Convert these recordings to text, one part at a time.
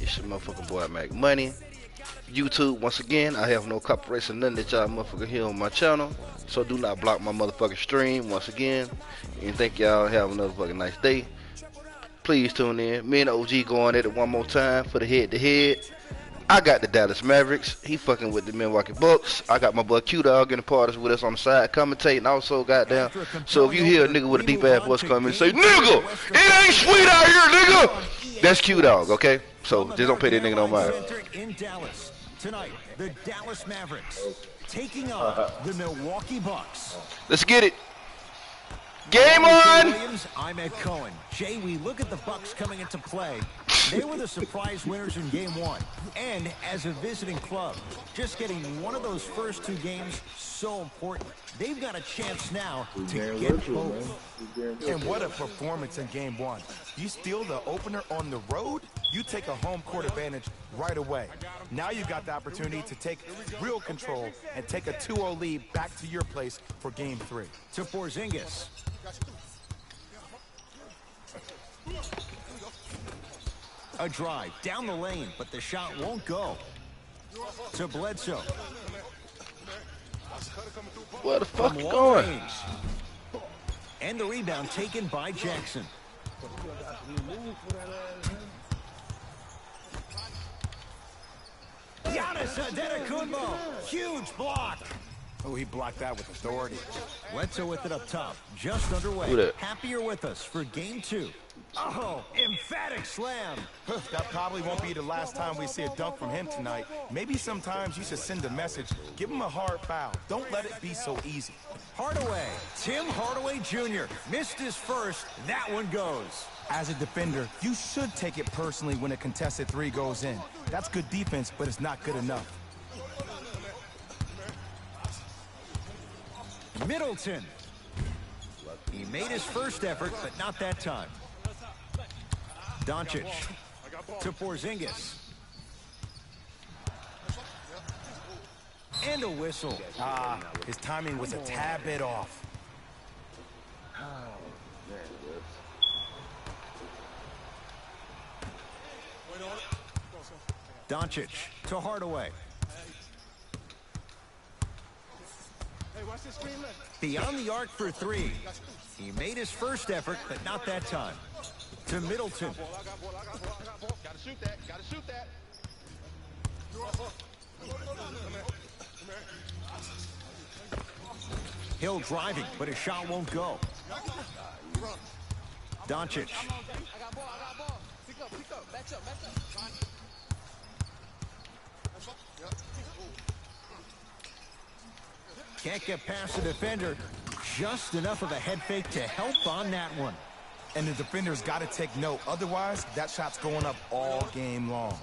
It's your motherfucking boy Mac Money. YouTube, once again, I have no copyrights or nothing that y'all motherfucker hear on my channel. So do not block my motherfucking stream once again. And thank y'all. Have another fucking nice day. Please tune in. Me and OG going at it one more time for the head to head. I got the Dallas Mavericks. He fucking with the Milwaukee Bucks. I got my boy Q-Dog in the parties with us on the side commentating also, goddamn. So if you hear a nigga with a deep ass voice come in and say, nigga, it ain't sweet out here, nigga, that's Q-Dog, okay? So just don't pay that nigga no mind. In Dallas tonight, the Dallas Mavericks taking on the Milwaukee Bucks. Let's get it. Game on! I'm Ed Cohen. Jay, we look at the Bucks coming into play. They were the surprise winners in Game 1. And as a visiting club, just getting one of those first two games so important. They've got a chance now to get both. And what a performance in Game 1. You steal the opener on the road, you take a home court advantage right away. Now you got the opportunity to take real control and take a 2-0 lead back to your place for Game 3. To Porzingis. A drive down the lane, but the shot won't go. To Bledsoe. Where the fuck you going? Range. And the rebound taken by Jackson. Giannis Antetokounmpo, huge block. Oh, he blocked that with authority. Bledsoe with it up top, just underway. Who that? Happier with us for Game 2. Oh, emphatic slam. That probably won't be the last time we see a dunk from him tonight. Maybe sometimes you should send a message. Give him a hard foul. Don't let it be so easy. Hardaway, Tim Hardaway Jr. missed his first. That one goes. As a defender, you should take it personally when a contested three goes in. That's good defense, but it's not good enough. Middleton. He made his first effort, but not that time. Doncic to Porzingis. And a whistle. His timing was a tad bit off. Doncic to Hardaway. Beyond the arc for three. He made his first effort, but not that time. To Middleton. Gotta shoot that. Gotta shoot that. Hill driving, but his shot won't go. Doncic. Can't get past the defender. Just enough of a head fake to help on that one. And the defender's got to take note. Otherwise, that shot's going up all game long.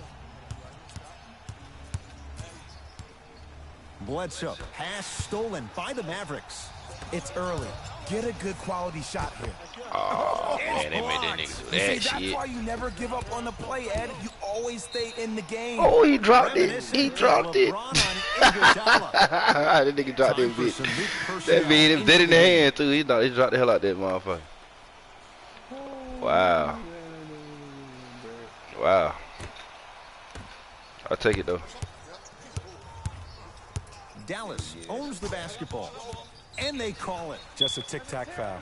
Bledsoe. Pass stolen by the Mavericks. It's early. Get a good quality shot here. Oh, man, they made that nigga do that See, shit. that's why you never give up on the play, Ed. You always stay in the game. Oh, he dropped it. He dropped it. That nigga dropped that bitch. That mean him dead in the hand, too. He dropped the hell out that motherfucker. Wow. Wow. I'll take it, though. Dallas owns the basketball. And they call it. Just a tic-tac foul.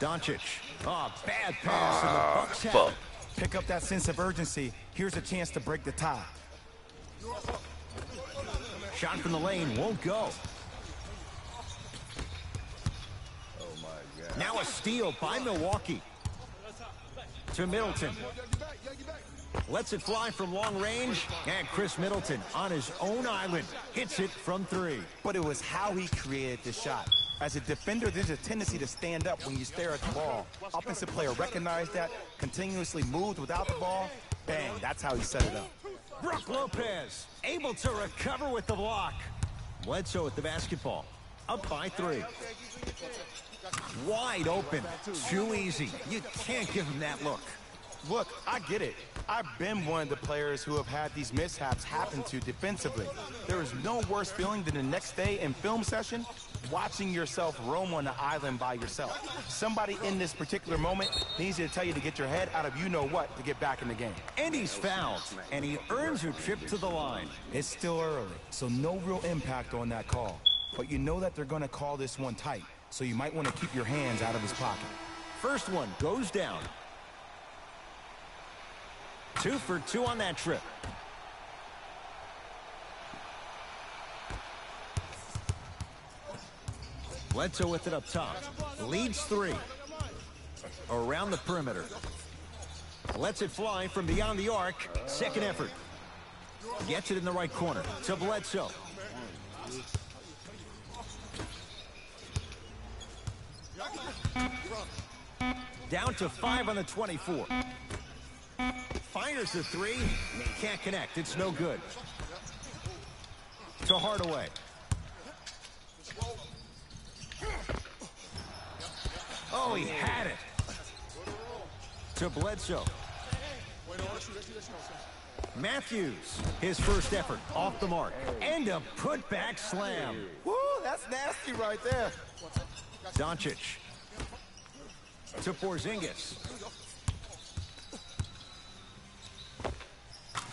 Doncic. Oh, bad pass. And the Bucks have it. Pick up that sense of urgency. Here's a chance to break the tie. Shot from the lane won't go. Now a steal by Milwaukee. To Middleton. Lets it fly from long range. And Chris Middleton on his own island hits it from three. But it was how he created the shot. As a defender, there's a tendency to stand up when you stare at the ball. Offensive player recognized that, continuously moved without the ball. Bang, that's how he set it up. Brook Lopez able to recover with the block. Bledsoe with the basketball. Up by three. Wide open. Too easy. You can't give him that look. Look, I get it. I've been one of the players who have had these mishaps happen to defensively. There is no worse feeling than the next day in film session, watching yourself roam on the island by yourself. Somebody in this particular moment needs to tell you to get your head out of you-know-what to get back in the game. And he's fouled, and he earns a trip to the line. It's still early, so no real impact on that call. But you know that they're going to call this one tight, so you might want to keep your hands out of his pocket. First one goes down. 2 for 2 on that trip. Bledsoe with it up top. Leads 3. Around the perimeter. Lets it fly from beyond the arc. Second effort. Gets it in the right corner to Bledsoe. Down to 5 on the 24. Fires the 3. Can't connect. It's no good. To Hardaway. Oh, he had it. To Bledsoe. Matthews, his first effort off the mark. And a putback slam. Woo, that's nasty right there. Doncic. To Porzingis.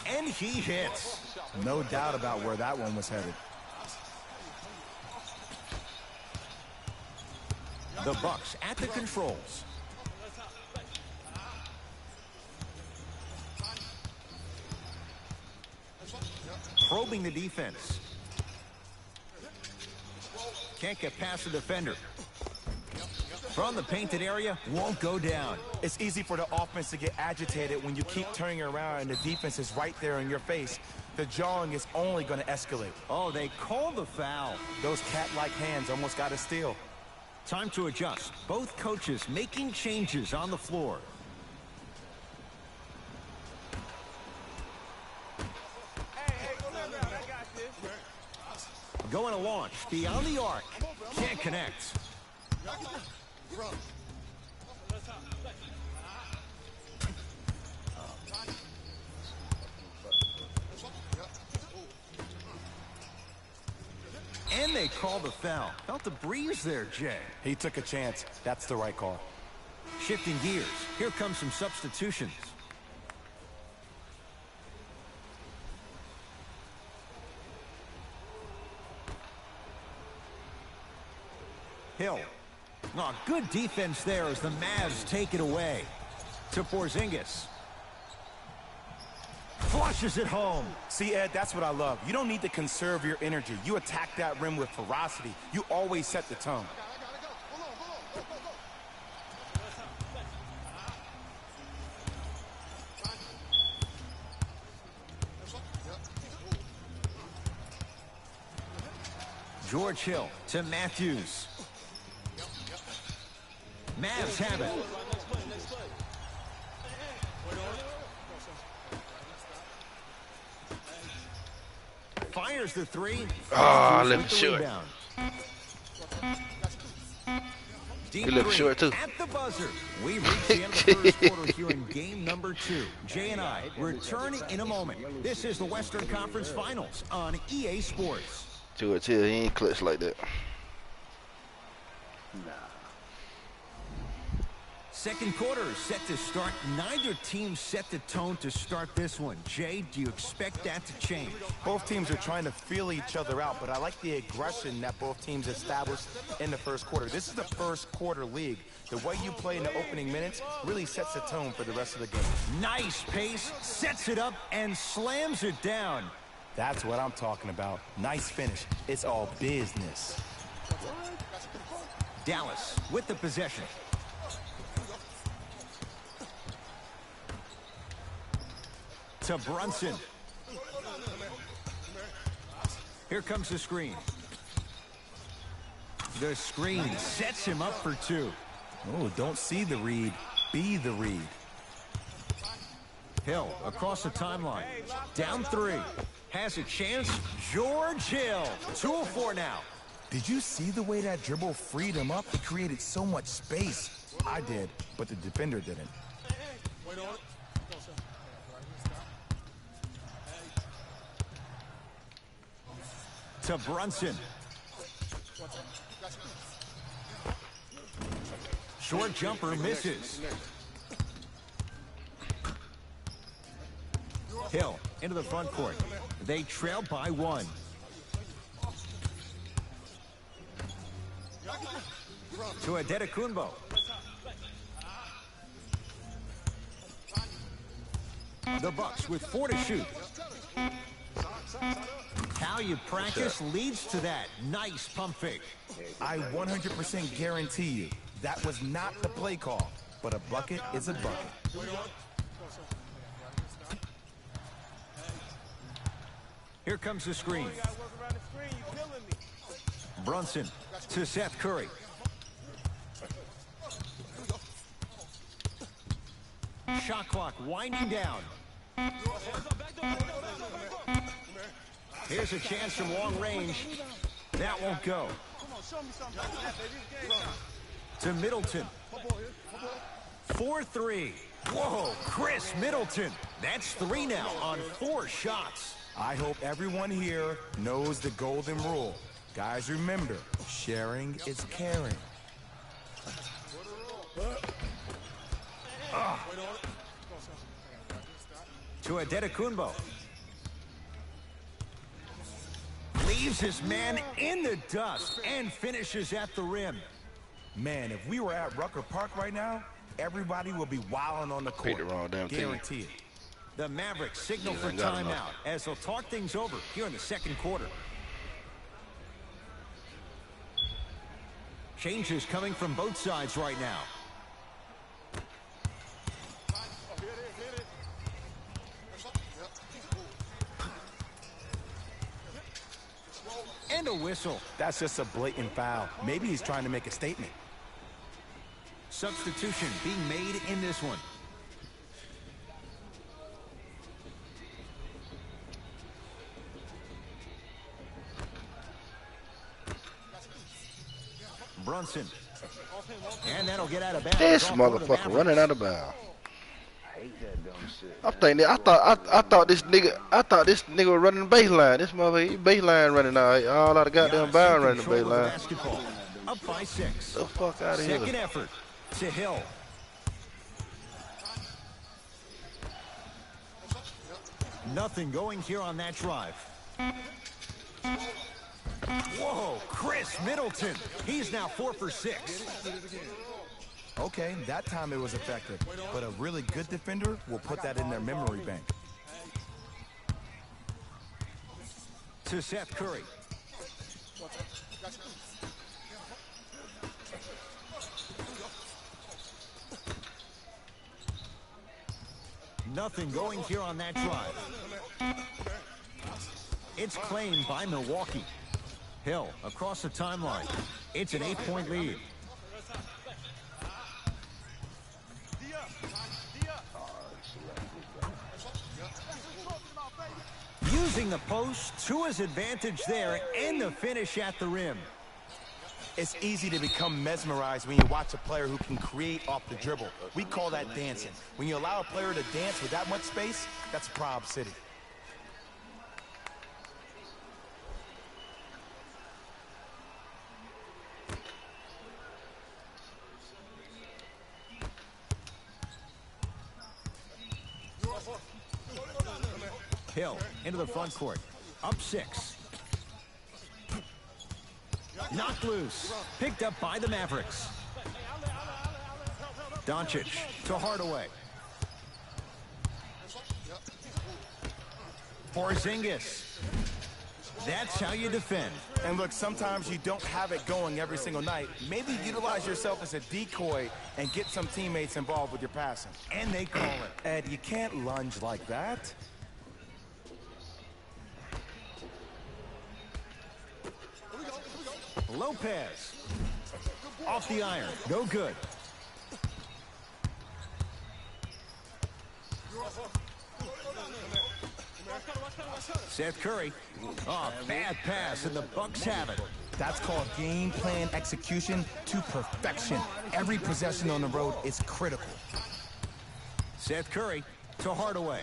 And he hits. No doubt about where that one was headed. The Bucks at the controls. Probing the defense. Can't get past the defender. From the painted area, won't go down. It's easy for the offense to get agitated when you keep turning around and the defense is right there in your face. The jawing is only going to escalate. Oh, they call the foul. Those cat-like hands almost got a steal. Time to adjust. Both coaches making changes on the floor. Going to launch beyond the arc. Can't connect. And they call the foul. Felt the breeze there, Jay. He took a chance. That's the right call. Shifting gears. Here comes some substitutions. Hill. Oh, good defense there as the Mavs take it away. To Porzingis. Flushes it home. See, Ed, that's what I love. You don't need to conserve your energy. You attack that rim with ferocity. You always set the tone. George Hill to Matthews. Mavs have it. Fires the 3. Ah, left short. He left short too. At the buzzer. We reach the end of the first quarter here in game number 2. Jay and I return in a moment. This is the Western Conference Finals on EA Sports. George Hill, he ain't clutch like that. Second quarter is set to start. Neither team set the tone to start this one. Jay, do you expect that to change? Both teams are trying to feel each other out, but I like the aggression that both teams established in the first quarter. This is the first quarter league. The way you play in the opening minutes really sets the tone for the rest of the game. Nice pace, sets it up, and slams it down. That's what I'm talking about. Nice finish. It's all business. Dallas with the possession. To Brunson. Here comes the screen. The screen sets him up for 2. Oh, don't see the read. Be the read. Hill across the timeline. Down 3. Has a chance. George Hill. 2-of-4 now. Did you see the way that dribble freed him up? It created so much space. I did, but the defender didn't. to Brunson. Short jumper misses. Hill into the front court. They trail by 1. To Adetokunbo. The Bucks with 4 to shoot. How you practice leads to that. Nice pump fake. I 100% guarantee you that was not the play call, but a bucket is a bucket. Here comes the screen. Brunson to Seth Curry. Shot clock winding down. Here's a chance from long range. That won't go. To Middleton. 4-3. Whoa, Chris Middleton. That's 3 now on 4 shots. I hope everyone here knows the golden rule. Guys, remember, sharing is caring. To Adetokunbo. Leaves his man in the dust and finishes at the rim. Man, if we were at Rucker Park right now, everybody would be wilding on the court. Picked the wrong damn team. Guarantee it. The Mavericks signal for ain't got timeout enough. as they'll talk things over here in the second quarter. Changes coming from both sides right now. And a whistle. That's just a blatant foul. Maybe he's trying to make a statement. Substitution being made in this one. Brunson. And that'll get out of bounds. This motherfucker running out of bounds. I thought this nigga was running the baseline. This motherfucker, he baseline running out. All out of goddamn bound running the baseline. Up by 6. The fuck out of here. Second effort to Hill. Nothing going here on that drive. Whoa, Chris Middleton. He's now 4 for 6. Okay, that time it was effective. But a really good defender will put that in their memory bank. To Seth Curry. Nothing going here on that drive. It's claimed by Milwaukee. Hill across the timeline. It's an 8-point lead. Using the post to his advantage there and the finish at the rim. It's easy to become mesmerized when you watch a player who can create off the dribble. We call that dancing. When you allow a player to dance with that much space, that's Prob City. Hill into the front court. Up 6. Knocked loose. Picked up by the Mavericks. Doncic to Hardaway. Porzingis. That's how you defend. And look, sometimes you don't have it going every single night. Maybe utilize yourself as a decoy and get some teammates involved with your passing. And they call it. Ed, you can't lunge like that. Lopez. Off the iron. No good. Seth Curry. Oh, bad pass, and the Bucks have it. That's called game plan execution to perfection. Every possession on the road is critical. Seth Curry to Hardaway.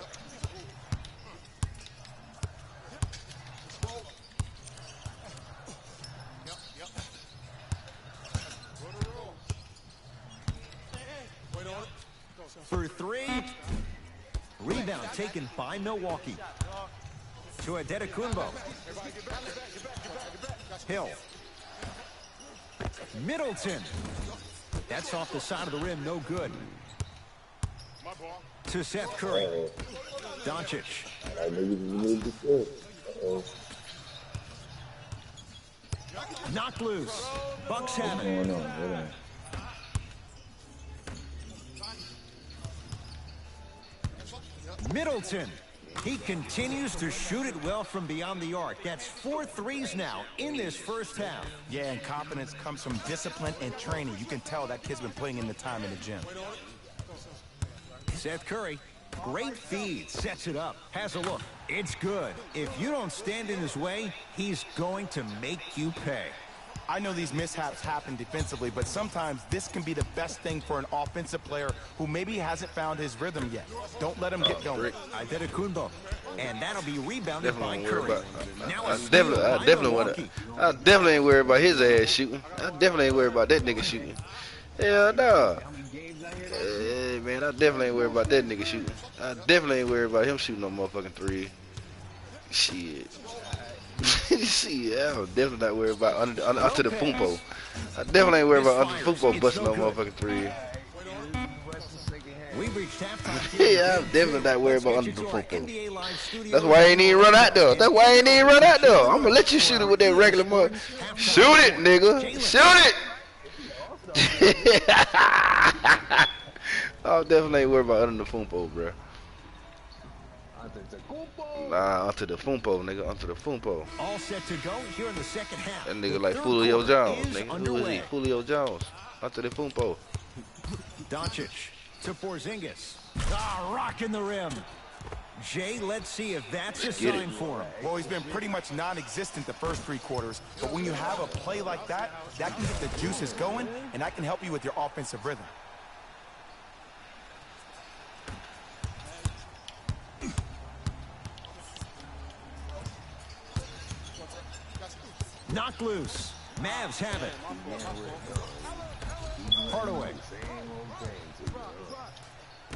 for three. Rebound taken by Milwaukee. To Adetokunbo. Hill. Middleton. That's off the side of the rim, no good. To Seth Curry. Doncic. Knocked loose. Bucks have it. Middleton. He continues to shoot it well from beyond the arc. That's 4 threes now in this first half. Yeah, and confidence comes from discipline and training. You can tell that kid's been putting in the time in the gym. Seth Curry, great feed, sets it up, has a look. It's good. If you don't stand in his way, he's going to make you pay. I know these mishaps happen defensively, but sometimes this can be the best thing for an offensive player who maybe hasn't found his rhythm yet. Don't let him get going. Adetokunbo, and that'll be rebounded by Curry. I definitely ain't worried about his ass shooting. I definitely ain't worried about that nigga shooting. Hell no. Hey, man, I definitely ain't worried about that nigga shooting. I definitely ain't worried about him shooting no motherfucking three. Shit. See, I'm definitely not worried about under the Pumpo. I definitely ain't worried about under the Pumpo busting no motherfucking three. Yeah, I'm definitely not worried about under the Pumpo. That's why I ain't even run out there. That's why I ain't even run out there. I'm gonna let you shoot it with that regular mother. Shoot it, nigga. Shoot it. I definitely ain't worried about under the Pumpo, bro. Nah, onto the Fumpo, nigga, onto the Fumpo. All set to go here in the second half. That nigga like Julio Jones, nigga. Who is he? Julio Jones. Onto the Fumpo. Doncic to Porzingis. Rocking the rim. Jay, let's see if that's a sign for him. Well, he's been pretty much non-existent the first 3 quarters, but when you have a play like that, that can get the juices going, and that can help you with your offensive rhythm. Knocked loose. Mavs have it. Hardaway.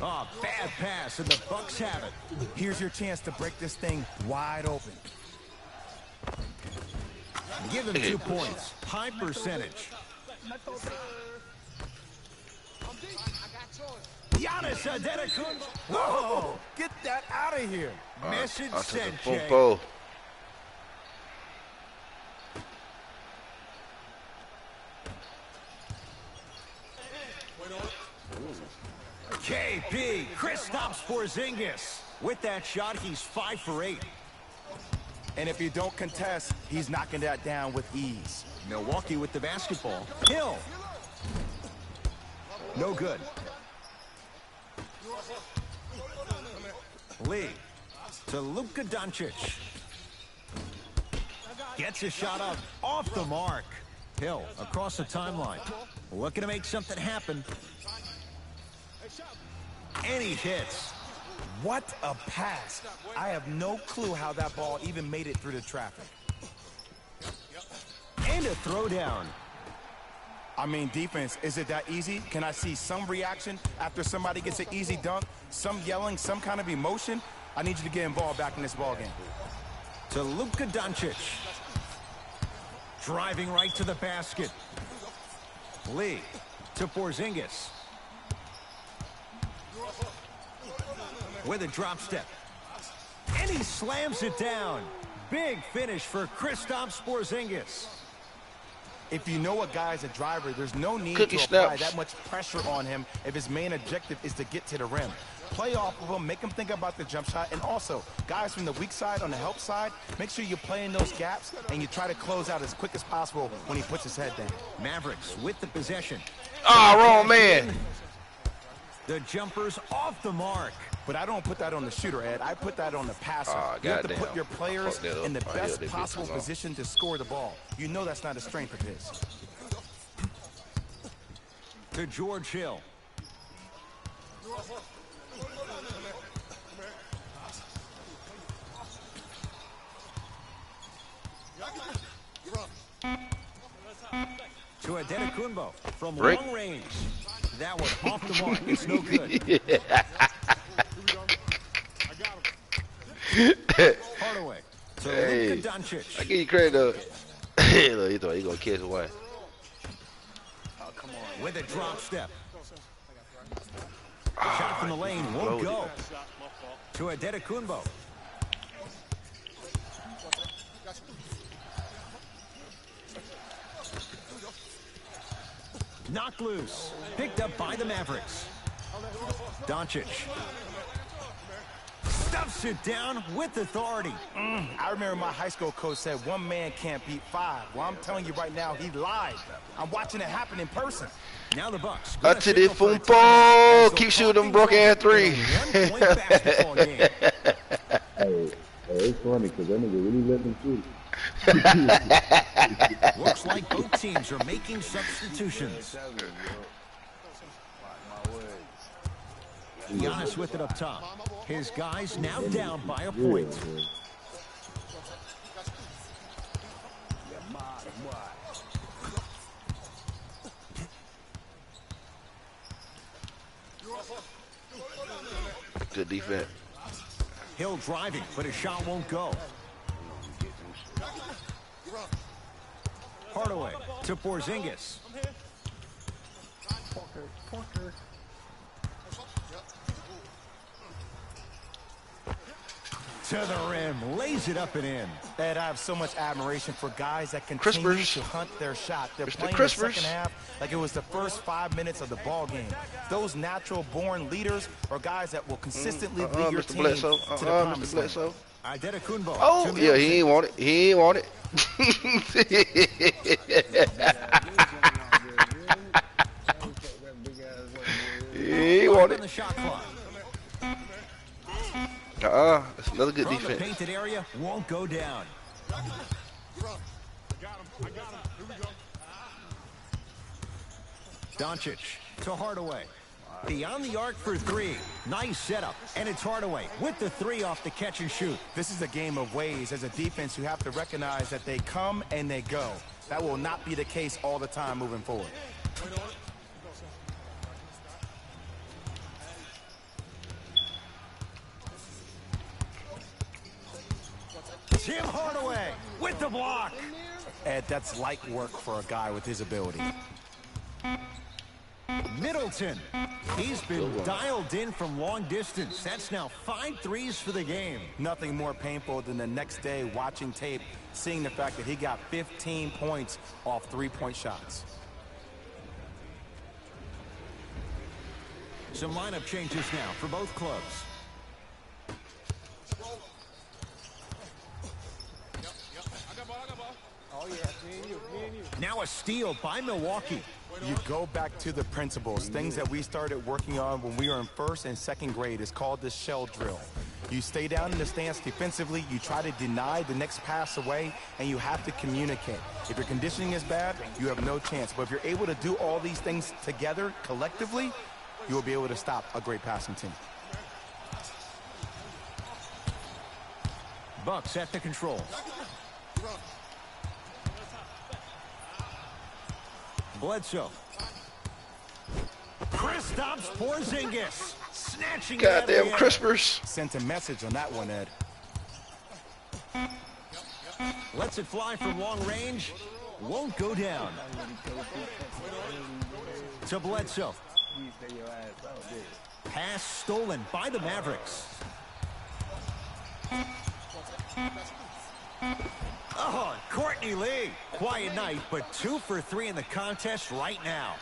Oh, bad pass, and the Bucks have it. Here's your chance to break this thing wide open. Give him 2 points. High percentage. Giannis Adetokunbo. Whoa! Get that out of here. Message Onto sent, the Jay. Fumpo. KP, Kristaps Porzingis. With that shot, he's 5 for 8. And if you don't contest, he's knocking that down with ease. Milwaukee with the basketball. Hill. No good. Lee to Luka Doncic. Gets a shot up off the mark. Hill across the timeline. Looking to make something happen. And he hits. What a pass. I have no clue how that ball even made it through the traffic. And a throwdown. I mean, defense, is it that easy? Can I see some reaction after somebody gets an easy dunk? Some yelling, some kind of emotion? I need you to get involved back in this ball game. To Luka Doncic. Driving right to the basket. Lee to Porzingis. With a drop step. And he slams it down. Big finish for Kristaps Porzingis. If you know a guy's a driver, there's no need Cookie to apply snaps. that much pressure on him if his main objective is to get to the rim. Play off of him, make him think about the jump shot, and also, guys from the weak side on the help side, make sure you play in those gaps and you try to close out as quick as possible when he puts his head down. Mavericks with the possession. Ah, wrong man. The jumper's off the mark. But I don't put that on the shooter, Ed. I put that on the passer. You have to goddamn. put your players Fuck that up. in the Oh, yeah, best they possible bitches on. position to score the ball. You know that's not a strength of his. To George Hill. To Adetokunbo from Break. long range. that one off the mark. It's no good. Hardaway. So Hey, Luka Doncic. I give you credit though. Look, he thought he gonna catch one. With a drop step. Shot from the lane won't go. To Adetokunbo. Knocked loose. Picked up by the Mavericks. Doncic. Stuffs it down with authority. I remember my high school coach said one man can't beat five. Well, I'm telling you right now, he lied. I'm watching it happen in person. Now the Bucks. Until the football, keep shooting them broken ass three. Hey, it's funny because that nigga really let them shoot. Looks like both teams are making substitutions. Giannis with it up top. His guys now down by a point. Good defense. Hill driving, but his shot won't go. Hardaway to Porzingis. To the rim, lays it up and in. Ed, I have so much admiration for guys that continue Crispers. to hunt their shot. They're Mr. playing Crispers. the second half like it was the first 5 minutes of the ball game. Those natural-born leaders are guys that will consistently lead your Mr. team Bledsoe. to the promised Mr. land. Bledsoe. Adetokunbo. Oh, yeah, he ain't want it. He ain't want it. He ain't want On the it. shot clock. That's another good From the defense. painted area, won't go down. Doncic to Hardaway. Beyond the arc for three. Nice setup. And it's Hardaway with the three off the catch and shoot. This is a game of ways. As a defense, you have to recognize that they come and they go. That will not be the case all the time moving forward. Tim Hardaway with the block. Ed, that's light work for a guy with his ability. Middleton. He's been dialed in from long distance. That's now 5 threes for the game. Nothing more painful than the next day watching tape, seeing the fact that he got 15 points off three-point shots. Some lineup changes now for both clubs. Now a steal by Milwaukee. You go back to the principles, things that we started working on when we were in first and second grade. It's called the shell drill. You stay down in the stance defensively, you try to deny the next pass away, and you have to communicate. If your conditioning is bad, you have no chance. But if you're able to do all these things together, collectively, you will be able to stop a great passing team. Bucks at the control. Bledsoe. Kristaps Porzingis snatching it out of the Goddamn air. crispers. Sent a message on that one, Ed. Lets it fly from long range. Won't go down. To Bledsoe. Pass stolen by the Mavericks. Oh, Courtney Lee. Quiet night, but 2 for 3 in the contest right now.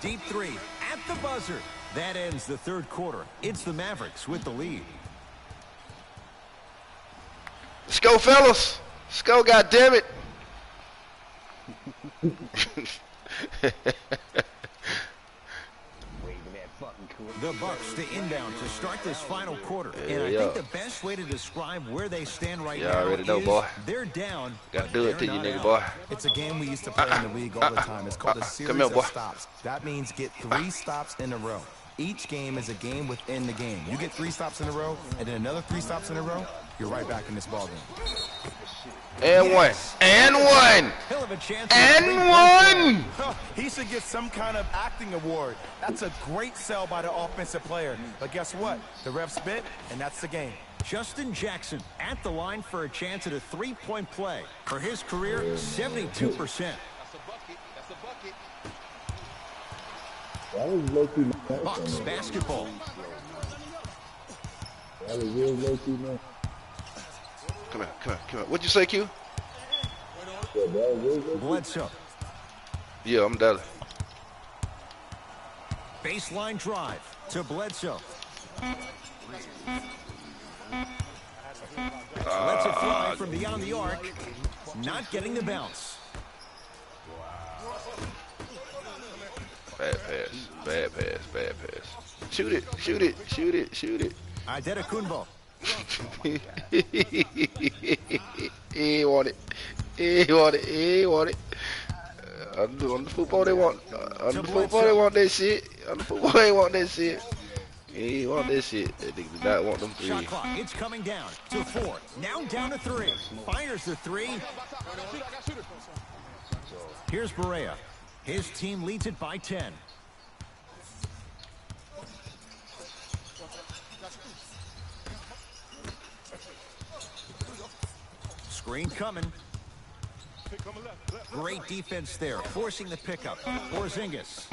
Deep three at the buzzer. That ends the third quarter. It's the Mavericks with the lead. Let's go, fellas. Let's go, goddammit. The Bucks to inbound to start this final quarter. And I think the best way to describe where they stand right now already know, is boy. they're down. Gotta do it to you, nigga, boy. It's a game we used to play in the league all the time. It's called a series Come here, boy. of stops. That means get 3 stops in a row. Each game is a game within the game. You get 3 stops in a row, and then another 3 stops in a row, you're right back in this ball game. And Yes. one. And one. He'll have a chance. And one. He should get some kind of acting award. That's a great sell by the offensive player. But guess what? The ref spit, and that's the game. Justin Jackson at the line for a chance at a three-point play. For his career, 72%. That's a bucket. That's a bucket. That was low-key nice. Bucks basketball. That was real low-key nice. Come here. What'd you say, Q? Yeah, that was real low-key. Bledsoe. Yeah, I'm done. Baseline drive to Bledsoe. Lets it fly from beyond the arc. Not getting the bounce. Bad pass. Shoot it. Adetokunbo. He want it. On the football they want. On the football they want that shit. On the football they want that shit. He want that shit. That nigga do not want them three. Shot clock. It's coming down to 4. Now down to 3. Fires the 3. Here's Barea. His team leads it by 10. Screen coming. Great defense there, forcing the pickup. Porzingis.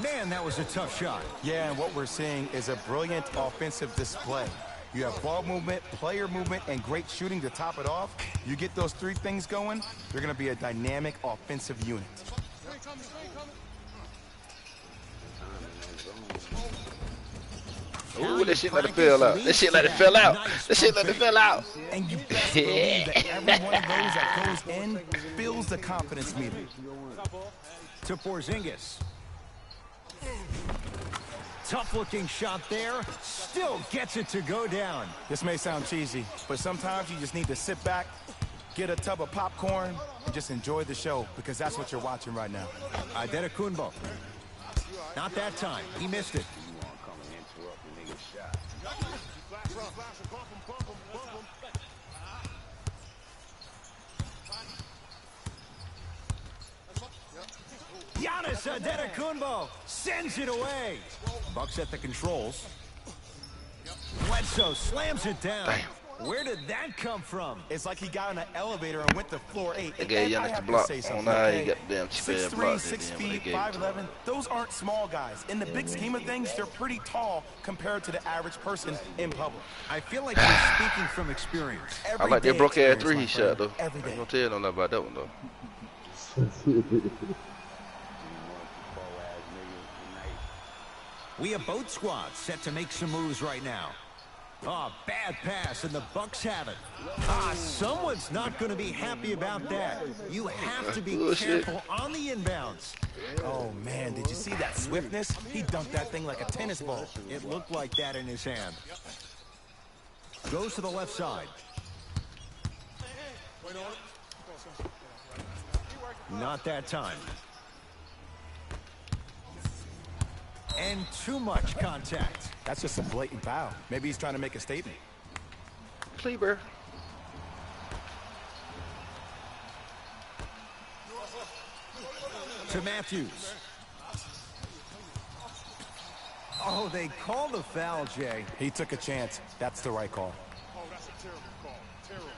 Man, that was a tough shot. Yeah, and what we're seeing is a brilliant offensive display. You have ball movement, player movement, and great shooting to top it off. You get those 3 things going, you're going to be a dynamic offensive unit. Ooh, that shit let it fell out. That shit let it fell out. And you best believe that every one of those that goes in fills the confidence meter. To Porzingis. Tough-looking shot there. Still gets it to go down. This may sound cheesy, but sometimes you just need to sit back, get a tub of popcorn, and just enjoy the show, because that's what you're watching right now. Adetokunbo. Not that time. He missed it. Giannis Adetokunbo sends it away. Bucks at the controls. Bledsoe slams it down. Damn. Where did that come from? It's like he got in an elevator and went to floor 8. They gave And I Giannis have the to block. say I something, don't know how he okay? got the damn cheap ass 6'3", block. 6 They feet, gave it to him. 5'11", those aren't small guys. In the big scheme of things, they're pretty tall compared to the average person in public. I feel like you're speaking from experience. I like that broke ass 3 he my shot friend. though. I Every ain't day. gonna tell you nothing about that one though. We have both squads set to make some moves right now. Oh, bad pass, and the Bucks have it. Someone's not going to be happy about that. You have to be Bullshit. careful on the inbounds. Oh, man, did you see that swiftness? He dunked that thing like a tennis ball. It looked like that in his hand. Goes to the left side. Not that time. And too much contact. That's just a blatant foul. Maybe he's trying to make a statement. Kleber. To Matthews. Oh, they called the foul, Jay. He took a chance. That's the right call. Oh, that's a terrible call. Terrible.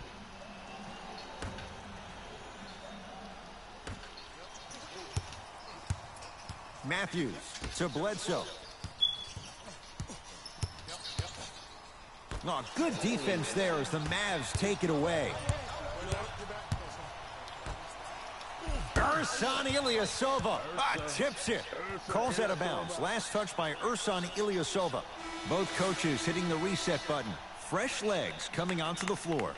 Matthews to Bledsoe. Oh, good defense there as the Mavs take it away. Ersan Ilyasova tips it. Calls out of bounds. Last touch by Ersan Ilyasova. Both coaches hitting the reset button. Fresh legs coming onto the floor.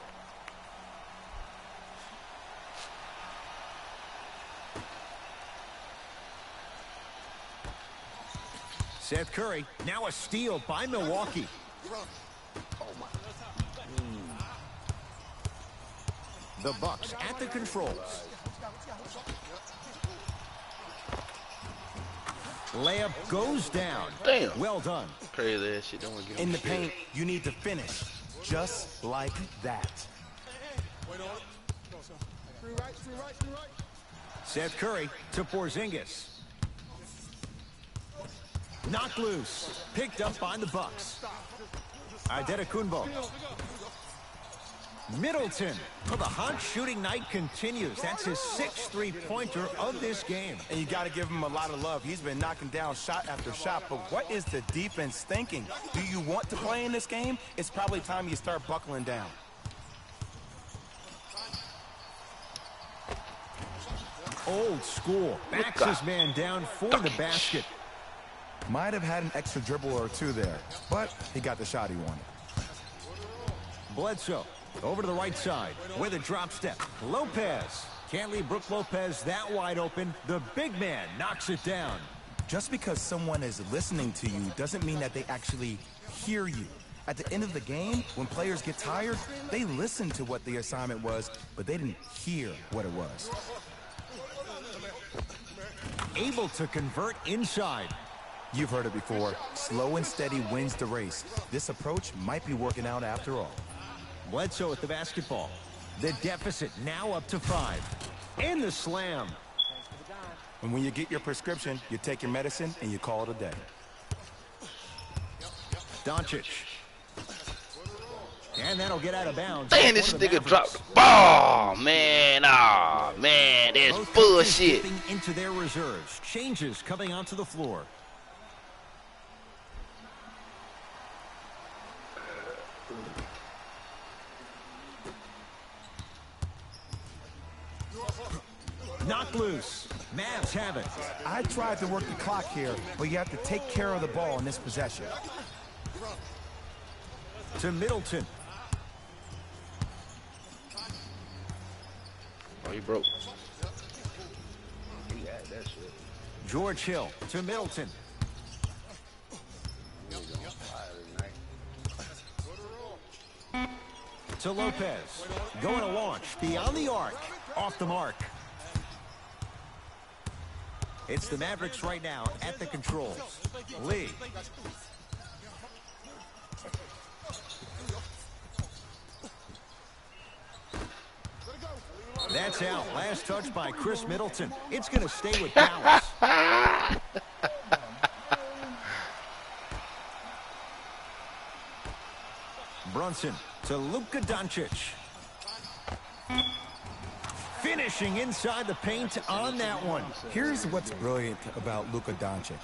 Seth Curry, now a steal by Milwaukee. The Bucks at the controls. Layup goes down. Damn. Well done. Crazy ass shit. Don't want to get In him the shit. paint, you need to finish just like that. Seth Curry to Porzingis. Knocked loose. Picked up by the Bucks. Adetokunbo. Middleton. Well, the hot shooting night continues. That's his 6th three-pointer of this game. And you got to give him a lot of love. He's been knocking down shot after shot. But what is the defense thinking? Do you want to play in this game? It's probably time you start buckling down. Old school. Backs his man down for the basket. Might have had an extra dribble or two there, but he got the shot he wanted. Bledsoe over to the right side with a drop step. Lopez can't leave Brook Lopez that wide open. The big man knocks it down. Just because someone is listening to you doesn't mean that they actually hear you. At the end of the game, when players get tired, they listen to what the assignment was, but they didn't hear what it was. Able to convert inside. You've heard it before. Slow and steady wins the race. This approach might be working out after all. Bledsoe with the basketball. The deficit now up to 5. And the slam. And when you get your prescription, you take your medicine and you call it a day. Doncic. And that'll get out of bounds. Damn, this nigga dropped the ball, man. Ah, man, that's Both bullshit. coaches dipping into their reserves. Changes coming onto the floor. Knocked loose. Mavs have it. I tried to work the clock here, but you have to take care of the ball in this possession. To Middleton. Oh, he broke. George Hill to Middleton. To Lopez. Going to launch. Beyond the arc. Off the mark. It's the Mavericks right now at the controls. Lee. That's out. Last touch by Chris Middleton. It's going to stay with Dallas. Brunson to Luka Doncic. Finishing inside the paint on that one. Here's what's brilliant about Luka Doncic.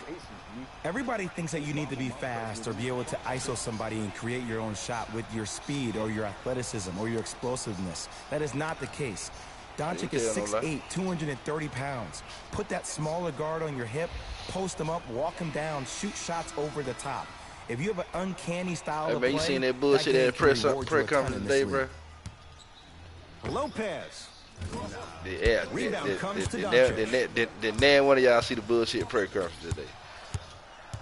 Everybody thinks that you need to be fast or be able to ISO somebody and create your own shot with your speed or your athleticism or your explosiveness. That is not the case. Doncic is 6'8", 230 pounds. Put that smaller guard on your hip, post him up, walk him down, shoot shots over the top. If you have an uncanny style of play, you seen that bullshit at press conference today, bro? Lopez. Yeah, Rebound comes to Doncic. Did none one of y'all see the bullshit press conference today?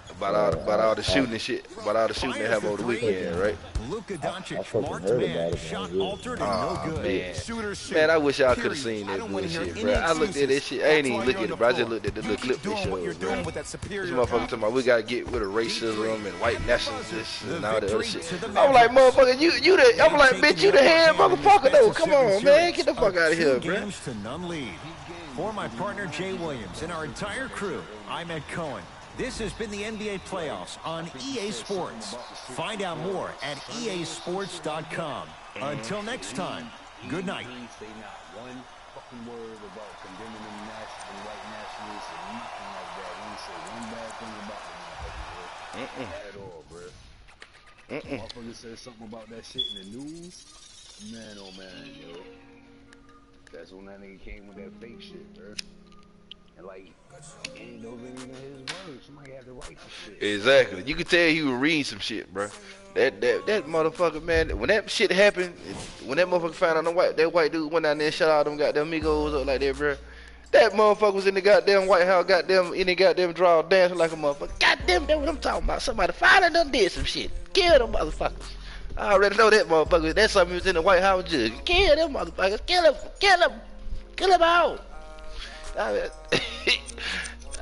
About all the shooting and shit, about all the shooting they have over the weekend, right? Luka Doncic, marked man, shot altered and no good. Man, I wish y'all could have seen that bullshit, bro. I looked at this shit. I ain't even look at it, bro. I just looked at the little clip they showed, bro. This motherfucker talking about we gotta get rid of racism and white nationalism and all that other shit. I'm like, motherfucker, you the, I'm like, bitch, you the head motherfucker though. Come on, man, get the fuck out of here, bro. Games to none lead. For my partner Jay Williams and our entire crew, I'm Ed Cohen. This has been the NBA playoffs on EA Sports. Find out more at easports.com. Until next time, good night. Say not one fucking word about condemning them national white nationalists or nothing like that. He ain't say one bad thing about them motherfuckers, bro. At all, bro. Motherfucker said something about that shit in the news. Man, oh man, yo. That's when that nigga came with that fake shit, bro. And like, ain't nobody in his words. Somebody had to write the shit. Exactly. You could tell he was reading some shit, bro. That motherfucker, man. When that shit happened, when that motherfucker found out that white dude went down there and shut all them goddamn Migos up like that, bro. That motherfucker was in the goddamn White House, goddamn in the goddamn draw dancing like a motherfucker. Goddamn, that's what I'm talking about. Somebody finally done did some shit. Kill them motherfuckers. I already know that motherfucker. That's something was in the White House jug. Kill them motherfuckers. Kill them all. I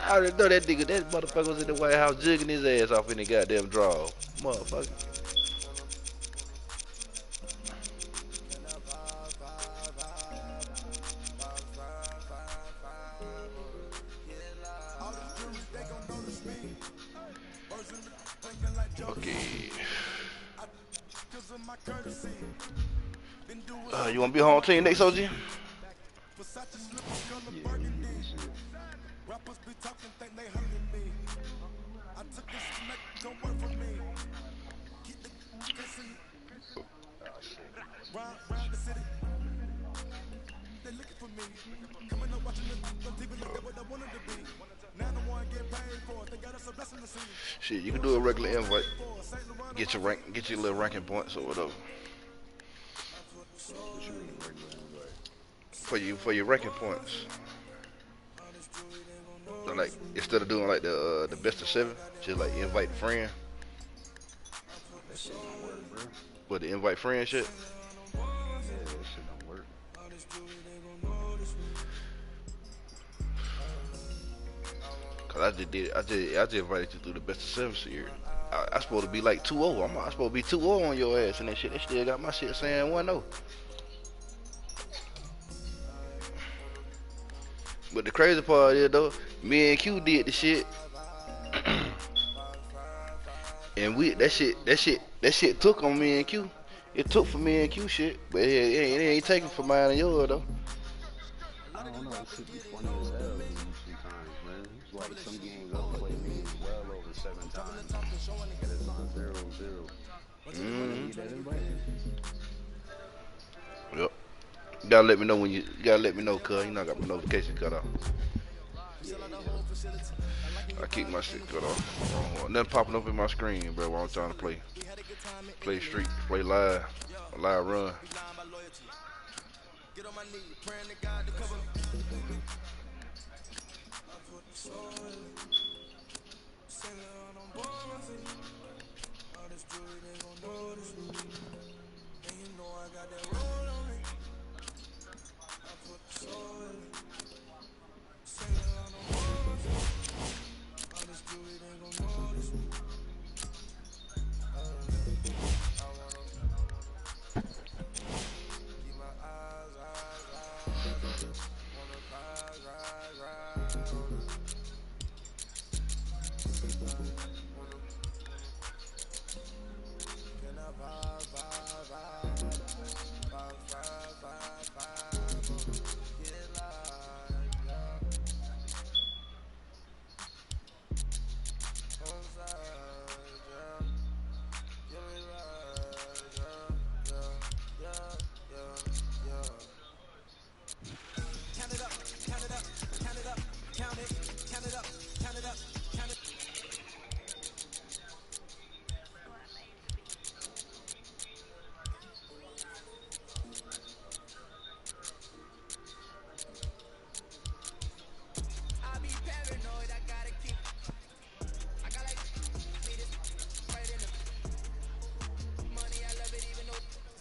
already know that nigga, that motherfucker was in the White House jugging his ass off in the goddamn draw. Motherfucker. You want to be a home team next, OG? Yeah, you get me shit. Oh, shit. Shit, you can do a regular invite. Get your rank, get your little ranking points or whatever. What you mean regular invite? For your ranking points. So like instead of doing like the best of 7, just like invite friend. That shit don't work, bro. But the invite friend shit. Yeah, that shit don't work. Cause I just did, I just invited you through the best of 7 series. I supposed to be like 2-0. I supposed to be 2-0 on your ass and that shit. They still got my shit saying 1-0. But the crazy part is though, me and Q did the shit, and that shit took on me and Q. It took for me and Q shit, but it ain't taking for mine and yours though. I don't know. It should be funny as hell to me sometimes, man. It's like some games I've played me well over 7 times, and it's on 0-0. When they get that invite. Yep. You gotta let me know when you gotta let me know, cuz you know I got my notification cut off. Yeah. I keep my shit cut off. I don't want nothing popping up in my screen, bro, while I'm trying to play. Play street, play live, live run.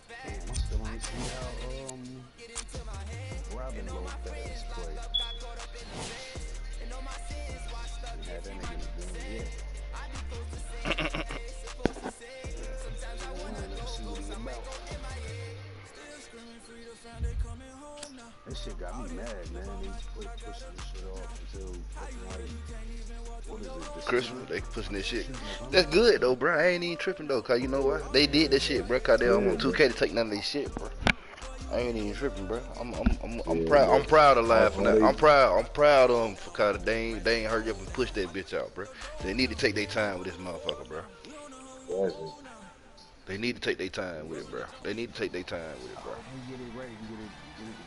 Damn, I still ain't see how Robin Lopez play. Ain't had that nigga in the game yet. I ain't never see what he about. That shit got me mad, man. They pushing this shit off until fucking like, what is it, December? Christmas, they pushing this shit. Shit, November. That's good though, bro. I ain't even tripping though, cause you know what? They did that shit, bro. Cause they don't want 2K to take none of this shit, bro. I ain't even tripping, bro. I'm Yeah, proud. bro. I'm proud of life for All that. they, I'm proud of them because they ain't hurry up and push that bitch out, bro. They need to take their time with this motherfucker, bro. exactly. They need to take their time with it, bro. They need to take their time with it, bro. And get it right and get it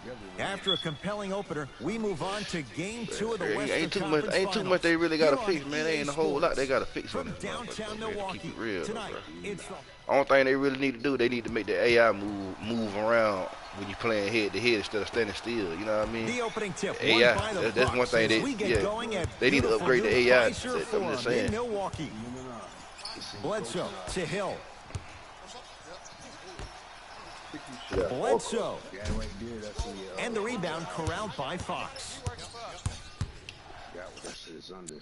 together. Right? After a compelling opener, we move on to Game 2 of the Western Ain't too Conference much Finals. they really gotta Here on fix, man. They EA ain't a whole lot they Sports. gotta fix on From this downtown motherfucker, man. To Milwaukee, keep it real, though, tonight, bro. it's the Only thing they really need to do, they need to make the AI move around when you playing head to head instead of standing still. You know what I mean? The opening tip AI, won by the that's one Bucks thing as we get going at they need to beautiful upgrade new the AI. Fiserv I'm Forum just in saying. Milwaukee. No. This ain't Bledsoe close to enough. Hill. Yeah. Bledsoe. Yeah, right there, that's the And the rebound corralled by Fox. got what that shit is under.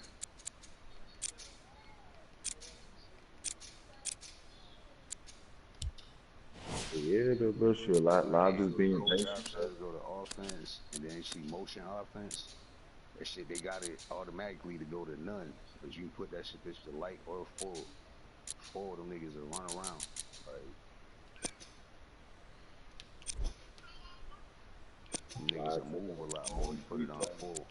Yeah, bro. Shit, a lot So just the being coach patient, opts bro. her to go to offense, and then she motion offense. That shit, they got it automatically to go to none. But you can put that shit bitch to light or full. Four of them niggas will run around. Like, needs to move a lot more. He put it on full.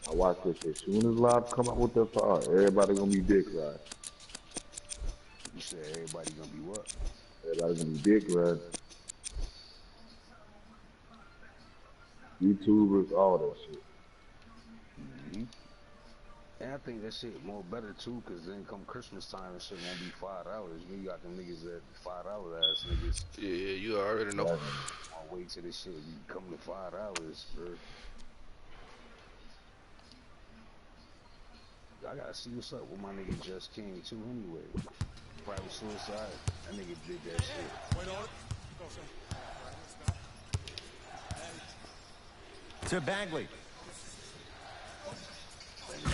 I watch this. As soon as Live come out with their power, everybody gonna be dick riding. You said everybody gonna be what? Everybody gonna be dick riding. YouTubers, all that shit. Mm-hmm. And I think that shit more better too, cause then come Christmas time, and shit won't be $5. You got them niggas that $5 ass niggas. Yeah, you already know. I'll wait till this shit come to $5, bro. I gotta see what's up with my nigga Just King too anyway. Private Suicide, that nigga did that shit. Wait on it. To Bagley.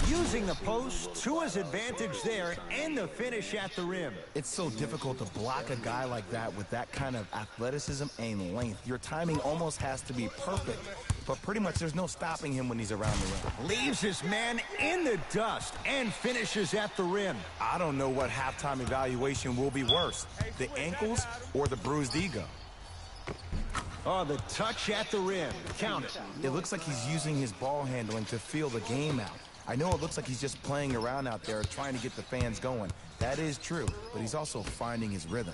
Using the post to his advantage there and the finish at the rim. It's so difficult to block a guy like that with that kind of athleticism and length. Your timing almost has to be perfect, but pretty much there's no stopping him when he's around the rim. Leaves his man in the dust and finishes at the rim. I don't know what halftime evaluation will be worse, the ankles or the bruised ego. Oh, the touch at the rim. Count it. It looks like he's using his ball handling to feel the game out. I know it looks like he's just playing around out there trying to get the fans going. That is true, but he's also finding his rhythm.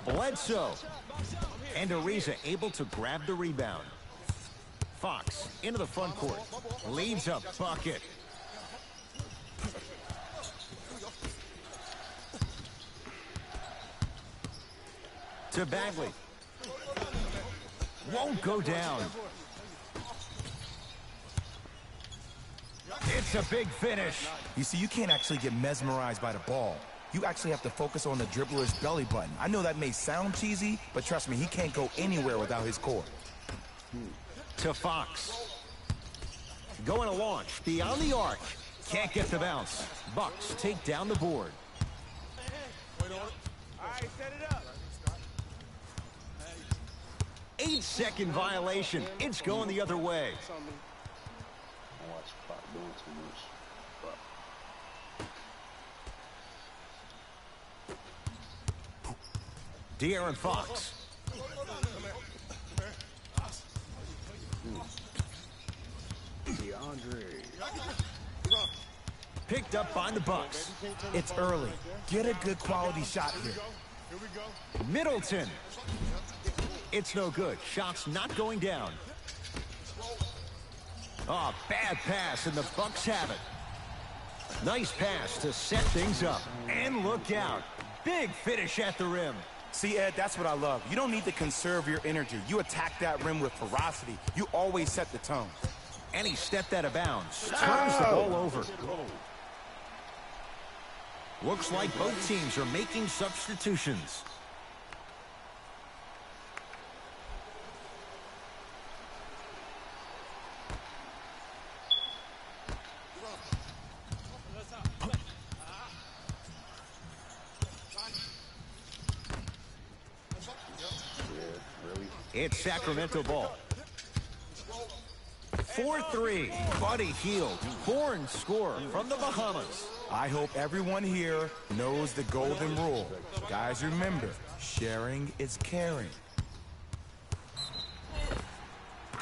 Bledsoe. And Ariza able to grab the rebound. Fox into the front court. Leads a bucket. To Bagley. Won't go down. It's a big finish. You see, you can't actually get mesmerized by the ball. You actually have to focus on the dribbler's belly button. I know that may sound cheesy, but trust me, he can't go anywhere without his core. To Fox. Going to launch beyond the arc. Can't get the bounce. Bucks take down the board. All right, set it up. 8-second violation. It's going the other way. I watch Pop doing too much. De'Aaron Fox. DeAndre. Picked up by the Bucks. It's early. Get a good quality shot here. Here we go. Middleton. It's no good. Shots not going down. Oh, bad pass, and the Bucks have it. Nice pass to set things up. And look out. Big finish at the rim. See, Ed, that's what I love. You don't need to conserve your energy. You attack that rim with ferocity. You always set the tone. And he stepped out of bounds. Turns the ball over. Looks like both teams are making substitutions. It's Sacramento ball. 4-3. Buddy Hield, born scorer from the Bahamas. I hope everyone here knows the golden rule. Guys, remember, sharing is caring.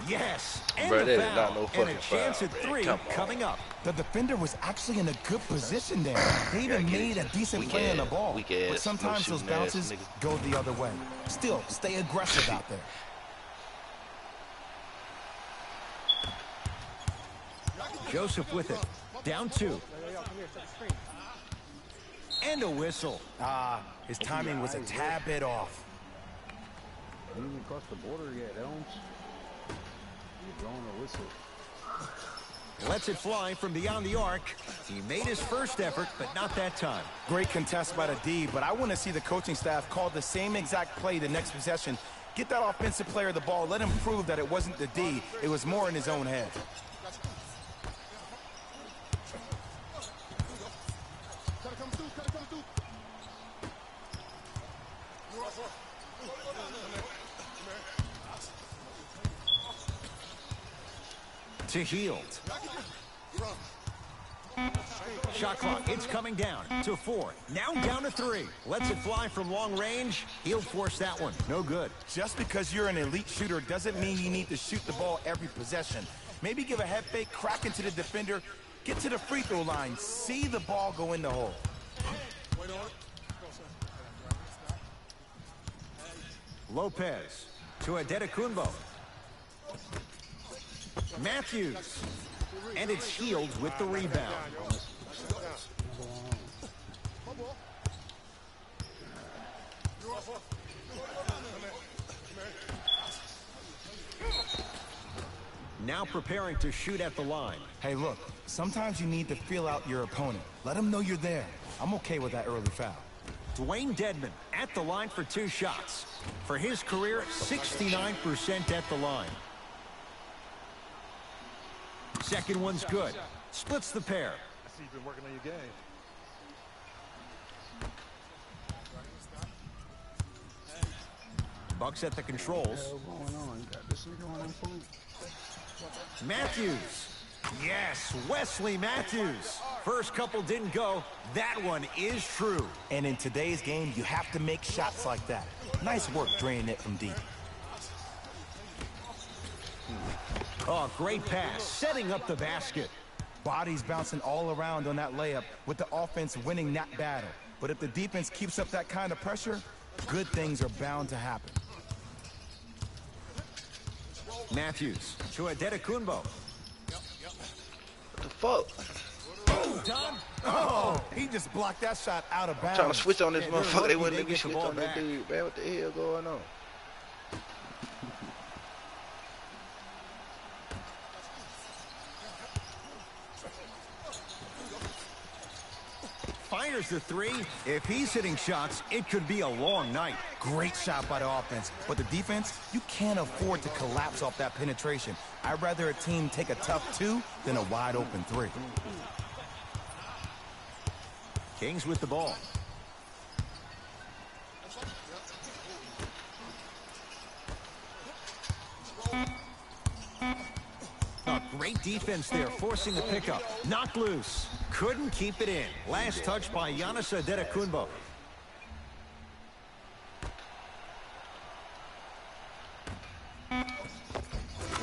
Yes, and Bro, the that is foul, not no and a fucking chance foul, at man. three Come on. coming up. The defender was actually in a good position there. They even made a decent play on the ball. But sometimes those bounces go the other way. Still, stay aggressive out there. Joseph with it. Down 2. And a whistle. His timing was a tad bit off. Even across the border yet, Elms. You're blowing a whistle. Lets it fly from beyond the arc. He made his first effort, but not that time. Great contest by the D, but I want to see the coaching staff call the same exact play the next possession. Get that offensive player the ball. Let him prove that it wasn't the D. It was more in his own head. To Hield. Shot clock, it's coming down to 4. Now down to 3. Lets it fly from long range. He'll force that one. No good. Just because you're an elite shooter doesn't mean you need to shoot the ball every possession. Maybe give a head fake, crack into the defender, get to the free throw line, see the ball go in the hole. Lopez to Adetokunbo. Matthews. And it's Hield with the rebound. Now preparing to shoot at the line. Hey, look, sometimes you need to feel out your opponent. Let them know you're there. I'm okay with that early foul. Dwayne Dedman at the line for 2 shots. For his career, 69% at the line. Second one's good. Splits the pair. I see you've been working on your game. Bucks at the controls. What's going on? You got this nigga on phone? Matthews. Yes, Wesley Matthews. First couple didn't go. That one is true. And in today's game, you have to make shots like that. Nice work draining it from deep. Oh, great pass. Setting up the basket. Bodies bouncing all around on that layup with the offense winning that battle. But if the defense keeps up that kind of pressure, good things are bound to happen. Matthews to Adetokunbo. What the fuck? Done. Oh, he just blocked that shot out of bounds. Trying to switch on this Yeah, motherfucker. They lucky wouldn't they let me get the switch ball on that back. dude, man. What the hell going on? Fires the 3. If he's hitting shots, it could be a long night. Great shot by the offense. But the defense, you can't afford to collapse off that penetration. I'd rather a team take a tough 2 than a wide open 3. Kings with the ball. Oh, great defense there, forcing the pickup. Knocked loose. Couldn't keep it in. Last touch by Giannis Adetokunbo.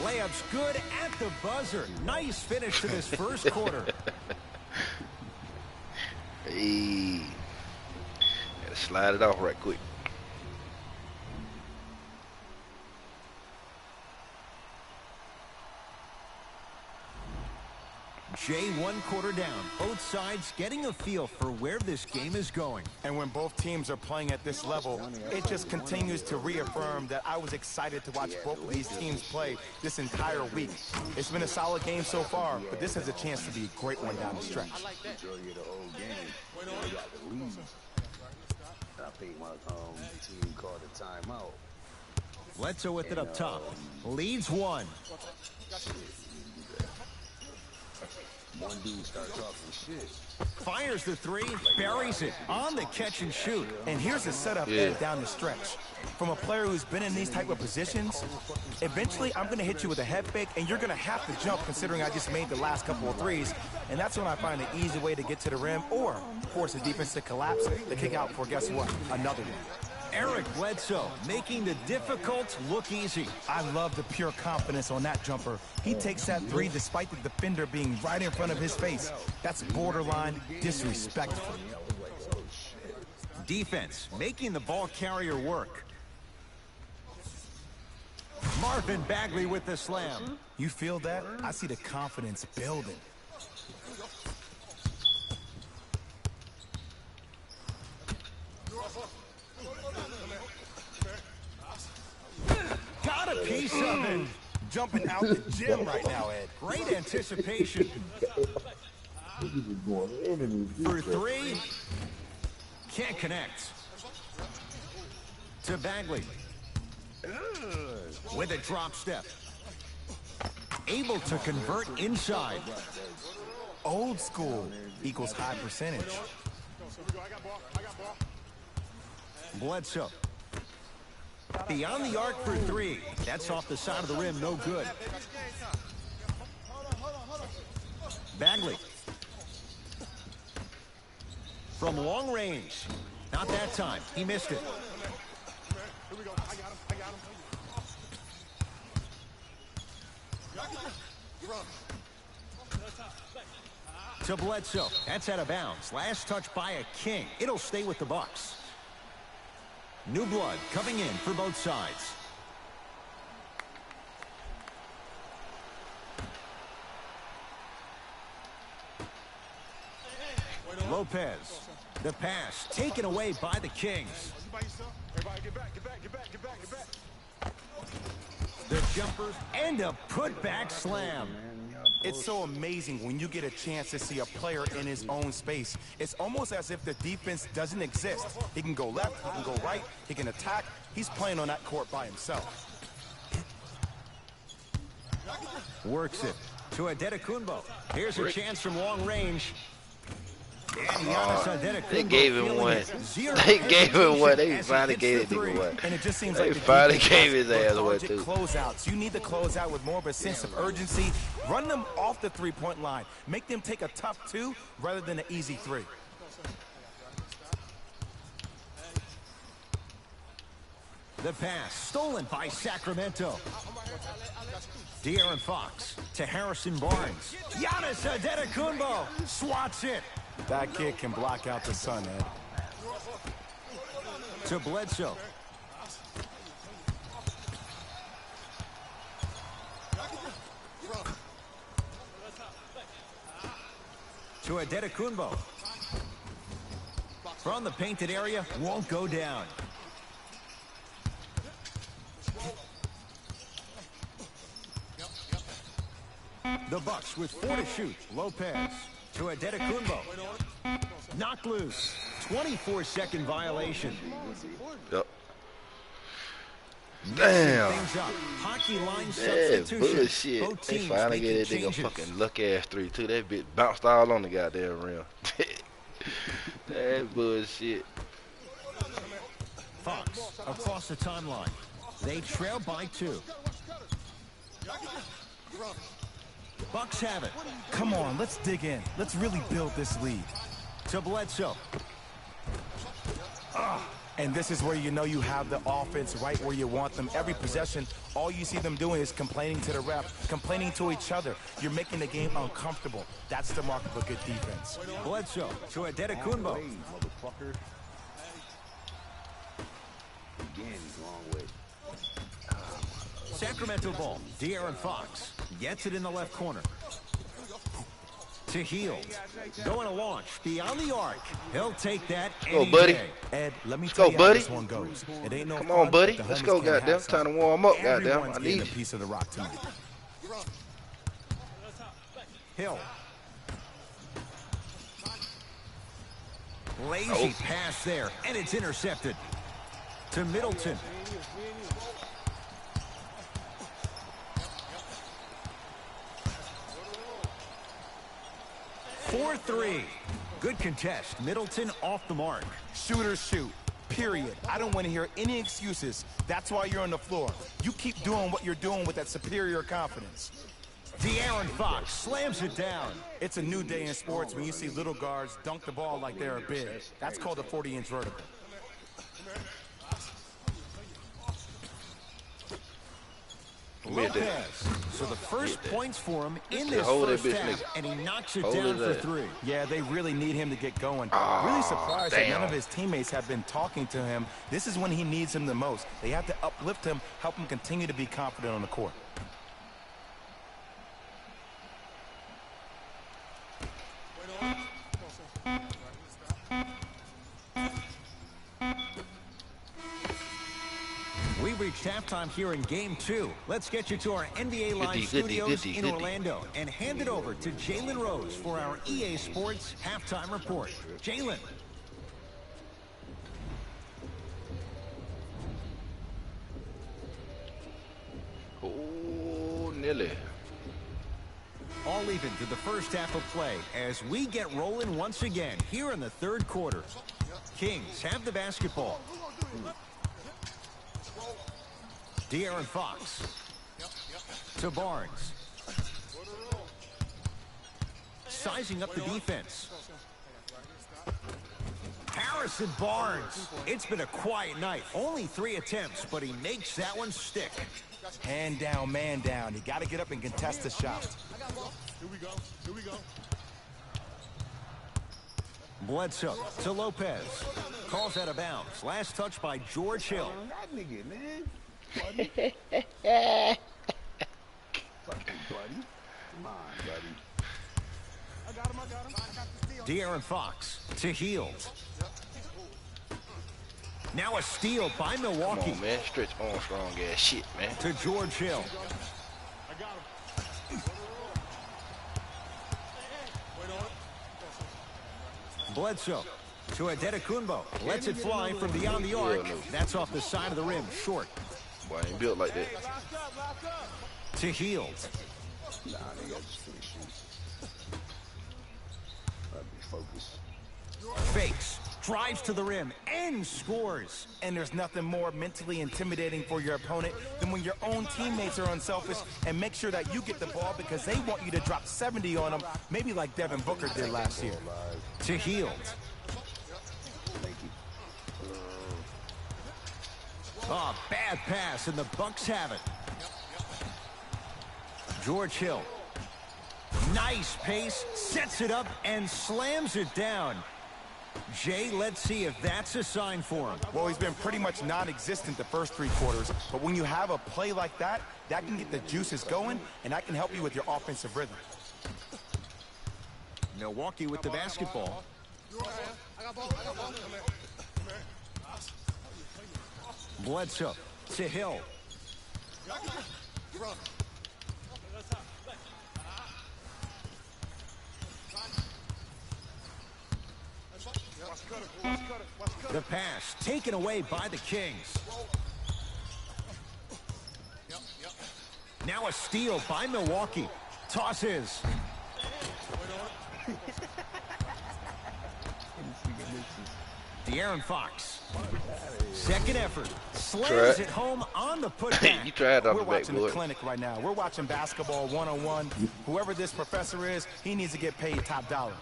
Layup's good at the buzzer. Nice finish to this first quarter. Hey, gotta slide it off right quick. Jay, 1 quarter down. Both sides getting a feel for where this game is going. And when both teams are playing at this level, it just continues to reaffirm that I was excited to watch both of these teams play this entire week. It's been a solid game so far, but this has a chance to be a great one down the stretch. Majority of the whole game, they got the lead. I think my team called a timeout. Bledsoe with it up top. Leads 1. One dude started talking shit. Fires the 3, buries it on the catch and shoot. And here's the setup down the stretch. From a player who's been in these type of positions, eventually I'm going to hit you with a head fake, and you're going to have to jump considering I just made the last couple of threes. And that's when I find an easy way to get to the rim or force the defense to collapse, to kick out for, guess what, another one. Eric Bledsoe making the difficult look easy. I love the pure confidence on that jumper. He takes that 3 despite the defender being right in front of his face. That's borderline disrespectful. Defense making the ball carrier work. Marvin Bagley with the slam. You feel that? I see the confidence building. got a piece of it. Jumping out the gym right now, Ed. Great anticipation. For three. Can't connect. To Bagley. With a drop step. Able to convert inside. Old school equals high percentage. Bledsoe. Beyond the arc for three. That's off the side of the rim, no good. Bagley. From long range. Not that time. He missed it. To Bledsoe. That's out of bounds. Last touch by a King. It'll stay with the Bucks. New blood coming in for both sides. Lopez. The pass taken away by the Kings. Everybody get back, get back, get back, get back, get back. The jumpers and a putback slam. It's so amazing when you get a chance to see a player in his own space. It's almost as if the defense doesn't exist. He can go left, he can go right, he can attack. He's playing on that court by himself. Works it to Adetokunbo. Here's a chance from long range. They gave him one. They gave him one. They finally gave it nigga one. And it just seems They like the finally defense gave his has ass one lethargic too. closeouts. You need to close out with more of a sense of urgency. Run them off the three-point line. Make them take a tough two rather than an easy three. The pass stolen by Sacramento. De'Aaron Fox to Harrison Barnes. Giannis Adetokunbo swats it. That kid can block out the sun, Ed. To Bledsoe. To Adetokunbo. From the painted area, won't go down. The Bucks with 4 to shoot. Lopez to Adetokunbo. Knocked loose. 24-second violation. Yep. Damn. Things up. Hockey line Yeah, substitution. bullshit. Both They teams finally making get that nigga changes. fucking luck ass 3-2. That bitch bounced all on the goddamn rim. That bullshit. Fox across the timeline. They trail by 2. Bucks have it. Come on, let's dig in. Let's really build this lead. To Bledsoe. And this is where you know you have the offense right where you want them. Every possession, all you see them doing is complaining to the ref, complaining to each other. You're making the game uncomfortable. That's the mark of a good defense. Bledsoe to Adetokunbo. Motherfucker. Again, wrong way. Sacramento ball. De'Aaron Fox gets it in the left corner. To Hield. Going to launch beyond the arc. He'll take that Go, any buddy. day. Ed, let me Let's tell go, you buddy. how this one goes. It ain't no Come fun on, buddy. if the Let's homies go, can't goddamn. have Time to some. warm up, goddamn. Everyone's I getting need a you. piece of the rock tonight. Hill. Lazy Oh. pass there, and it's intercepted. To Middleton. For 3. Good contest. Middleton off the mark. Shooters shoot. Period. I don't want to hear any excuses. That's why you're on the floor. You keep doing what you're doing with that superior confidence. De'Aaron Fox slams it down. It's a new day in sports when you see little guards dunk the ball like they're big. That's called a 40-inch vertical. Lopez. So the first points for him in this hold that first bitch, half, nigga. and he knocks it Hold down his for ass. 3. Yeah, they really need him to get going. Really surprised that none damn. of his teammates have been talking to him. This is when he needs him the most. They have to uplift him, help him continue to be confident on the court. We've reached halftime here in Game 2. Let's get you to our NBA Live studios in Orlando and hand it over to Jalen Rose for our EA Sports halftime report. Jalen. Oh, nearly. All even to the first half of play as we get rolling once again here in the third quarter. Kings have the basketball. De'Aaron Fox to Barnes. Sizing up the defense. Harrison Barnes. It's been a quiet night. Only 3 attempts, but he makes that one stick. Hand down, man down. You got to get up and contest the shot. Here we go. Here we go. Bledsoe to Lopez. Calls out of bounds. Last touch by George Hill. That nigga, man. Buddy. Fucking buddy. Come on, buddy. I got him. I got him. I got the steal. De'Aaron Fox to Hield. Now a steal by Milwaukee. Come on, man. Stretch Armstrong ass shit, man. To George Hill. I got him. Wait on it. Bledsoe to Adetokunbo. Lets it fly from beyond the arc. That's off the side of the rim. Short. Boy, I ain't built like that. Locked up. To Hield. Nah, they got just finish shooting. Gotta be focused. Fakes. Drives to the rim and scores. And there's nothing more mentally intimidating for your opponent than when your own teammates are unselfish and make sure that you get the ball because they want you to drop 70 on them, maybe like Devin Booker did last year. To Hield. Thank you. Oh, bad pass, and the Bucks have it. George Hill. Nice pace, sets it up, and slams it down. Jay, let's see if that's a sign for him. Well, he's been pretty much non-existent the first 3 quarters, but when you have a play like that, that can get the juices going, and that can help you with your offensive rhythm. Milwaukee with the basketball. Bledsoe to Hill. The pass taken away by the Kings. Now a steal by Milwaukee. Tosses. De'Aaron Fox. Second effort. Slams it home on the putback. You tried on We're the watching the backboard. clinic right now. We're watching basketball 1-on-1. Whoever this professor is, he needs to get paid top dollar.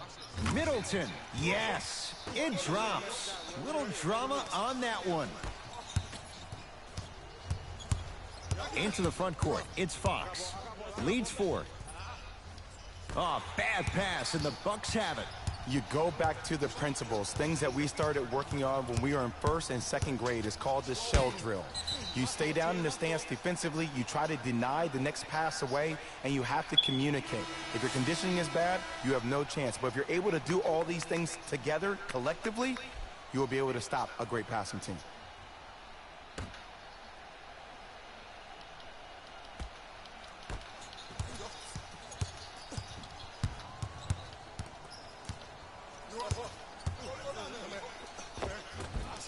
Middleton. Yes. It drops. Little drama on that one. Into the front court. It's Fox. Leads 4. Oh, bad pass, and the Bucks have it. You go back to the principles, things that we started working on when we were in 1st and 2nd grade. It's called the shell drill. You stay down in the stance defensively, you try to deny the next pass away, and you have to communicate. If your conditioning is bad, you have no chance. But if you're able to do all these things together, collectively, you will be able to stop a great passing team.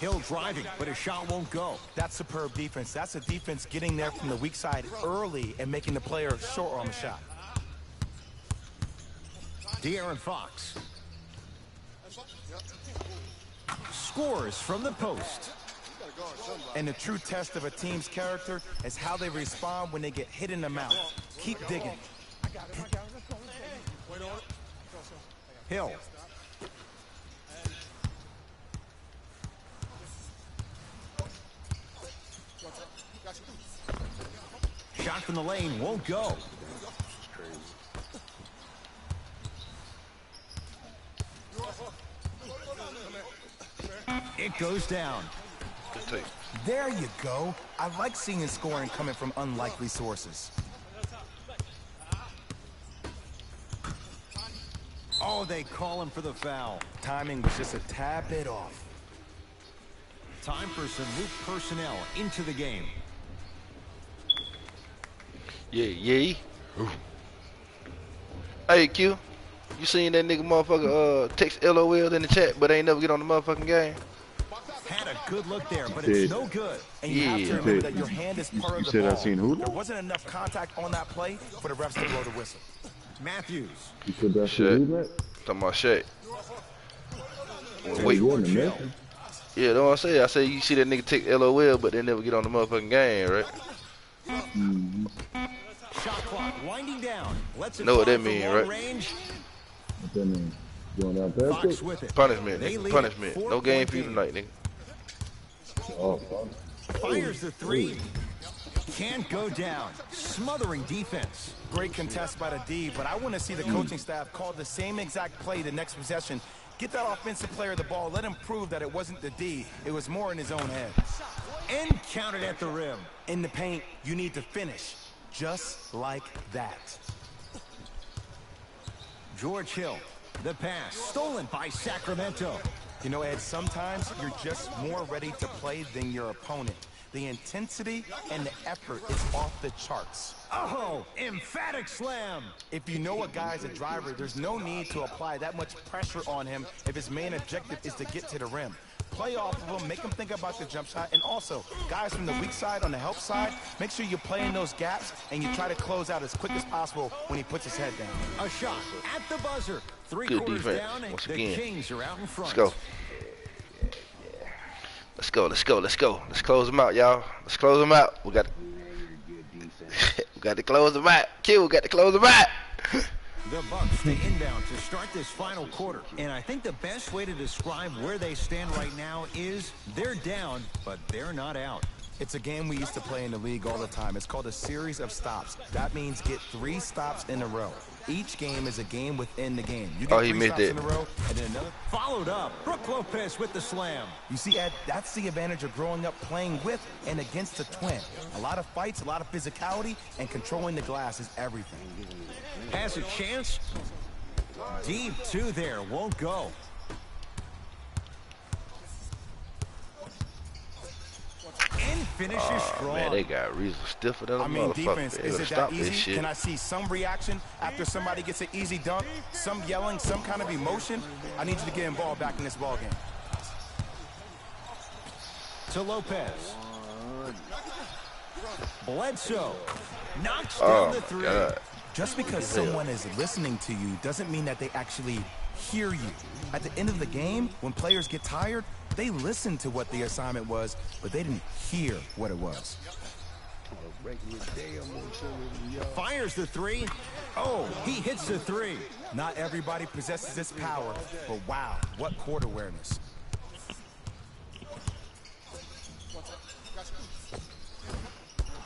Hill driving, but his shot won't go. That's superb defense. That's a defense getting there from the weak side early and making the player short on the shot. De'Aaron Fox. Scores from the post. And the true test of a team's character is how they respond when they get hit in the mouth. Keep digging. Hill. Shot from the lane won't go. It goes down. Good take. There you go. I like seeing scoring coming from unlikely sources. Oh, they call him for the foul. Timing was just a tad bit off. Time for some new personnel into the game. Yeah. Ooh. Hey, Q. You seen that nigga motherfucker text LOL in the chat, but ain't never get on the motherfucking game? Had a good look there, but it's no good. And you have to remember that your hand is part of the said ball. I seen who? There wasn't enough contact on that play for the refs to blow the whistle. Matthews. You said that's Shit. who, Matt? Talking about shit. Hey, Wait. you on the message? Yeah, that's what I say. I say you see that nigga text LOL, but they never get on the motherfucking game, right? Mm-hmm. Shot clock winding down. Let's Know what that mean, right? Range. What that mean? Going out there? Fox with it. Punishment, They nigga. lead Punishment. it. No game for you 4-point tonight, nigga. Oh, Fires the three. Can't go down. Smothering defense. Great contest by the D, but I want to see the coaching staff call the same exact play the next possession. Get that offensive player the ball. Let him prove that it wasn't the D. It was more in his own head. And counted at the rim. In the paint, you need to finish. Just like that. George Hill. The pass. Stolen by Sacramento. You know, Ed, sometimes you're just more ready to play than your opponent. The intensity and the effort is off the charts. Oh, emphatic slam. If you know a guy's a driver, there's no need to apply that much pressure on him if his main objective is to get to the rim. Play off of him, make him think about the jump shot, and also, guys from the weak side, on the help side, make sure you play in those gaps and you try to close out as quick as possible when he puts his head down. A shot at the buzzer. Three Good quarters defense. down, and Once the again. Kings are out in front. Let's go. Let's go. Let's close them out, y'all. Let's close them out. We got we got to close them out. Q, we got to close them out. The Bucks stay inbound to start this final quarter. And I think the best way to describe where they stand right now is they're down, but they're not out. It's a game we used to play in the league all the time. It's called a series of stops. That means get 3 stops in a row. Each game is a game within the game. You get he 3 missed stops it. in a row, and then another. Followed up. Brook Lopez with the slam. You see, Ed, that's the advantage of growing up playing with and against a twin. A lot of fights, a lot of physicality, and controlling the glass is everything. Has a chance. Deep two there. Won't go. And finishes strong. Man, they got reason stiffer than a I mean, motherfucker. defense, They is better it stop that this easy? shit. Can I see some reaction after somebody gets an easy dunk? Some yelling, some kind of emotion? I need you to get involved back in this ball game. To Lopez. Bledsoe. Knocks down the three. God. Just because someone is listening to you doesn't mean that they actually hear you. At the end of the game, when players get tired, they listen to what the assignment was, but they didn't hear what it was. Fires the three. Oh, he hits the three. Not everybody possesses this power, but wow, what court awareness.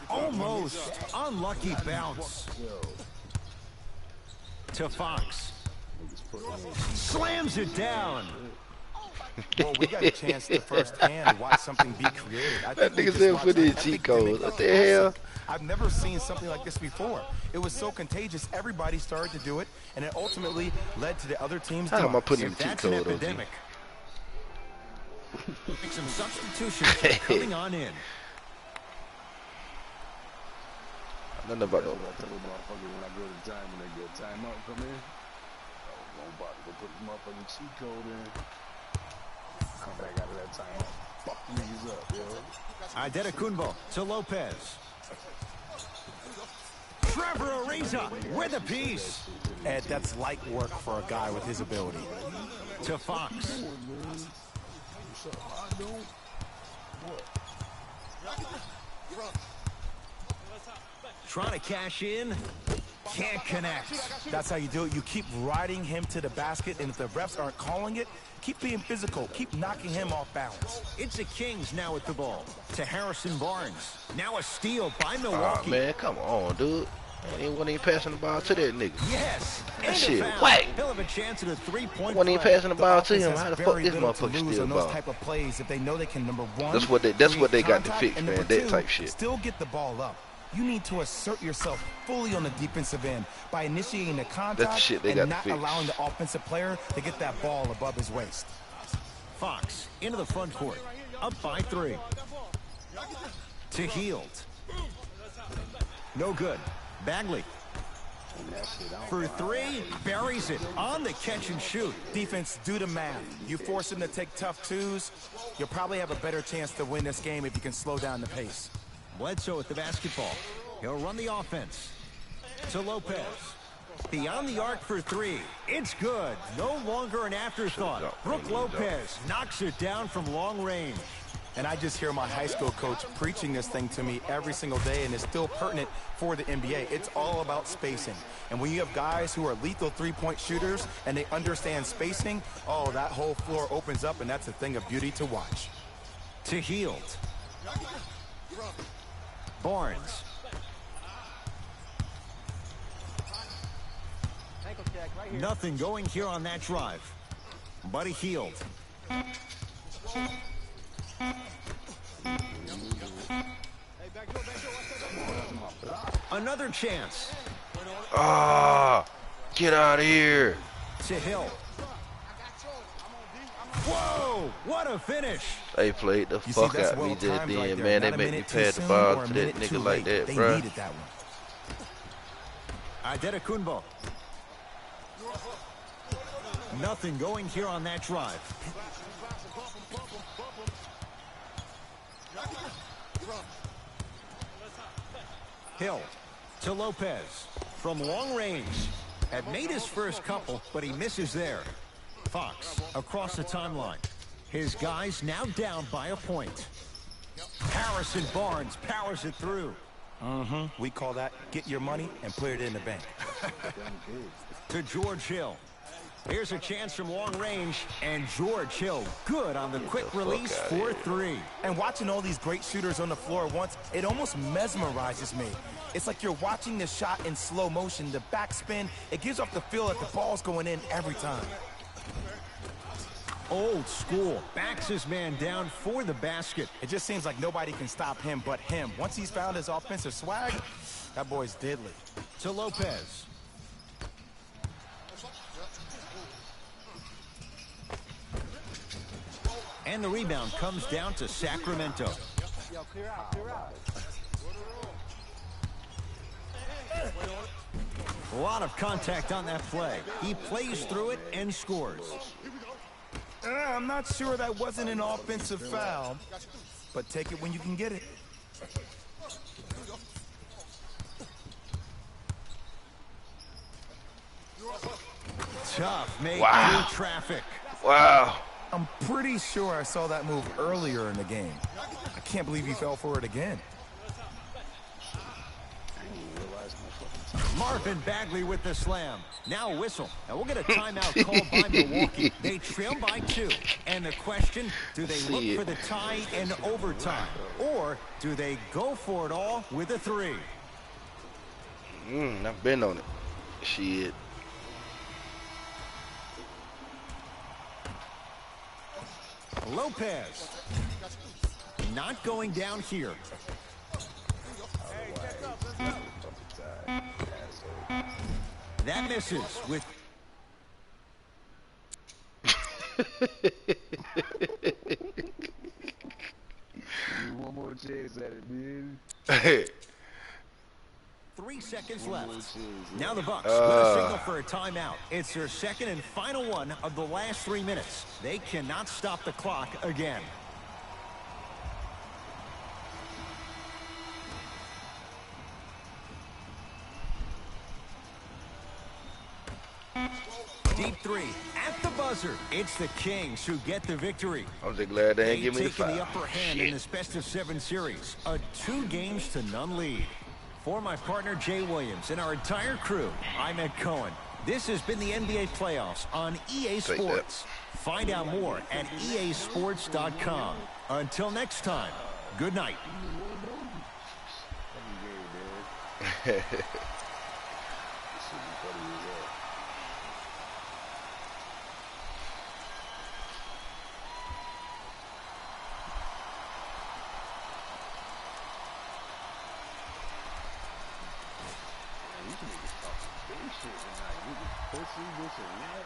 Almost unlucky bounce. To Fox. Slams it down. Well, we got a chance to firsthand watch something be created. I That think we nigga just said watched put an in epic cheat codes. gimmick. What the hell? I've never seen something like this before. It was so contagious, everybody started to do it, and it ultimately led to the other team's How am I demise. putting in If cheat that's an code on you? epidemic. Make some substitutions are coming on in. Nothing about I tell the motherfucker when I go to time, when they get timeout come in, I'm about to put the motherfucking cheat code in. Come back out of that timeout. Fuck niggas up, yo. Adetokunbo to Lopez. Trevor Ariza with a piece. Ed, that's light work for a guy with his ability. To Fox. Trying to cash in. Can't connect. That's how you do it. You keep riding him to the basket, and if the refs aren't calling it, keep being physical. Keep knocking him off balance. It's the Kings now with the ball. To Harrison Barnes. Now a steal by Oh Milwaukee. man, come on, dude. Wasn't even passing the ball to that nigga. Yes. That And a shit foul. whack. He'll have a chance at a three-point Wasn't even play. passing the ball to offense him. has How the very fuck this little to motherfucker lose steal on those ball? type of plays if they know they can, number one, That's what they got to contact, fix, and man, number that two, type shit. Still get the ball up. You need to assert yourself fully on the defensive end by initiating the contact shit they and got to not fix. allowing the offensive player to get that ball above his waist. Fox into the front court. up by 3. To Heald. No good. Bagley. For 3, buries it on the catch and shoot. Defense, do the math. You force him to take tough twos, you'll probably have a better chance to win this game if you can slow down the pace. Bledsoe with the basketball. He'll run the offense. To Lopez. Beyond the arc for 3. It's good. No longer an afterthought. Brook Lopez knocks it down from long range. And I just hear my high school coach preaching this thing to me every single day, and it's still pertinent for the NBA. It's all about spacing. And when you have guys who are lethal three-point shooters and they understand spacing, oh, that whole floor opens up, and that's a thing of beauty to watch. To Heald. Barnes. Nothing going here on that drive. Buddy Heald. Another chance. Ah, get out of here. To Hill. Whoa, what a finish. They played the fuck out me just then, man. They make me pass the ball to that nigga like that, bro. They needed that one. Adetokunbo. Nothing going here on that drive. Hill to Lopez from long range. Had made his first couple, but he misses there. Fox across the timeline. His guys now down by a point. Harrison Barnes powers it through. We call that get your money and put it in the bank. To George Hill. Here's a chance from long range, and George Hill good on the quick release for 3. And watching all these great shooters on the floor at once, it almost mesmerizes me. It's like you're watching the shot in slow motion, the backspin. It gives off the feel that the ball's going in every time. Old school. Backs his man down for the basket. It just seems like nobody can stop him but him. Once he's found his offensive swag, that boy's deadly. To Lopez. And the rebound comes down to Sacramento. A lot of contact on that play. He plays through it and scores. I'm not sure that wasn't an offensive foul, but take it when you can get it. Tough made through traffic. Wow. I'm pretty sure I saw that move earlier in the game. I can't believe he fell for it again. Marvin Bagley with the slam. Now a whistle. Now we'll get a timeout called by Milwaukee. They trail by 2. And the question, do they look for the tie in overtime? Or do they go for it all with a 3? I've been on it. Shit. Lopez. Not going down here. That misses with... One more chance at it, dude. 3 seconds left. Now the Bucks with a signal for a timeout. It's their second and final one of the last 3 minutes. They cannot stop the clock again. Deep 3 at the buzzer. It's the Kings who get the victory. I'm just glad they ain't give me the foul. Taking the upper hand in this best-of-7 series. A 2-games-to-none lead. For my partner Jay Williams and our entire crew, I'm Ed Cohen. This has been the NBA playoffs on EA Sports. Find out more at easports.com. Until next time, good night. Pussy, this and that.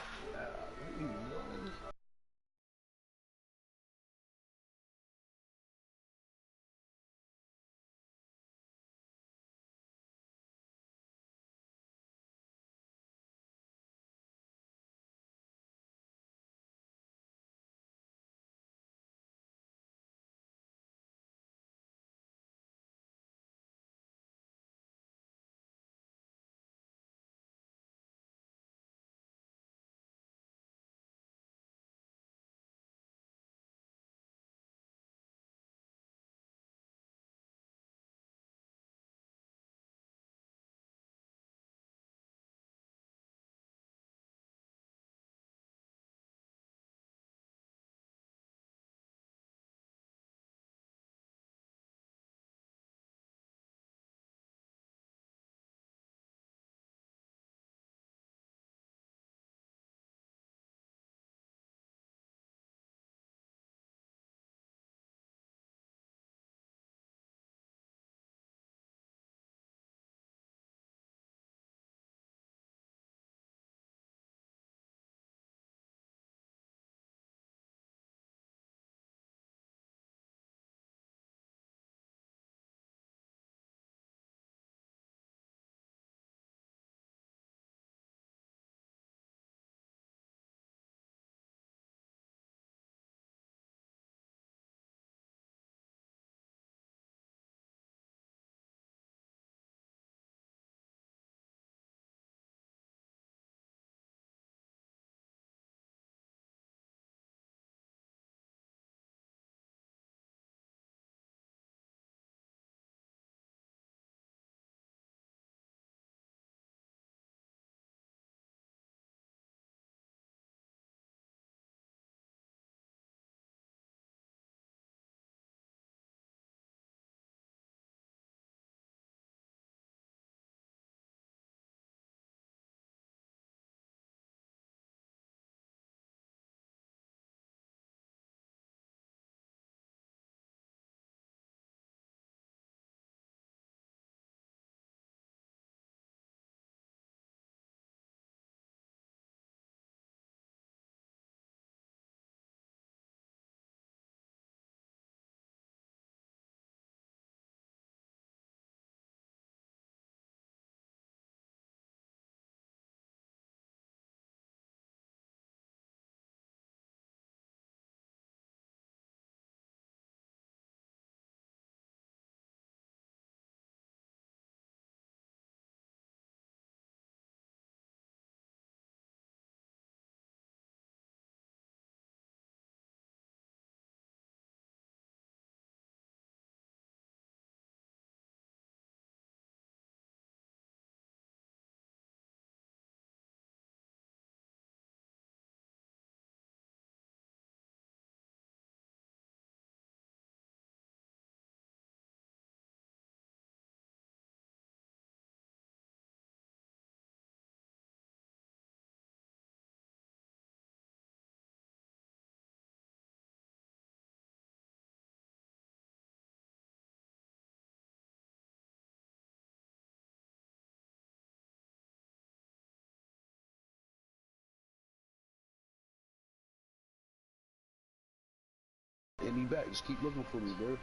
Hit me back. Just keep looking for me, bro.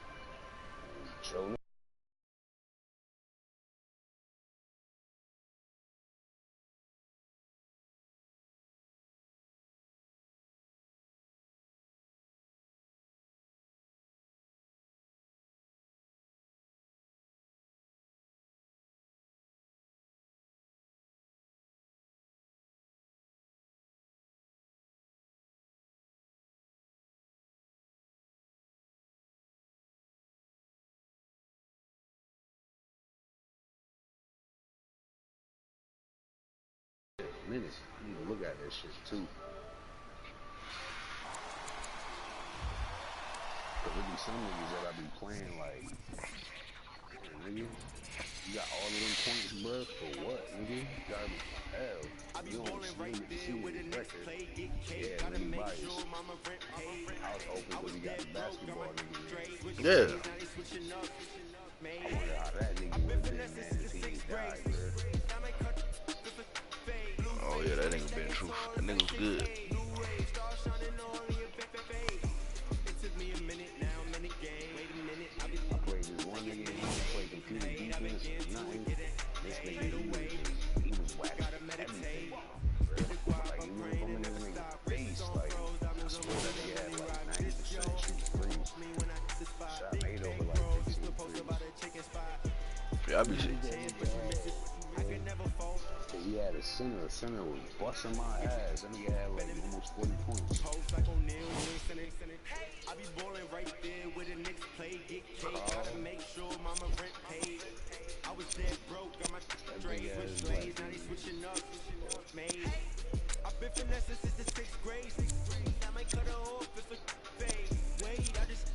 Show me. Minutes. You need to look at that shit too. Cause there be some niggas that I be playing like, nigga, you got all of them points, bro, for what, nigga? You gotta be hell. You don't see the record. Yeah, really biased. I was hoping because he got the basketball nigga. Yeah. I wonder how that nigga would have been, man, if he ain't died, bro. Oh yeah, that nigga been truth. That nigga was good. I played this one nigga, he didn't play computer defense or nothing. This nigga, he was whacking everything, bro. Like, he was coming in this nigga's face, like, I swear that nigga had like 90% shooting threes. Shot made over like 15 threes. Yeah, I be sick. He had a center. The center was busting my ass. That nigga had like almost 40 points. I be balling right there with the Knicks play. Get cake. Gotta make sure mama rent paid. I was dead broke. Got my straight with slaves. Now they switching up. Made. I've been finessing since the 6th grade. I might cut her off if it fade. Wait, I just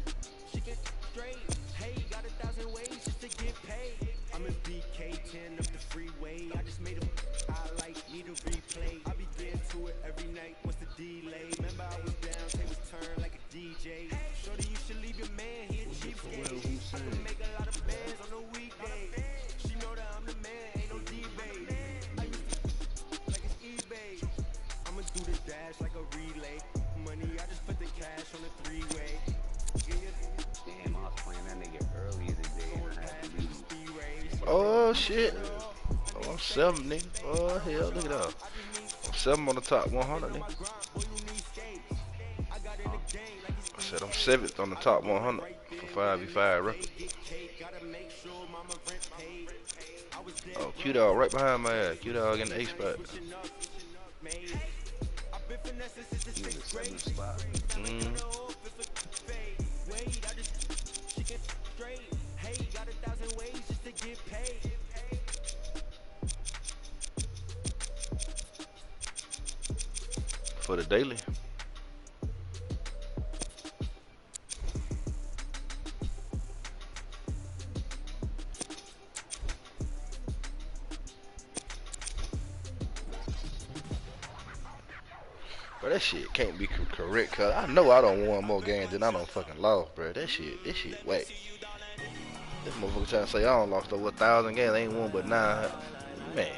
she get straight. Hey, got 1,000 ways just to get paid. I'm in BK10 up the freeway. I just made a highlight, need a replay. I be getting to it every night. What's the delay? Remember I was down, tables turn like a DJ. Shorty, you should leave your man here cheapskate. I can make a lot of bands on the weekday. She know that I'm the man, ain't no debate. I used to like it's eBay. I'ma do the dash like a relay. Money, I just put the cash on the three-way. Damn, I was playing that nigga earlier today and I had to leave. Oh shit. Oh, I'm 7, nigga. Oh hell, look at that. I'm 7 on the top 100, nigga. I said I'm 7th on the top 100 for 5v5 record. Oh, Q-Dog right behind my ass. Q-Dog in the A spot. For the daily. Bro, that shit can't be correct, cause I know I don't won more games than I don't fucking lost, bro. This shit whack. This motherfucker trying to say I don't lost over 1,000 games, I ain't won but 900. Man.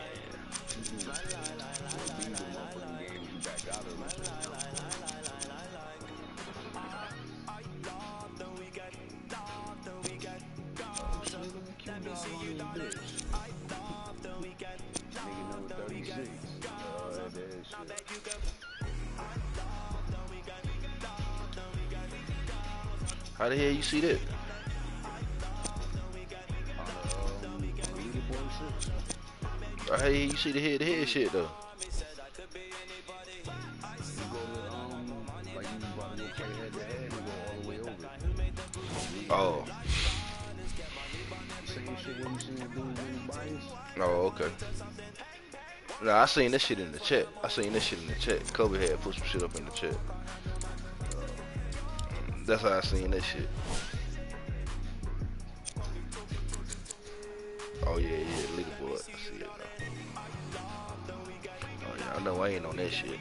How the hell you see that? How the hell you see the head-to-head shit though? Oh. Oh, okay. Nah, I seen this shit in the chat. Kobe had put some shit up in the chat. That's how I seen that shit. Oh yeah, leaderboard. I see it now. Oh yeah, I know I ain't on that shit.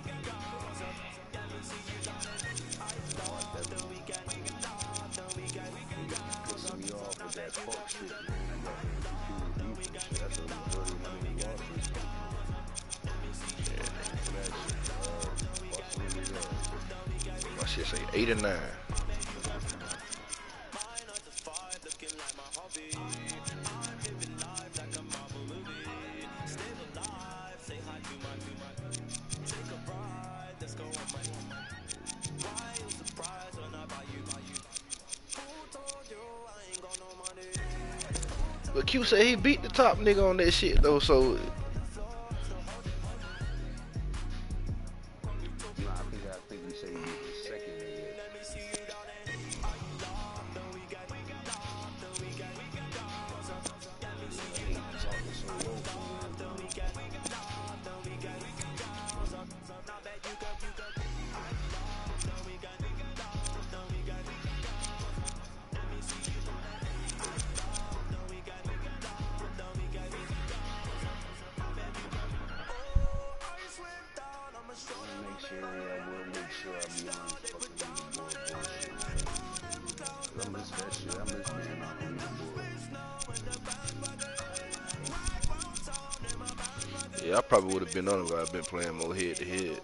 My shit say 8 and 9. But Q said he beat the top nigga on that shit though, so Nah, I think you say he was the second nigga. I miss that shit. I miss being on the leaderboard. yeah, I probably would have been on it if I'd been playing more head to head.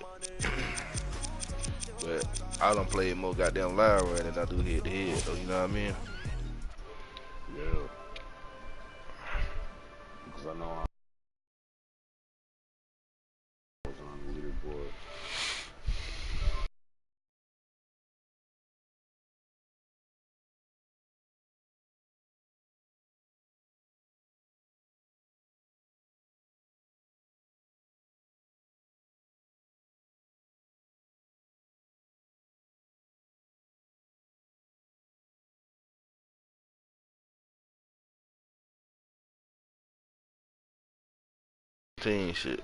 But I done played more goddamn live than I do head to head though, you know what I mean? Yeah. Because I know I was on the leaderboard. Team shit.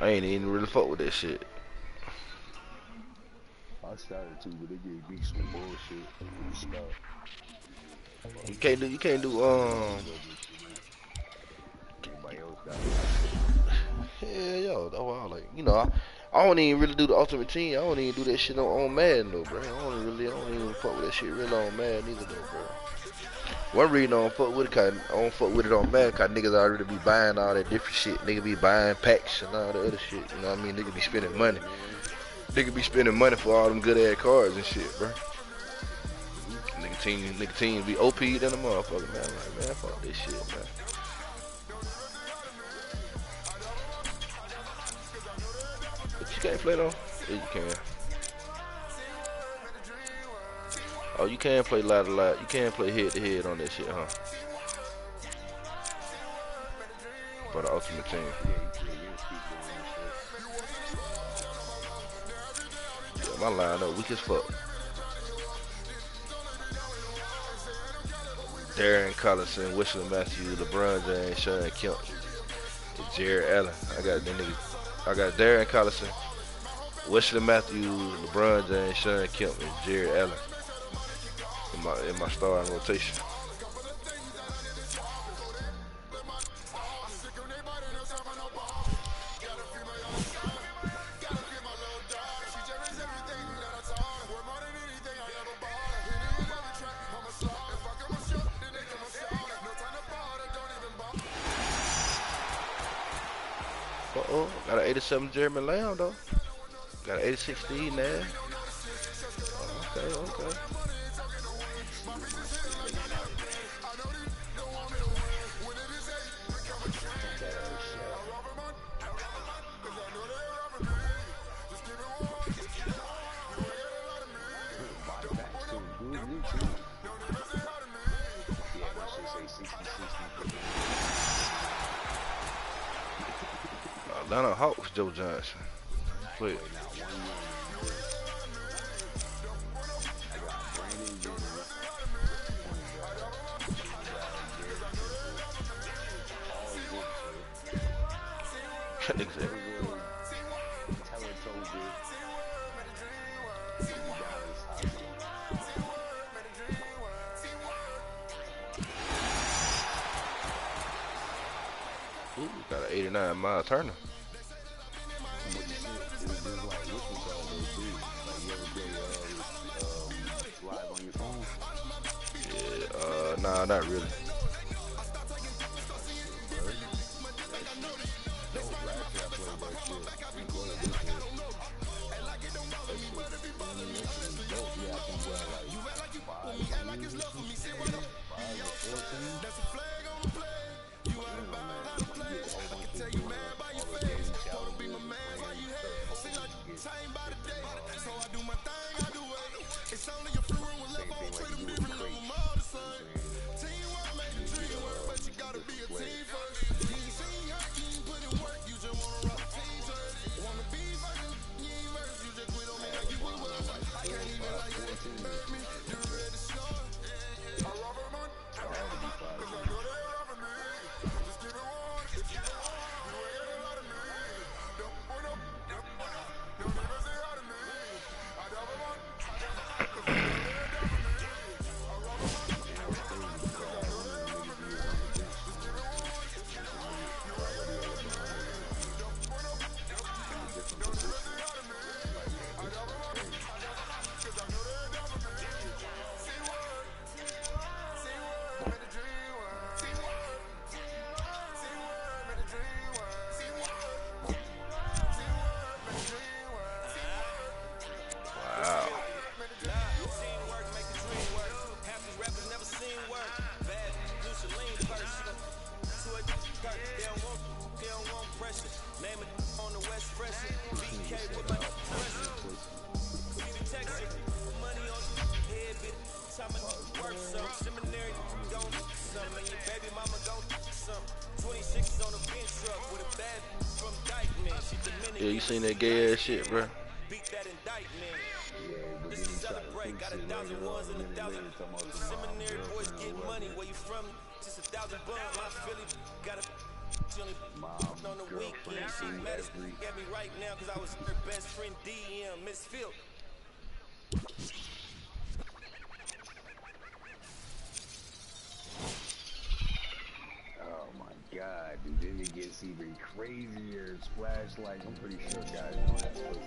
I ain't even really fuck with that shit. I started to, but they gave me some bullshit. And stuff. You can't do Anybody else got it? yeah, yo, that's why I like, you know, I don't even really do the ultimate team. I don't even do that shit on Madden though, bro. I don't even fuck with that shit really on Madden either though, bro. One reason I don't fuck with it, cause I don't fuck with it on Madden, cause niggas already be buying all that different shit. Niggas be buying packs and all the other shit, you know what I mean? Niggas be spending money. Niggas be spending money for all them good ass cards and shit, bro. Nigga team be OP'd than a motherfucker, man. I'm like, man, fuck this shit, man. But you can't play though? Yeah, you can. Oh, you can play ladder to ladder. You can play head to head on that shit, huh? For the ultimate team. Yeah, my line up weak as fuck. Darren Collison, Whistler Matthews, LeBron James, Sean Kemp, and Jared Allen. I got them niggas. I got Darren Collison, Whistler Matthews, LeBron James, Sean Kemp, and Jared Allen in my starting rotation. Uh-oh, got an 87 Jeremy Lamb though. Got an 86 Steve Nash. Okay. Atlanta Hawks, Joe Johnson. Wait. That nigga said. Ooh, got an 89 Miles Turner. Yeah, nah, not really. Yeah, you seen that gay ass shit, bro? Yeah, but then he tried to fix it later on, a minute later, talking about some girlfriend or whatever. Mom, girlfriend, every. Oh my God, dude, then it gets even crazier. Flashlight, I'm pretty sure guys don't have pussy.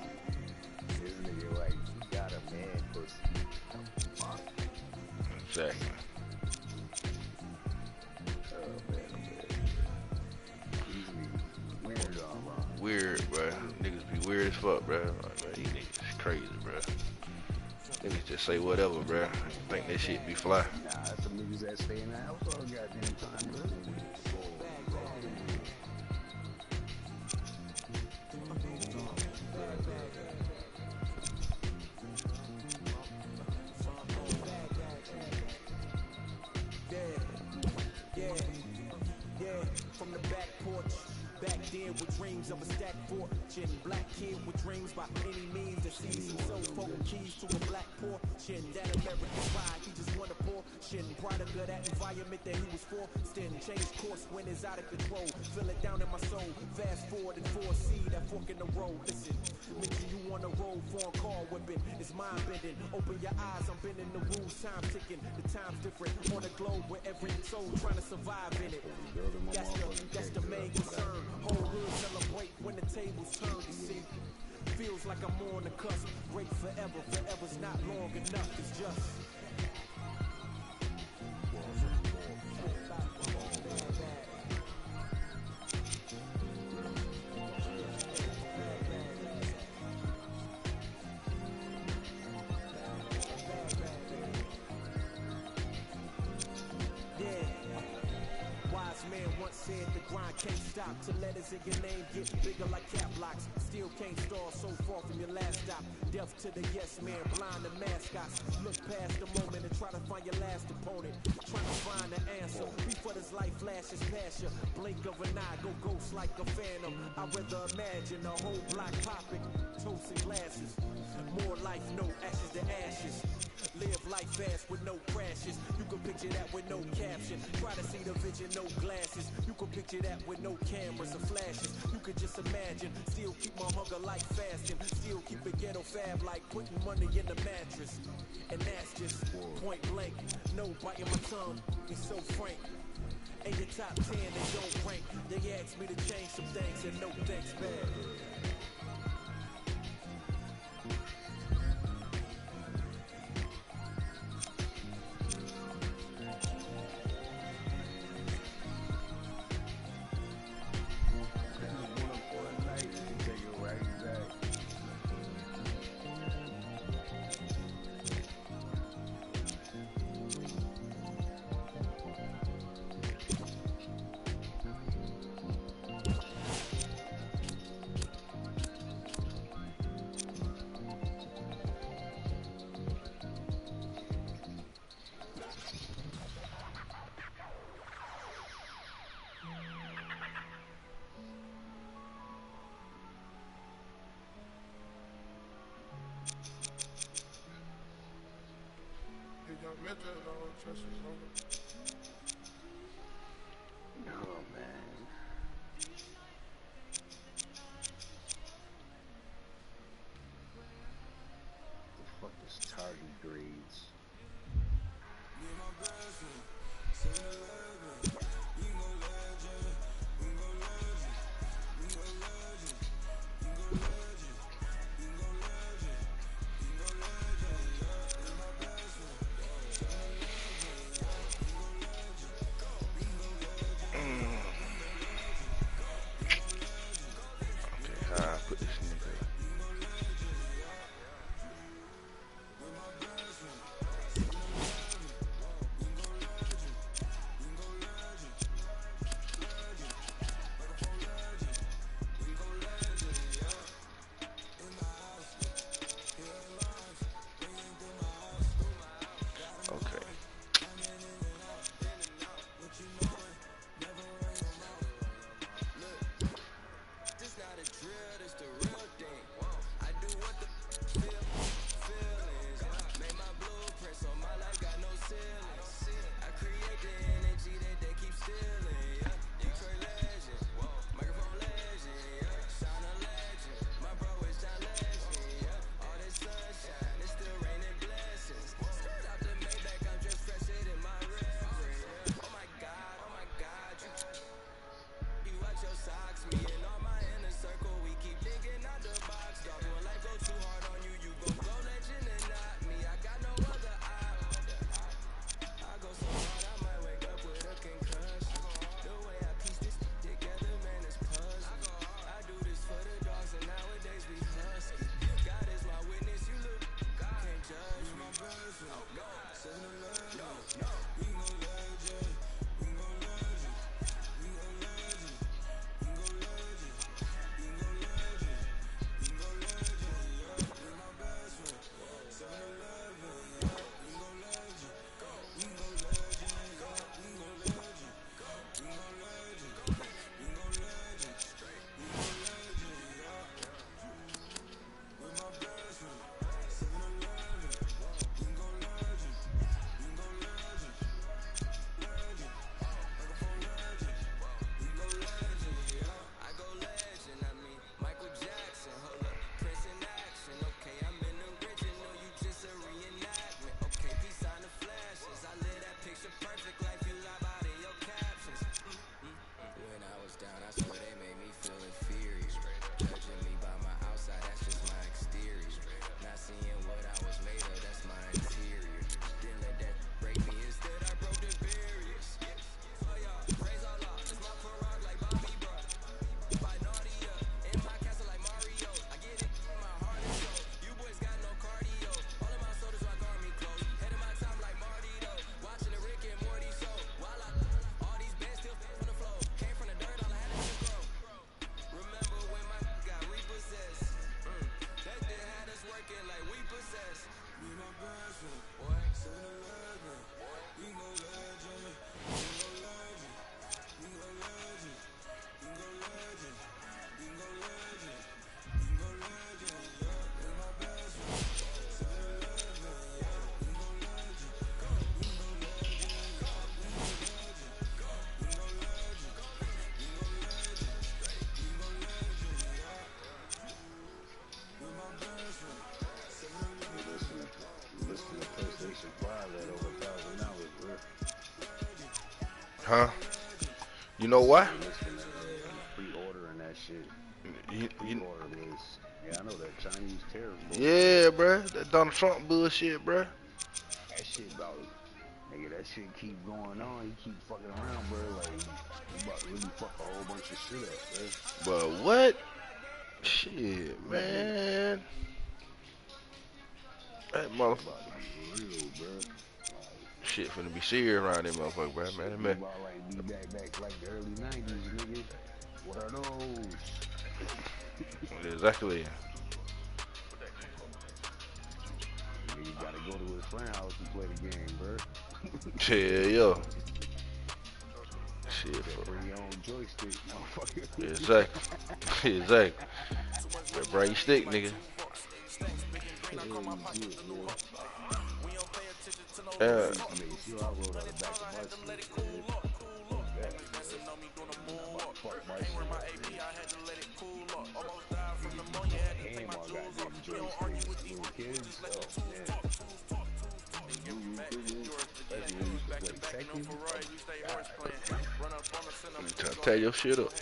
This nigga like got a man pussy. Fuck. Exactly. Oh man. These niggas weird online. Weird, bro. Niggas be weird as fuck, bro. Like, bro, these niggas is crazy, bro. Niggas just say whatever, bro. Think that shit be fly. Nah, some niggas that stay in the house all the goddamn time, bro. From the back porch, back then with dreams of a stack fortune. Black kid with dreams by any means to see some soul folk keys to a black portion. That American pride, he just wanna portion. Product of that environment that he was forced in. Change course when it's out of control. Feel it down in my soul. Fast forward and foresee that fork in the road. Listen, mention you on the road, foreign car whipping. It's mind bending. Open your eyes, I'm bending the rules. Time ticking. The time's different on the globe where every soul trying to survive in it. That's the main concern. Whole hood celebrate when the tables turn, you see. Feels like I'm on the cusp. Great forever, forever's not long enough. It's just said the grind can't stop till letters in your name get bigger like cap locks. Still can't stall so far from your last stop. Deaf to the yes man, blind to mascots. Look past the moment and try to find your last opponent. Trying to find the answer before this life flashes past you. Blink of an eye, go ghost like a phantom. I'd rather imagine a whole block popping, toasting glasses. More life, no ashes to ashes. Live life fast with no crashes. You can picture that with no caption. Try to see the vision, no glasses. You can picture that with no cameras or flashes. You could just imagine. Still keep my hunger like fasting. Still keep it ghetto fab like putting money in the mattress. And that's just point blank. No biting my tongue. It's so frank. In your top 10, they don't rank. They asked me to change some things and no thanks back. Oh man. The fuck is tardigrades? Huh? You know why? Pre-ordering that shit. You, Pre-order list. Yeah, I know that Chinese tariff bullshit. yeah, bruh. That Donald Trump bullshit, bruh. That shit about, nigga, that shit keep going on. He keep fucking around, bro. Like, he about to really fuck a whole bunch of shit up, bro. But what? Shit, man. That Shit motherfucker. about to be real, bro. Shit finna be serious around that motherfucker, bruh. Man, man. About like be back like the early 90s, nigga. What are those? Exactly. Nigga, you gotta go to his friend house and play the game, bro. Yeah, yo. Shit, Bring your own joystick, motherfucker. exactly. Exactly. That brain stick, nigga. Yeah. Make sure I rolled out the back of my shit, man. Fuck my shit. Damn, I got them joysticks with little kids. Oh, man. Especially when we used to play Tekken. Tear your shit up.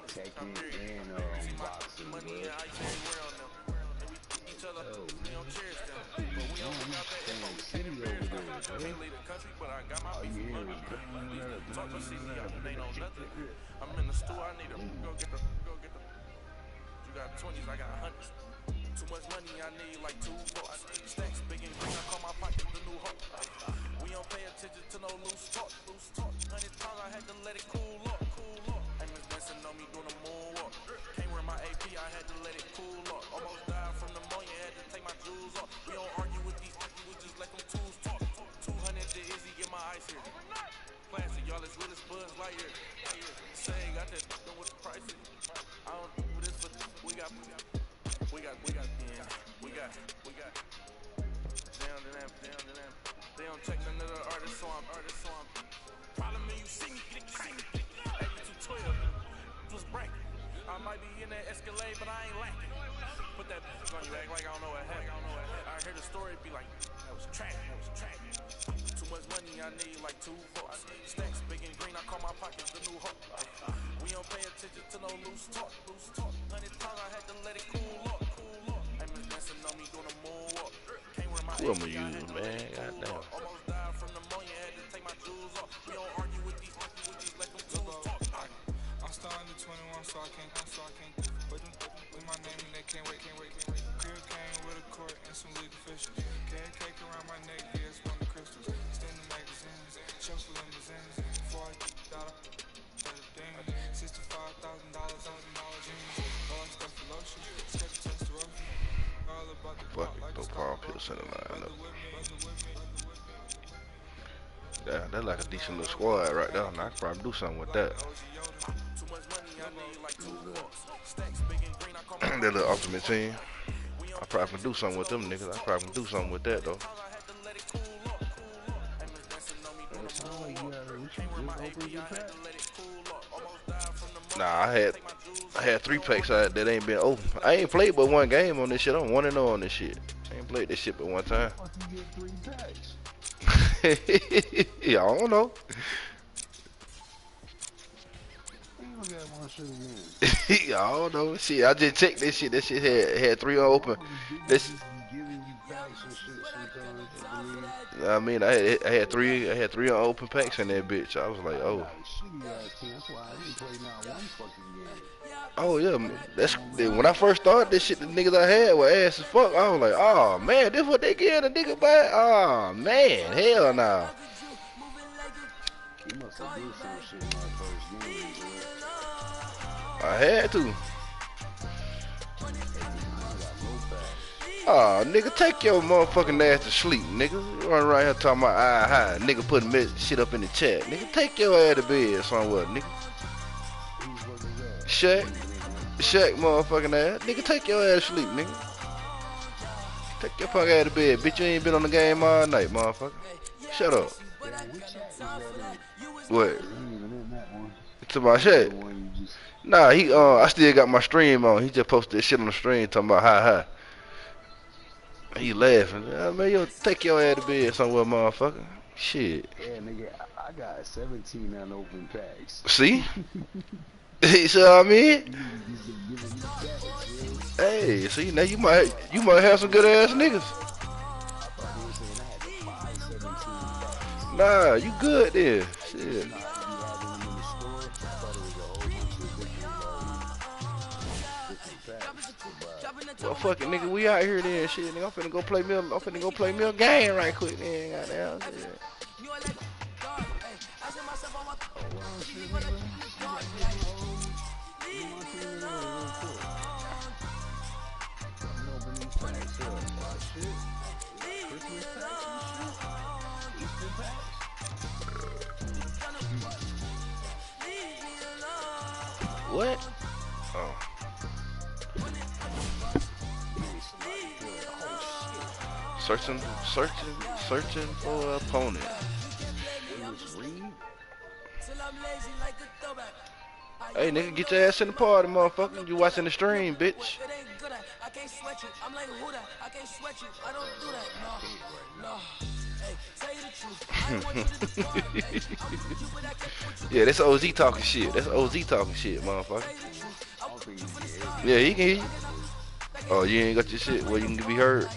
Tekken and boxing, bro. City over there, bro. All you hear is I'm in the store, I need to go get the. You got 20s, I got hundreds. Too much money, I need like 2 bucks. Stacks big and green, I call my pocket the new hook. We don't pay attention to no loose talk. 100 pounds, I had to let it cool up. Hey, Miss Benson on me doing a moonwalk. Can't wear my AP, I had to let it cool up. Almost died from pneumonia, had to take my jewels off. We don't argue with these, we just let them tools talk. 200 to Izzy, get my ice here. Classic, y'all as real as Buzz Lightyear. Say, got that with the prices. I don't do this, but we got. They don't check none of the artists, so I'm. Problem is, you see me, 8212. Plus break. I might be in that Escalade, but I ain't lacking. Put that on you, act like I don't know what happened. I heard the story, be like, that was trash. Too much money, I need like 2 votes. Stacks big and green, I call my pockets the new hook. We don't pay attention to no loose talk. 100 pounds, I had to let it cool up. Hey, Miss Benson on me doing a moonwalk. Can't wear my Who I'ma use, man? Goddamn. almost died from pneumonia, had to take my jewels off. We don't argue with these, we just let them tools talk. I'm starting to 21, so I can't with my name and they can't wait. Crib came with a court and some legal officials. Carry cake around my neck, yeah, it's one of the crystals. Extending magazines, shuffle limousines, $40 $65,000 jeans, all stuff for lotion, sketch testosterone, all about the Fuck it, throw Paul Pierce in the lineup. Yeah, that's like a decent little squad right there. I could probably do something with that. That little ultimate team. I probably can do something with them niggas. I probably can do something with that though. Nah, I had 3 packs that ain't been open. I ain't played but 1 game on this shit. I'm 1-0 on this shit. I ain't played this shit but 1 time. Yeah, I don't know. Yeah, I don't know. Shit, I just checked this shit. That shit had 3 unopened. This. I mean, I had 3 unopened packs in that bitch. I was like, oh. Oh yeah, that's when I first started this shit. The niggas I had were ass as fuck. I was like, oh man, this what they get a nigga back. Oh man, hell nah. You must have did some shit in my first game, bro. I had to. Oh, nigga, take your motherfucking ass to sleep, nigga. You run around here talking about high. Nigga putting shit up in the chat. Nigga, take your ass to bed somewhere, nigga. Shaq motherfucking ass. Nigga, take your ass to sleep, nigga. Take your punk ass to bed. Bitch, you ain't been on the game all night, motherfucker. Shut up. What? To my Shaq? Nah, I still got my stream on. He just posted that shit on the stream talking about hi. He laughing. Man, you take your ass to bed somewhere, motherfucker. Shit. Yeah, nigga, I got 17 unopened packs. See? You see what I mean? You've been giving me packs, man. Hey, see, now you might have some good ass niggas. I thought they were saying I had to buy 17 packs. Nah, you good then. Shit. You know how you be having them in the store? I thought it was a whole bunch of different packs to buy. Well, fuck it, nigga. We out here then. Shit, nigga. I'm finna go play me a game right quick then. Goddamn. Shit. What? Oh. Searching for an opponent. Hey, nigga, get your ass in the party, motherfucker. You watching the stream, bitch. Yeah, that's OZ talking shit. That's OZ talking shit, motherfucker. Yeah, he can hear you. Oh, you ain't got your shit where you can be heard.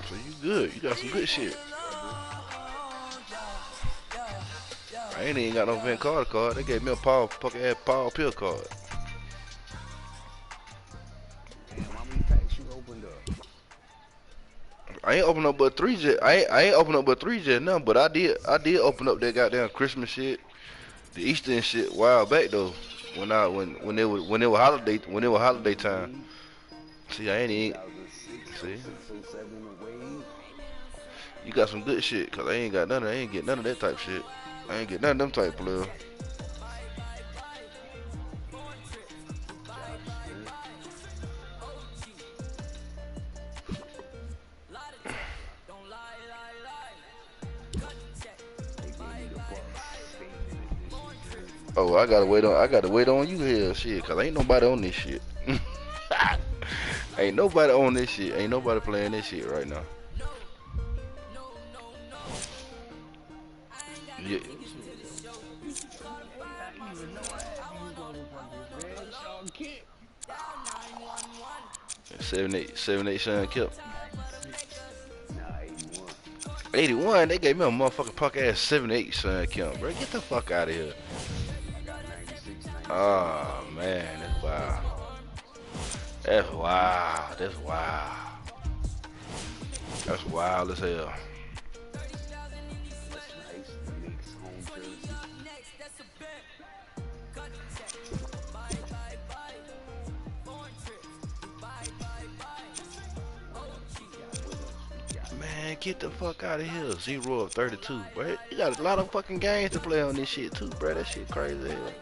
So you good. You got some good shit. I ain't even got no Van Carter card. They gave me a Paul Pill card. Damn, how many packs you opened up? I ain't open up but 3 jet. I ain't open up but 3 jet now, but I did open up that goddamn Christmas shit, the Easter and shit a while back though. When it was holiday time. See, I ain't even see. You got some good shit, cause I ain't get none of that type shit. I ain't get none of them type players. Oh, I gotta wait on you here, shit, cause ain't nobody on this shit. Ain't nobody on this shit. Ain't nobody playing this shit right now. Yeah. 78 Sean Kip. 81, they gave me a motherfucking punk ass 78 Sean Kip, bro. Get the fuck out of here. Oh man, that's wild. That's wild. That's wild. That's wild as hell. Man, get the fuck out of here. 0 of 32, bro. You got a lot of fucking games to play on this shit too, bro. That shit crazy as hell.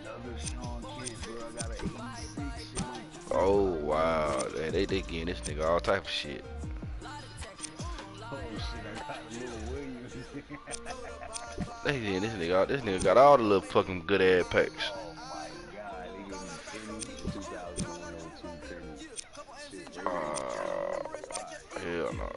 Oh wow, they getting this nigga all type of shit. They getting this nigga got all the little fucking good ass packs. Hell no.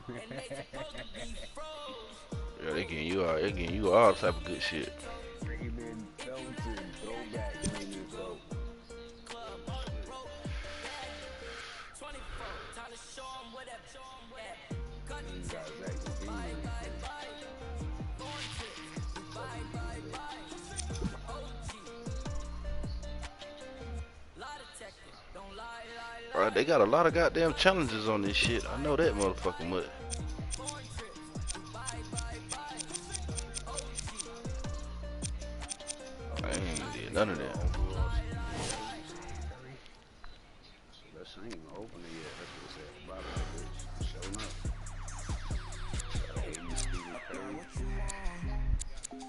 Yeah, they getting you all type of good shit. Raymond Felton, throwback Raymond Felton. These guys acting demons. Bro, they got a lot of goddamn challenges on this shit. I know that motherfucking much. I ain't did none of that. That shit ain't even open it yet. That's what it said. Bottom of the bitch. Showing up.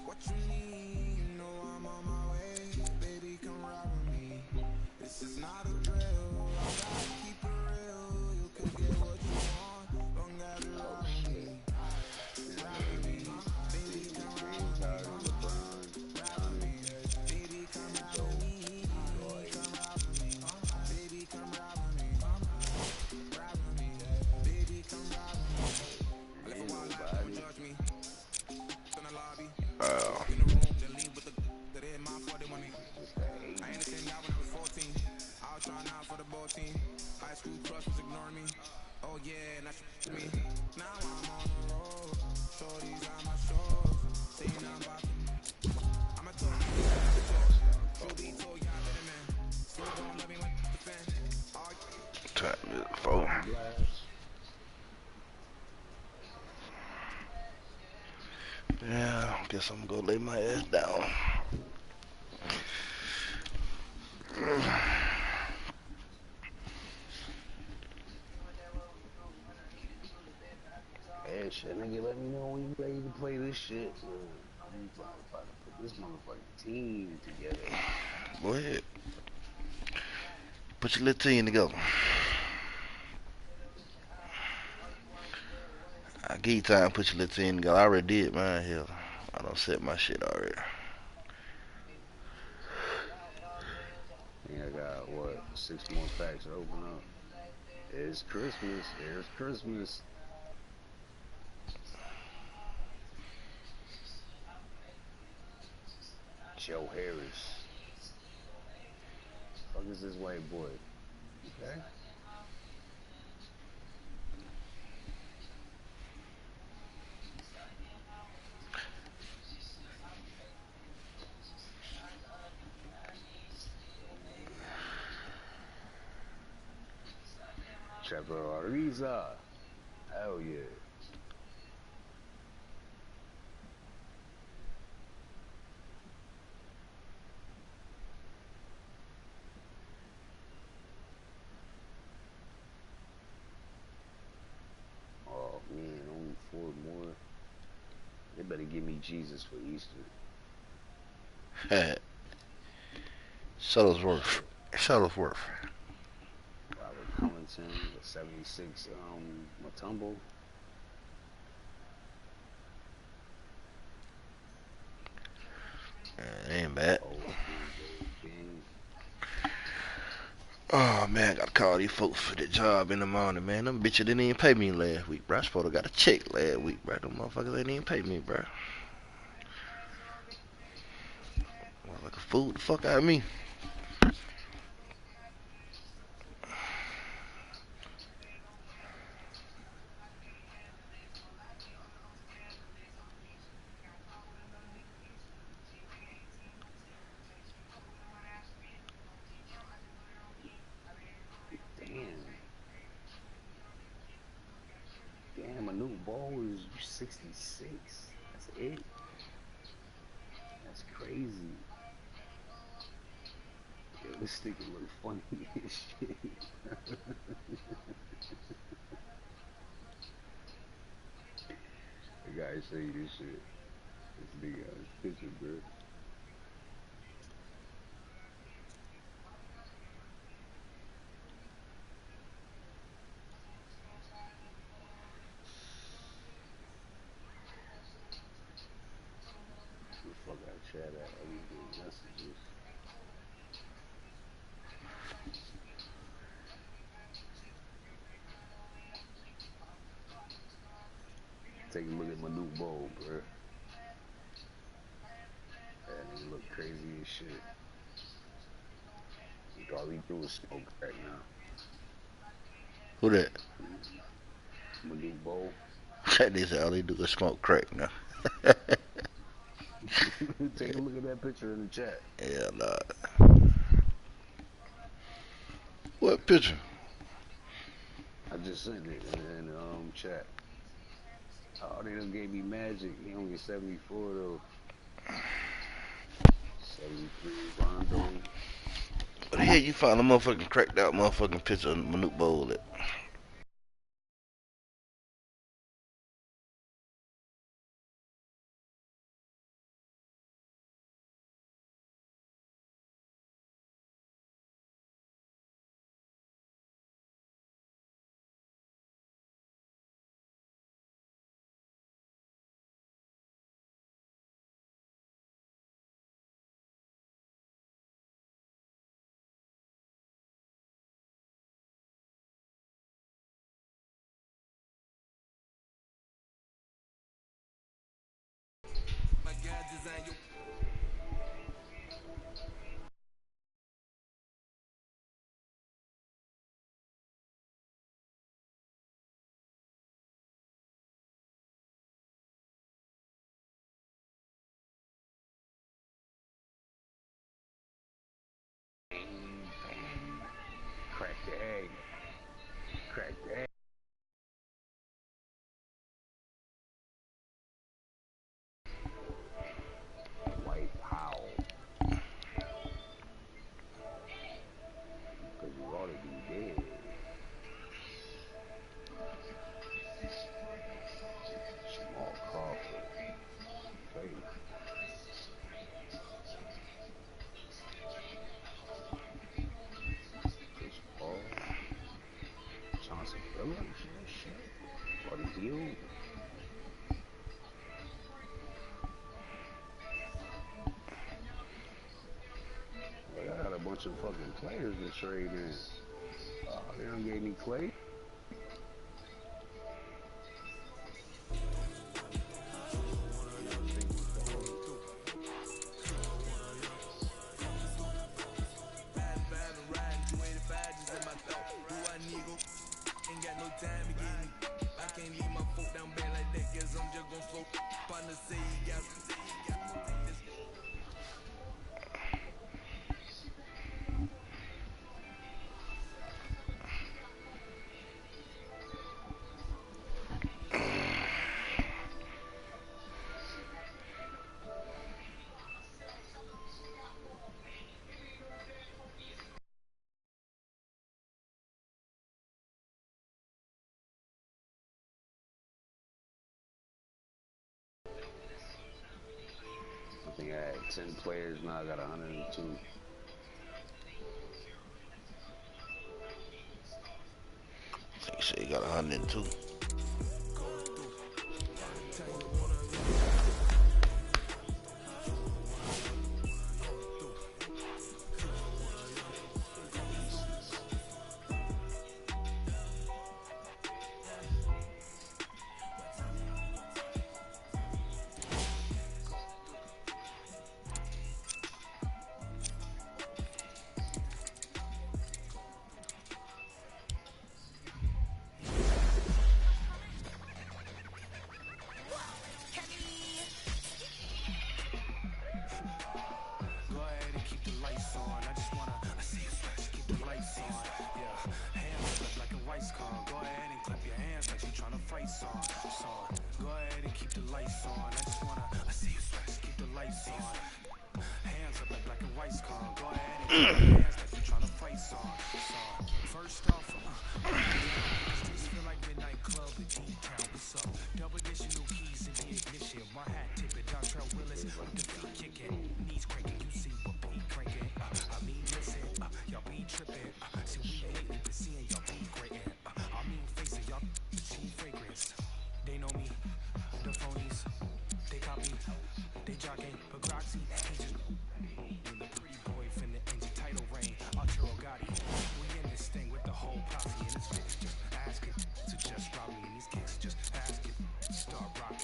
What you need, you know I'm on my way. Baby, come ride with me. This is not a drill. I gotta keep it real. You could get what you want. Long as you ride with me. Ride with me. Baby, come ride with me. Ride with me. Baby, come ride with me. Come ride with me. Baby, come ride with me. Ride with me. Baby, come ride with me. I live a wild life, don't judge me. In the lobby. In the room, they leave with the that in my fault, they want me. I ain't the same guy when I was 14. I was trying out for the ball team. High school crush was ignoring me. Oh yeah, and that's me. Now I'm on the road. Shorties on my shores. Saying I'm about to. I'm a talk. Truth be told, y'all better man. Still gon' love me when the fan. Time is 4. Yeah, I guess I'm gonna lay my ass down. Hey, shit, nigga, let me know when you ready to play this shit. I'm about to put this motherfucking team together. Go ahead. Put your little team together. I give you time to put your little team together. I already did mine here. I done set my shit already. Yeah, I got, what, 6 more packs to open up. It's Christmas. It's Christmas. Joe Harris. Fuck is this white boy? Okay. Trevor Ariza. Hell yeah. Oh man, only 4 more. They better give me Jesus for Easter. Shuttlesworth. Shuttlesworth. Robert Covington, the 76 Matumbo. Ain't bad. Oh, King. Oh man, I gotta call these folks for the job in the morning, man. Them bitches didn't even pay me last week, bro. I supposed to got a check last week, bro. Them motherfuckers ain't even pay me, bro. Like a fool, the fuck out of me. Damn, a new ball is 66. That's it. That's crazy. Yo, this nigga look funny as shit. I gotta show you this shit. This nigga got his picture, bro. The fuck I chat at everyday messages. take a look at my new bowl, bro. That nigga look crazy as shit. All he do is smoke crack now. Who that? My new bowl. That nigga all he do is smoke crack now. Take a look at that picture in the chat. Yeah, nah. What picture? I just sent it in the chat. Oh, they done gave me Magic. He only 74 though. 73 Rondo. What the hell you found a motherfucking cracked out motherfucking picture of Manute Bowl at? Crack the egg. Crack the egg. White Powell. Cause you ought to be dead. Small Crawford. Okay. Chris Paul. Johnson Phillips. Shit. What is you? I got a bunch of fucking players to trade in. Oh, they done gave me Clay. I think I had 10 players, now I got 102. You say you got 102. Start rocking.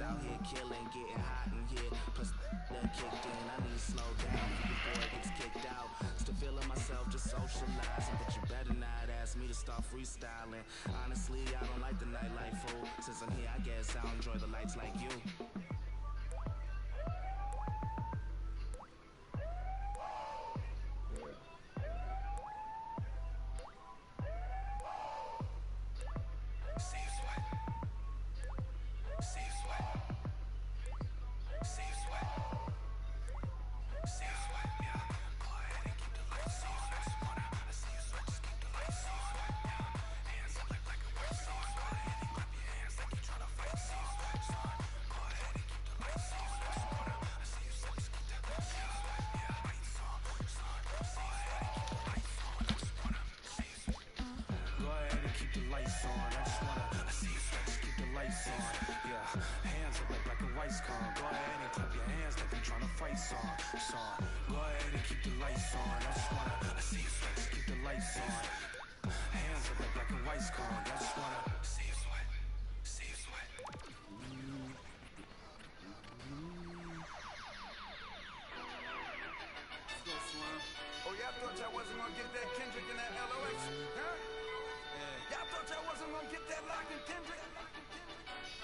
out here killing, getting hot in here. Plus, done kicked in. I need to slow down before it gets kicked out. Still feeling myself, just socializing. But you better not ask me to start freestyling. Honestly, I don't like the nightlife, fool. Since I'm here, I guess I'll enjoy the lights like you. Oh, y'all thought y'all wasn't gonna get that Kendrick and that LOX, huh? Yeah. Y'all thought y'all wasn't gonna get that Lock and Kendrick?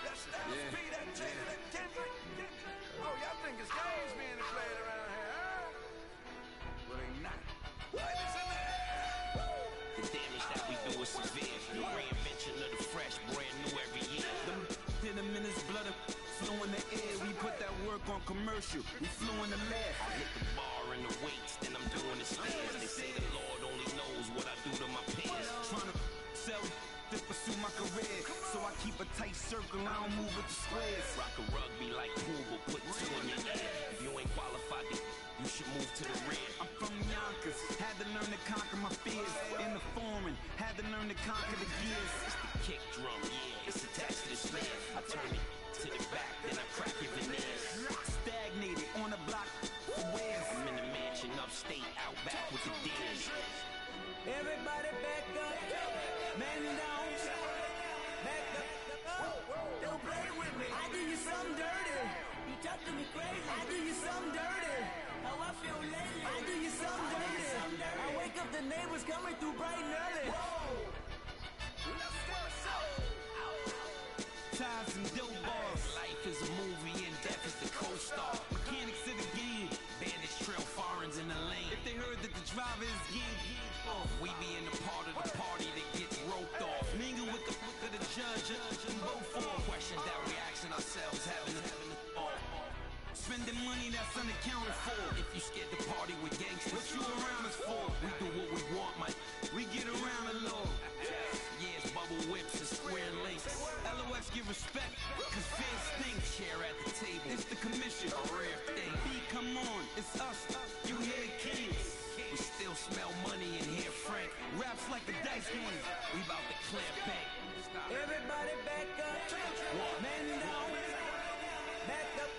That Styles P, that Jada, that Kendrick? Oh, y'all think it's games being played around here, huh? Well, they not. Ladies in the air! The damage that we do is severe. The reinvention of the fresh, brand new every year. Did them in his blood, flew in the air. We put that work on commercial. We flew in the lab. I hit the bar and the weights, then I'm doing the stairs. They say the Lord only knows what I do to my peers. Trying to sell to pursue my career. So I keep a tight circle, I don't move with the squares. Rock a rugby like pool, but put two in your ear. If you ain't qualified, you should move to the rear. I'm from Yonkers, had to learn to conquer my fears. In the foreign, had to learn to conquer the gears. It's the kick drum, yeah, it's attached to the snare. I turn it to the back, then I crack your veneers. Stagnated on the block for years. I'm in the mansion upstate, Outback with the deers. Everybody back up, man down, back up. Don't play with me. I do you something dirty. You talk to me crazy. I do you something dirty. How I feel lately. I do you something dirty. I wake up the neighbors coming through bright and early. Ties and dope bars. Life is a movie and death is the co-star. Mechanics of the game. Bandits trail foreigns in the lane. If they heard that the driver is gang, we be in the part of the party that gets roped off. mingle with the judge and vote for. Questions that we asking ourselves, having Spending money that's unaccounted for. If you scared to party with gangsters, What you around us for? we do what we want, man. We get around a little. Yeah, it's bubble whips and square links. LOX give respect, cause fans think. Share at the table, It's the commission. a rare thing. B, come on, it's us. You hear kings. We still smell money and hear Frank. Raps like a dice game. We bout to clear bank. Everybody back up. Man down. Back up.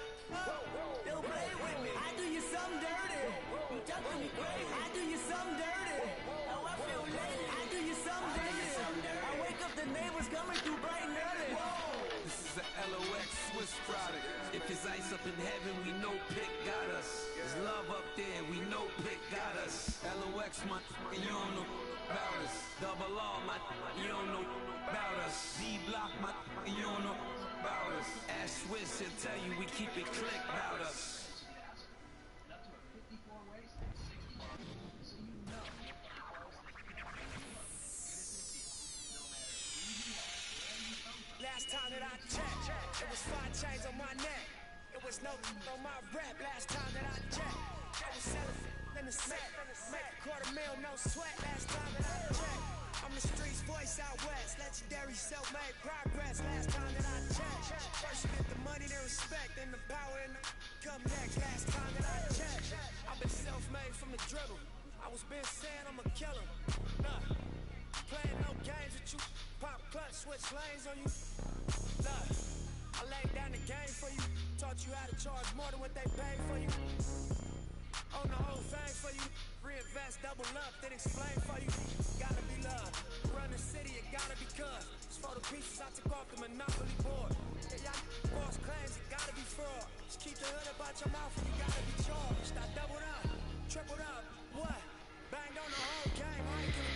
Don't play with me. I do you something dirty. You talk to me crazy. I do you something dirty. How I feel lately. I do you something dirty. I wake up the neighbors coming through bright and early. This is a LOX Swiss product. If it's ice up in heaven, we know Pick got us. There's love up there, we know Pick got us. LOX, my you don't know about us. Double R, my you don't know about us. D-Block, my you don't know about us. Ash Swiss, he'll tell you we keep it click about us. Last time that I checked, it was 5 chains on my neck. It was no on my rep. Last time that I checked, I was selling in the set. Make $250,000, no sweat. Last time that I checked, I'm the streets voice out west. Legendary self-made progress. Last time that I checked, first you get the money, then respect, then the power and the come next. Last time that I checked, I've been self-made from the dribble. I was been saying I'm a killer. Nah. Playing no games with you. Pop clutch, switch lanes on you. Look, I laid down the game for you. Taught you how to charge more than what they paid for you. Own the whole thing for you. Reinvest, double up, then explain for you. Gotta be love. Run the city, it gotta be cuz. It's for the pieces I took off the Monopoly board. Yeah, False claims, it gotta be fraud. Just keep the hood about your mouth and you gotta be charged. I doubled up, tripled up, what? Banged on the whole game, I ain't gonna.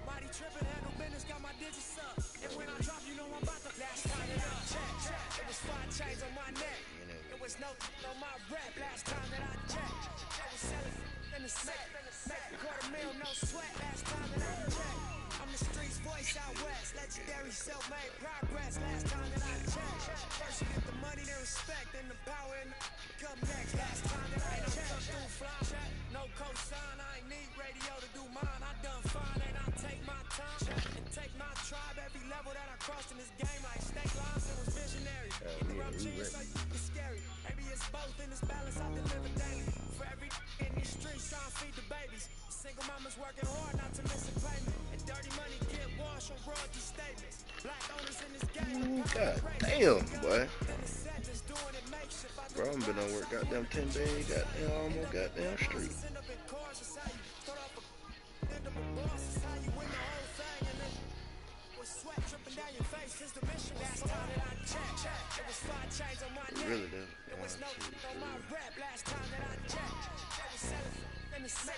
Nobody tripping, handle business, got my digits up. And when I drop, you know I'm about to last time that I checked. It was 5 chains on my neck. It was no on my rep last time that I checked. I was selling in the set. $250,000, no sweat last time that I checked. I'm the streets voice out west. Legendary self-made progress last time that I checked. First you get the money, the respect, and the power, and come next. Last time that I checked. Through fly, no cosign. I ain't need radio to do mine. I done fine, and I take my time and take my tribe. Every level that I crossed in this game, like snake lines, it was visionary. Either I'm genius or it's scary. Maybe it's both in this balance I deliver daily. For every in these streets trying to feed the babies. Single mamas working hard not to miss a payment. And dirty money get washed on royalty statements. Black owners in this game. God damn, boy. Bro, I've been on work goddamn 10 days, goddamn almost goddamn street. Really does. It was no on my rep last time that I checked. I was selling in the set.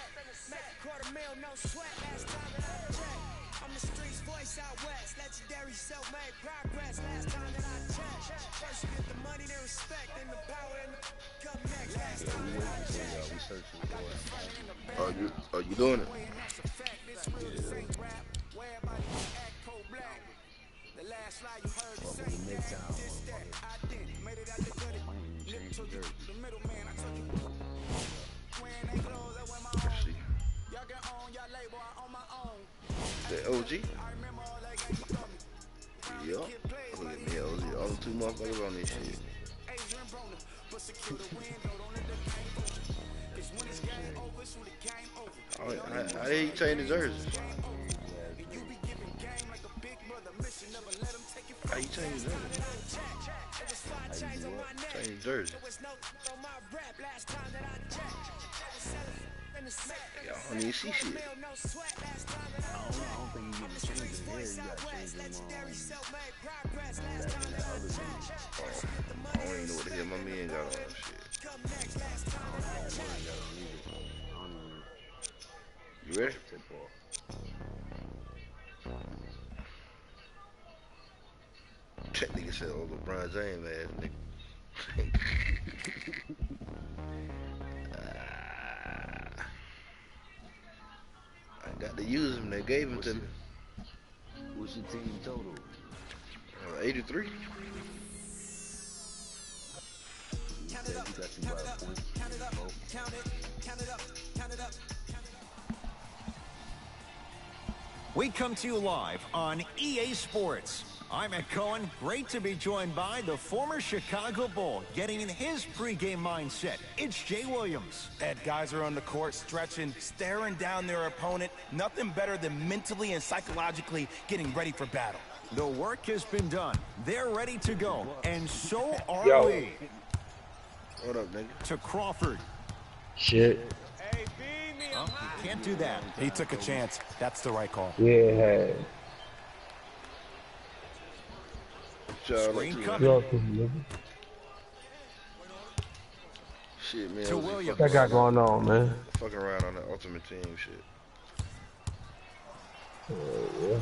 $250,000, no sweat last time that I checked. I'm the streets voice out west. Legendary self-made progress last time that I checked. First you get the money, the respect, and the power, and come next. Last time that I checked. Are you doing it? The last lie you heard the same that, this, that, I did, made it out the good. The middleman, I told you. When they close, I wear my own. Y'all get on, y'all label, I on my own. The OG? I remember all that game you told me. Yup. Look at me, OG. All the 2 motherfuckers on this shit. Adrian Broner, but secure the window, don't let the game over. Cause when it's game over, it's when the game over. How did he change his jersey? How you change his jersey? Change his jersey. Y'all don't even see shit. I don't think you get to change his hair. You got to change him I don't even know what the hell my man got on shit. You ready? That nigga said, "Oh, LeBron James ass nigga." I got to use him. They gave him to me. What's your team total? 83. Count it up, count it up, count it up, count it, count it up, count it up. We come to you live on EA Sports. I'm Ed Cohen. Great to be joined by the former Chicago Bull, getting in his pregame mindset. It's Jay Williams. Ed, guys are on the court, stretching, staring down their opponent. Nothing better than mentally and psychologically getting ready for battle. The work has been done. They're ready to go. And so are we. What up, nigga? To Crawford. Shit. Oh, you can't do that. He took a chance. That's the right call. Yeah. Screen coming. Shit, man. To Williams. What I got going on, man? Fucking around on the Ultimate Team shit. Yeah.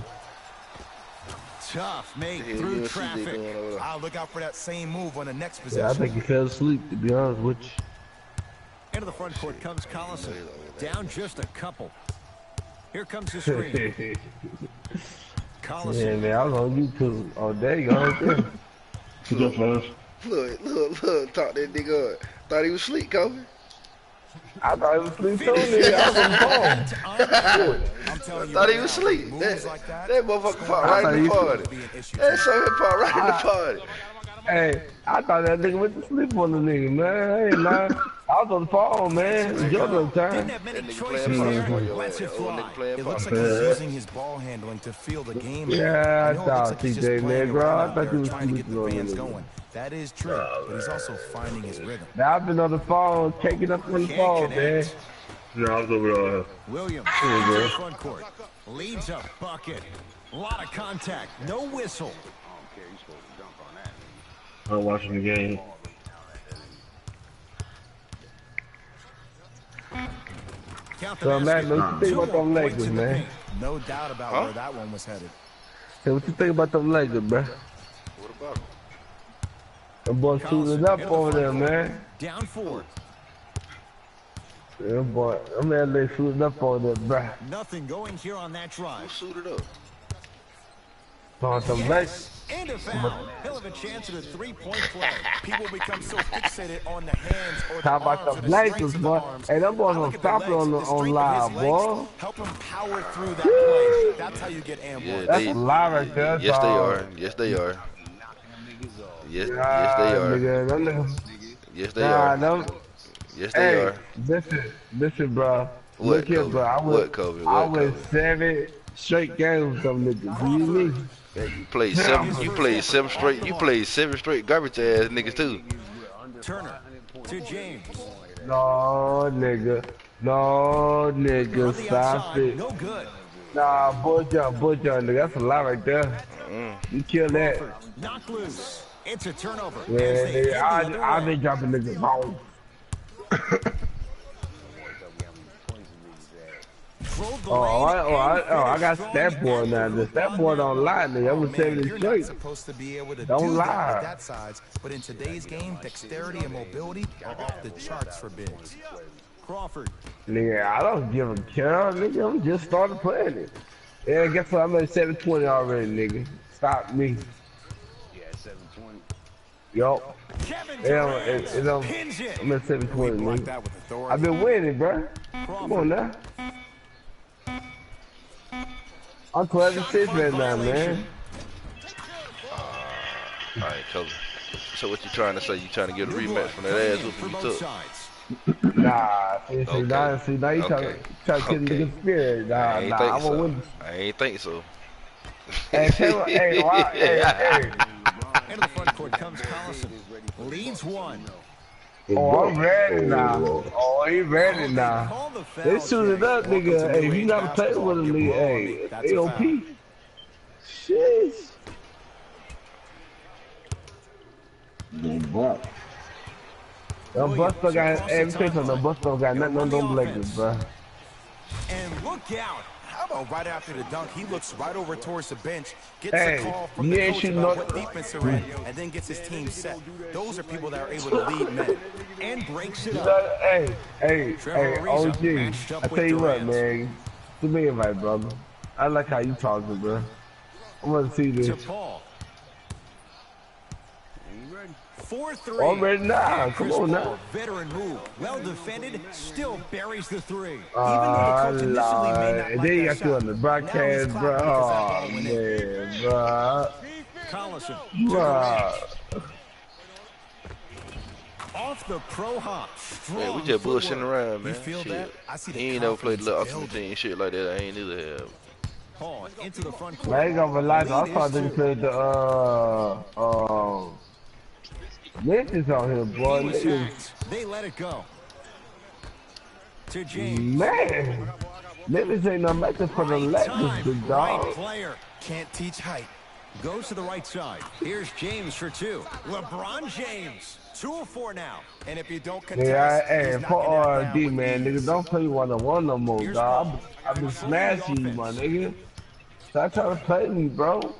Tough make through traffic. I'll look out for that same move on the next Yeah, possession. I think he fell asleep, to be honest with you. Into the front court comes Collison. Down just a couple. Here comes the screen. Collison. Yeah, man, I was on YouTube. Oh, there you go. Right there. Look, talk that nigga up. Thought he was asleep, Kobe. I thought he was asleep too, nigga. I was on the phone. I'm telling you, Thought he was asleep. That motherfucker popped right in the party. That something popped right in the party. Hey, I thought that nigga went to sleep on the nigga, man. Hey, man. I was on the phone, man. It's your little time. Didn't have many choices there. Lets it fly. It looks like he's using his ball handling to feel the game. Yeah, I know it looks thought like he's just TJ, playing man, bro. around I out thought there you was trying to get the sleeping fans on going. That is true, but he's also finding his rhythm. Now, I've been on the phone, taking up on the phone, man. Yeah, I was over there. Williams Here we go. front court. Leads a bucket. A lot of contact. No whistle. I'm watching the game. Count the So, basket. man, what you think 2 about more them points Lakers, in the man? paint. No doubt about where that one was headed. Hey, what you think about them Lakers, bro? What about him? Them boys suited up over there, man. Down 4. Yeah, boy, I'm LA suited up over there, bro. Nothing going here on that drive. Who suited up? On some Lakers. And a foul. He'll have a chance at a 3-point play. People become so fixated on the hands or the Talk about arms or the the Lakers, strengths of the boy. arms. Hey, them boys I gonna look at the stop it legs, on the strength of live, his legs. boy. Help him power through that play. That's how you get and Yeah, one. That's live right there. Yes, they are. Yes, they are. Yes, yes, they are. Nigga, them niggas. Yes, they are. Them, Yes, they hey, are. listen, bro. What, Look here, Kobe? bro. What, Kobe? I What, went Kobe? 7 straight games with them niggas. Do you mean? Man, you played 7 straight. You played 7 straight garbage ass niggas too. Turner to James. No, nigga. No, nigga. On the Stop outside, it. no good. Nah, bull jump, nigga. That's a lot right there. You kill that. Knock loose. It's a turnover. Yeah, as they head nigga. the other I've way. been dropping niggas home. I got stat boy now. The stat boy don't lie, nigga. I'm 70 You're not straight. supposed to be able to Don't do that lie. at that size, but in today's game, dexterity and mobility are off the charts for bigs. Crawford. Nigga, I don't give a care, nigga. I'm just started playing it. Yeah, guess what? I'm at 720 already, nigga. Stop me. Yeah, 720. Yup. Yeah, I'm at 720, nigga. I've been winning, bro. Come on now. I'm 12-6 right now, man. Alright, Kobe. So what you trying to say? You trying to get a rematch from that ass whooping you took? Nah, see, now you trying to kill the nigga spirit. Nah, I ain't think I'm gonna so. win. I ain't think so. Hey, hey. Into the front court comes Collison. Leads 1. Oh, I'm ready now. Oh, he ready now. They shoot it up, nigga. Hey, if you gotta play with him, nigga, hey, AOP. Sheesh. Them Buster got everything on the Buster got nothing on them Lakers, bro. And look out. How about right after the dunk, he looks right over towards the bench, gets Hey, a call from you the ain't coach shooting about no- what defense they're in, and then gets his team set. Those are people that are able to lead men. And breaks it up. Hey, OG, matched up I with tell you what, Durant. man. Do me a invite, brother. I like how you talking, bro. I want to see this. To Paul. 4-3. Already now, come Chris on Paul, now. veteran move. Well defended, still buries the 3. Lord. And then you got you on the broadcast, bro. Oh, man, bro. Collison. Bro. Off the pro hop. Man, we just bullshitting around, man. You feel Shit. that? I see the He ain't never played the confidence ultimate building. team shit like that. I ain't either have. Paul into the front court. Man, I ain't gonna lie, I thought they played the, Memphis on here, boy. He was Niggas, sacked. They let it go. To James. man. Memphis ain't no matchup for the Lakers, big Right dog. player. Can't teach height. Goes to the right side. Here's James for 2. LeBron James. 2 of 4 now. And if you don't contest, Yeah, hey, he's for knocking that down RD, with man, ease. nigga, don't play 1-on-1 no more, dog. I've been smashing you, my nigga. Stop trying to play me, bro.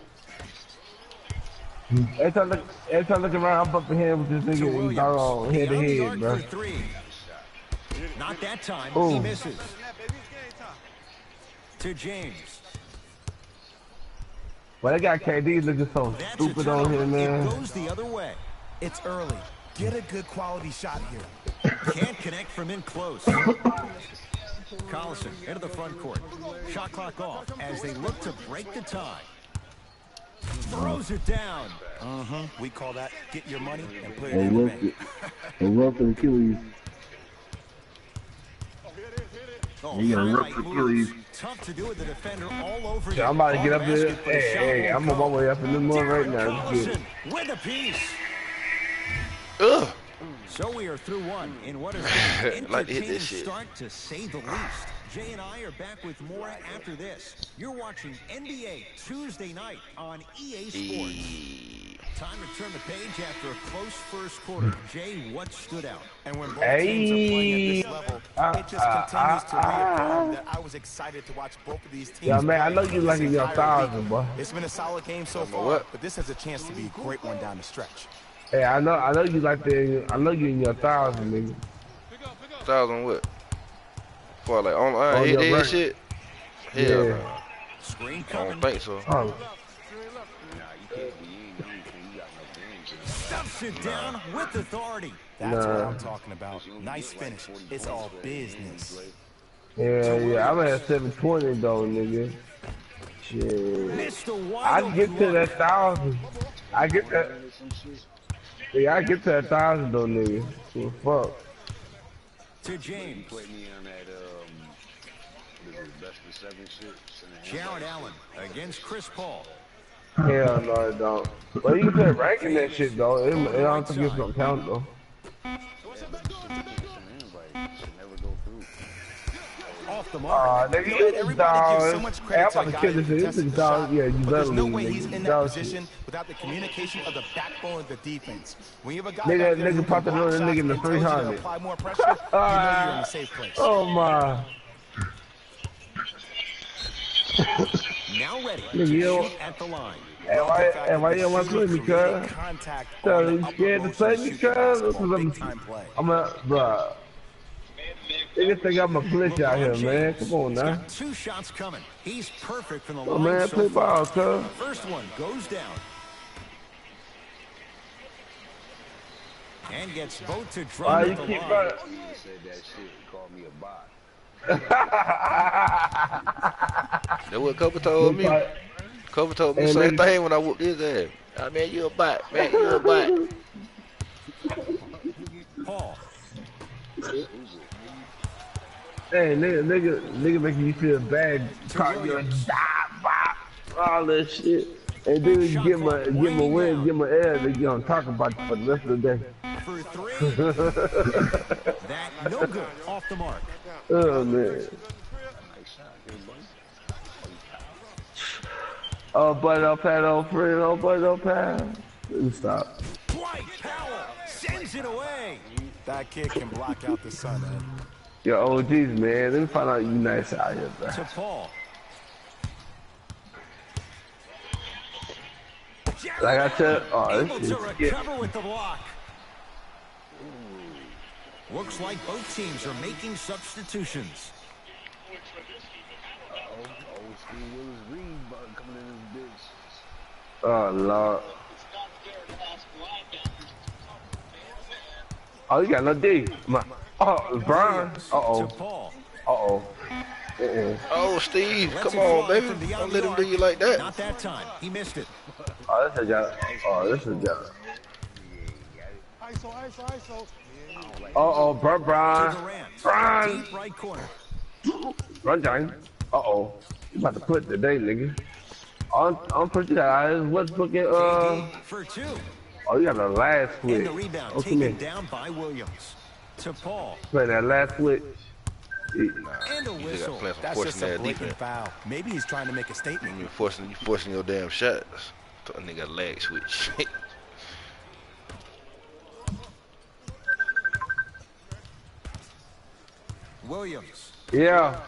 Every time I look around, I'm bumping head with this To nigga Williams. and on head to Beyond the head, arc bro. for 3. Not that time. He Ooh. misses. To James. Well, they got KD looking so That's stupid a on here, turnover. It man. goes the other way. It's early. Get a good quality shot here. Can't connect from in close. Collison into the front court. Shot clock off as they look to break the tie. Throws it down. We call that get your money and put it Hey, in the look, bank. hey, look for Achilles. Oh, You gotta highlight rip moves. Achilles. Tough to do with the defender all over you. Yeah, I'm about to get up there. Basket, but a shot Hey, won't I'm on my go. way up in the morning right Derek now. Let's get it. Collison with a piece. Ugh. So we are through one in what has been an Like to hit entertaining this shit. start to say the least. Jay and I are back with more after this. You're watching NBA Tuesday night on EA Sports. Time to turn the page after a close first quarter. Jay, what stood out? And when both teams are playing at this level, it just continues to reaffirm that I was excited to watch both of these teams. Yeah, man, I know you like your 1,000, boy. It's been a solid game so far, but this has a chance to be a great one down the stretch. Hey, I know you like the. I know you in your 1,000, nigga. 1,000 what? For like online hit shit? Hell no. I don't think so. Stuffs it down with authority. That's what I'm talking about. Nice finish. It's all business. Yeah, I'm at 720 though, nigga. Shit. I get to that 1,000. I get that. Yeah, I get to that 1,000 though, nigga. Fuck. To James. Put me on that best of 7 shit. Jared Allen against Chris Paul. Hell no, it don't. Well, you can put ranking that shit though. It don't think it's gonna count though. Off the mark. Nigga, you dog. So much credit I'm about to kill this shit. This is dog. Yeah, you better there's no leave, way nigga. he's in that position without the communication of the backbone of the defense. When you have a guy nigga popped another nigga in the 300. Apply more pressure, you know you're in a safe place. Oh my. Now ready Nigga, you at the line. Hey, why you don't want to play me, cuz? So you scared to play me, cuz? I'm a, bruh. Niggas think I'm a glitch out here, man. Come on now. 2 shots coming. He's perfect from the line. Oh man, play ball, cuz. First one goes down. And gets both to drop you He keep said that shit, called me a bot. That's what Cover told me. Cover told me the same thing when I whooped his ass. I mean, you a bot, man. You a bot. Paul. Hey, nigga making you feel bad. Caught you and all that shit. And then you give him a win, give him an air, they gonna talk about you for the rest of the day. For 3. That no good. Off the mark. Oh man. Oh, but no pad, oh friend, oh but no pad. Stop. Dwight Powell sends it away. That kid can block out the sun, man. Yo, OGs, man. Let me find out you nice out here, bro. To Paul. Like I said, able to recover with the block. Looks like both teams are making substitutions. Oh Lord. Oh, you got no D. Come on. Oh, Brian. Uh-oh. Uh-oh. Oh, Steve, come on, baby. Don't let him do you like that. Not that time. He missed it. Oh, that's a job. Oh, that's a job. ISO. Uh-oh, Brian. Deep right corner. Run, Johnny. Uh-oh. You about to put today, nigga. I'm pretty sure what's fucking, for 2. Oh, you got the last switch. And the rebound taken down by Williams. To Paul. Play that last switch. And a whistle. That's just a blatant foul. Maybe he's trying to make a statement. You forcing your damn shots. A nigga leg switch. Williams. Yeah.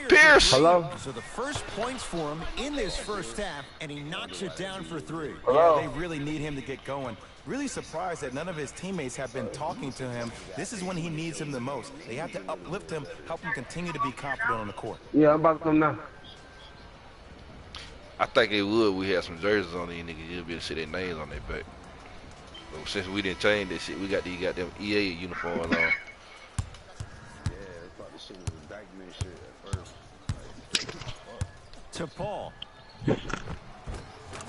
Pierce. Hello. So the first points for him in this first half, and he knocks it down for 3. Hello. Yeah, they really need him to get going. Really surprised that none of his teammates have been talking to him. This is when he needs him the most. They have to uplift him, help him continue to be confident on the court. Yeah, I'm about to come now. I think it would. We had some jerseys on these niggas. You'll be able to see their names on their back. But since we didn't change that shit, we got these goddamn EA uniforms on. Yeah, they thought this shit was a Dykeman shit at first. To Paul.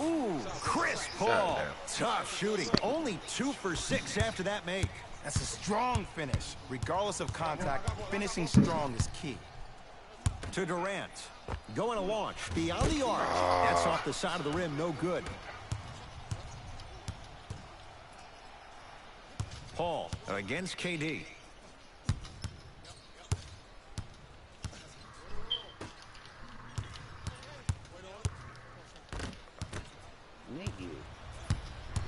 Ooh, Chris Paul. Tough shooting. Only 2 for 6 after that make. That's a strong finish. Regardless of contact, finishing strong is key. To Durant. Going to launch beyond the arc. That's off the side of the rim. No good. Paul against KD. Nigga, you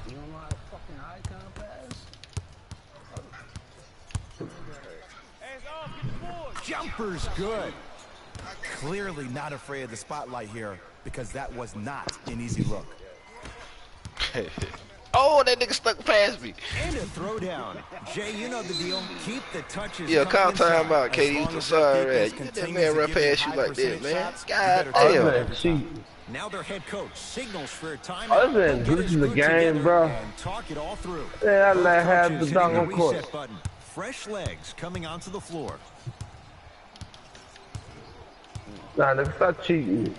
don't know how to fucking icon pass? Jumper's good. Clearly not afraid of the spotlight here because that was not an easy look. Oh, that nigga stuck past me. And a throwdown. Jay, you know the deal. Keep the touches. Yeah, call time out, KD. I'm sorry, man. That man run past you like that, man. God damn. Now their head coach signals for a time. Other than this is a game, bro. And talk it all through. Yeah, I let have the dog on court. Fresh legs coming onto the floor. Nah, nigga, stop cheating.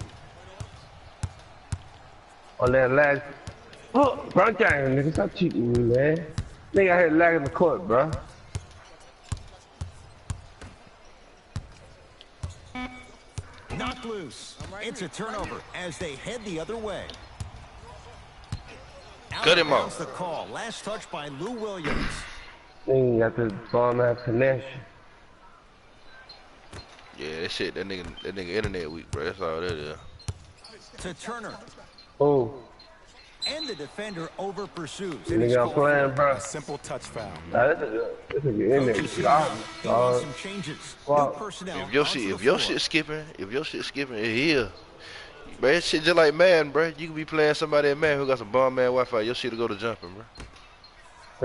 On that lag. Oh, front gang, nigga, stop cheating me, man. Nigga, I had lag in the court, bro. Knocked loose. It's a turnover as they head the other way. Cut him off. The call. Last touch by Lou Williams. Nigga got this bomb ass connection. Yeah, that shit, that nigga internet weak, bro. That's all that is. To Turner. Oh. And the defender over pursues. Nigga, I'm playing, bro. A simple touch foul. Nah, this nigga in there. Some changes. New personnel. If your shit skipping, it's here. Bro, that shit just like man, bro. You can be playing somebody at man who got some bomb man Wi-Fi. Your shit'll go to jumping, bro.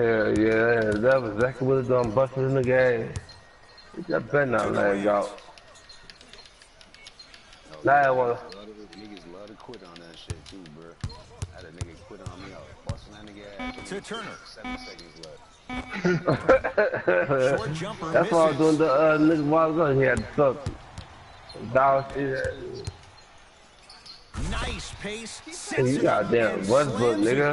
Yeah, that was exactly what it done. Busted in the game. That better not let it out. Now I wanna. Niggas love to quit on that shit too, bro. I had a nigga quit on me. I was busting that nigga ass. To Turner. 7 seconds left. Short jumper. That's why I was doing the nigga while ago. He had something. Nice pace. You goddamn Westbrook, nigga.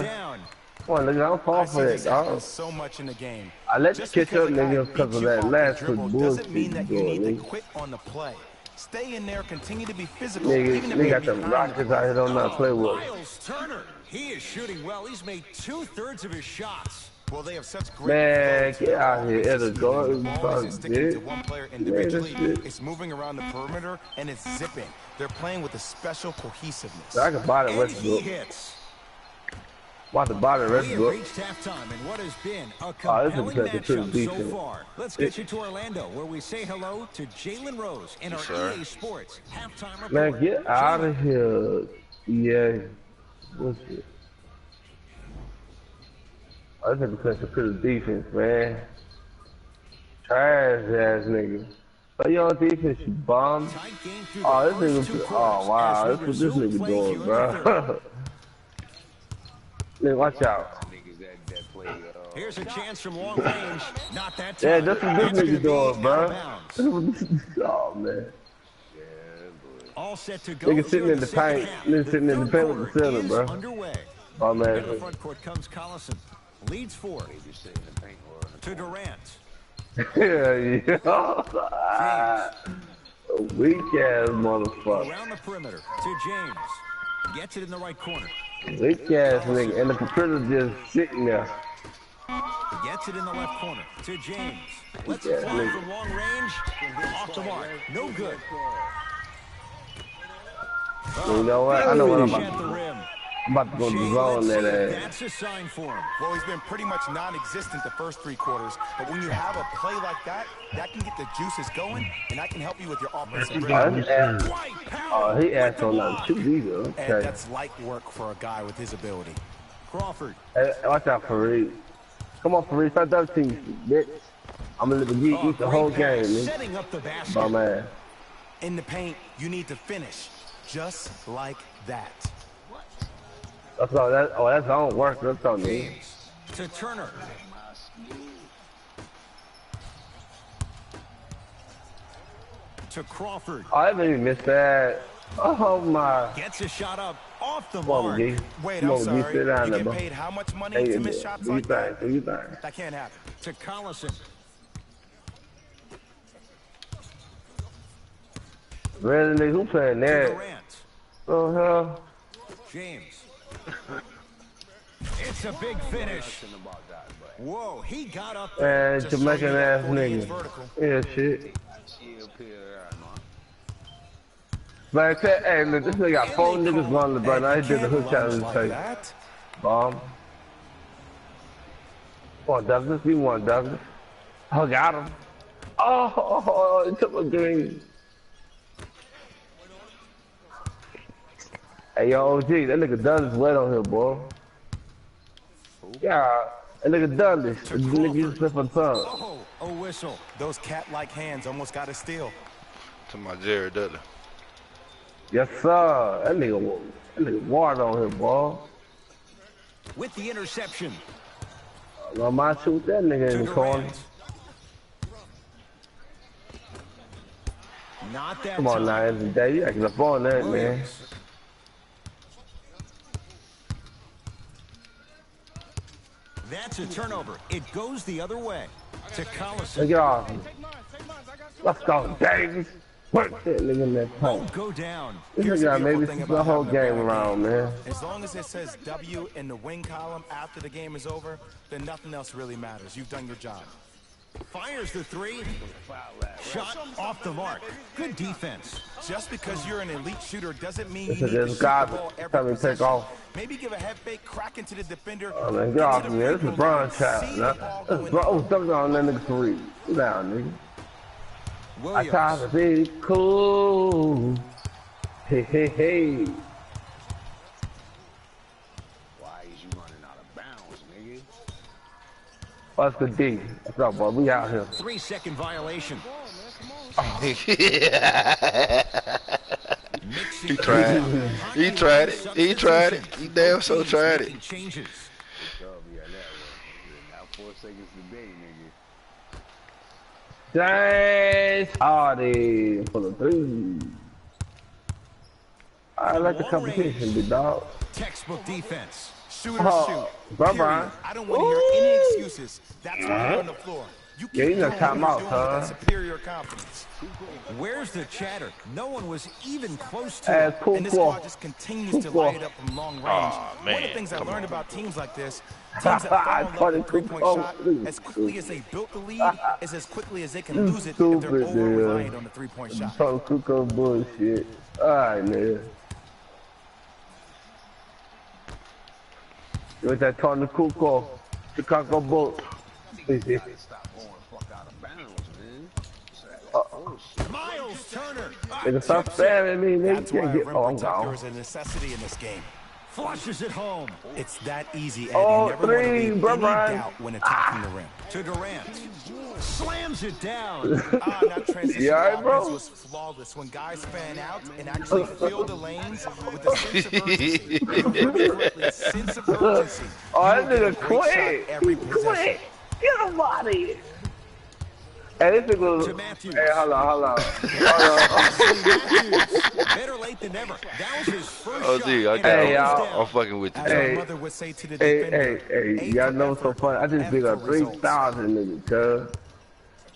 Come on, nigga, I'm falling for that, dog. So much in the game. I let you catch up, nigga, because of that last quick bullshit. Doesn't mean that you need to quit on the play. Stay in there, continue to be physical. Nigga got them Rockets out here don't know how to play with. Miles Turner. He is shooting well. He's made 2/3 of his shots. Well, they have such great. Man, get out here, Edgar. To one player individually, it's moving around the perimeter and it's zipping. They're playing with a special cohesiveness. I can buy the Westbrook. About to buy the Westbrook. Reached halftime in what has been a compelling matchup so far. Let's get you to Orlando, where we say hello to Jalen Rose in our EA Sports halftime report. Man, get out of here, EA. What's it? I think because of the defense, man. Trash ass nigga. So you on defense, you bum. Oh, this nigga. Oh wow, that's what this nigga doing, bro. Nigga, watch out. Here's a chance from long range. Not that time. Yeah, that's what this nigga doing, bro. Oh man. All set to go. Nigga sitting in the paint. Nigga sitting in the paint with the ceiling, bro. Oh man. In the front court comes Collison. Leads 4. To Durant. Yeah. Weak ass motherfucker. Around the perimeter to James. Gets it in the right corner. Weak ass nigga. And the computer just sitting there. Gets it in the left corner to James. Let's fly from long range. Off the mark. No good. You know what? I know what I'm about to do. I'm about to go to zone that ass. That's a sign for him. Well, he's been pretty much non-existent the first 3 quarters, but when you have a play like that, that can get the juices going, and that can help you with your offensive rhythm. Oh, he asked on that shoot either. Okay. And that's light work for a guy with his ability. Crawford. Hey, watch out, Fareed. Come on, Fareed. Start that team, bitch. I'm gonna let the geek eat the whole game, man. Setting up the basket. Oh, man. In the paint, you need to finish just like that. That's all that. Oh, that's don't work. That's on me. To Turner. To Crawford. Oh, I didn't even miss that. Oh my. Gets a shot up off the mark. Wait, I'm sorry. You get paid how much money to miss shots like that? That can't happen. To Collison. Really, nigga, who playing that? Oh hell. James. It's a big finish. Whoa, he got up there. Man, Jamaican ass nigga. Yeah, shit. But I said, hey, look, this nigga got 4 niggas going to LeBron. Now he did the hook challenge like tape. that. Bomb. Come on, Douglas. We want Douglas. Oh, got him. Oh, he took my green. Hey, yo, OG, that nigga Douglas wet on here, boy. Yeah, that nigga Douglas. That nigga used to slip on tongue. Oh, a whistle. Those cat-like hands almost got a steal. To my Jared Dudley. Yes, sir. That nigga water on here, boy. With the interception. I might shoot that nigga in the corner. Not that Come on now, every day. You acting up on that, man. That's a turnover. It goes the other way. To Collison. Take it off. Let's go, Davis. Work that nigga in that pump. Go down. This nigga maybe switch the whole game around, man. As long as it says W in the win column after the game is over, then nothing else really matters. You've done your job. Fires the three. Shot off the mark. Good defense. Just because you're an elite shooter doesn't mean you This need to is shoot the God. ball every Tell me to take possession. off. Maybe give a head fake, crack into the defender. Oh, man, get off me, man. This is LeBron child. Oh, something on that nigga Tariq. Sit down, nigga. I try to be cool. Hey, hey, hey. Why is you running out of bounds, nigga? What's the D? What's up, boy? We out here. 3-second violation. He tried it. He tried it. He tried it. He damn so tried it. Changes. Now 4 seconds today, nigga. James Hardy for the 3. I like the competition, big dog. Textbook defense. Shoot or Oh, shoot. bye-bye. I don't want to hear any excuses. That's why you're on the floor. You Yeah, keep you know, doing time what out, you're doing with that son. superior confidence. Where's the chatter? No one was even close to Hey, it. cool, And this cool. squad just continues to light it up from long range. One of the things I learned about teams like this, teams that fall in love with the three-point shot, as quickly as they built the lead, is as quickly as they can lose it if they're Stupid, over-reliant man. on the three-point shot. Tony Kukoc bullshit. Alright, man. With that Tony Kukoc, Chicago Bulls. Stop going fuck out of bounds, man. Miles Turner. Nigga, stop spamming me, nigga. That's why Can't a get. rim Oh, I'm protector gone. is a necessity in this game. Flushes it home. It's that easy, Eddie. Oh, Never want to three, leave bro, any Brian. doubt when attacking the rim. To Durant. Slams it down. That transition You alright, offense bro? was flawless. When guys fan out and actually fill the lanes with a sense of urgency. A sense of urgency. Oh, that you will get a nigga great shot quit. every He possession. quit. Get him out of here. Hey, this nigga was. To Matthews. Hey, hold on. Better late than never. That was his first Oh, shot. gee, I and got it Hey, goes y'all. down. I'm fucking with you. As Hey. our mother would say to the Hey, defender. y'all know what's so funny? I just big up 3,000 niggas, cuz.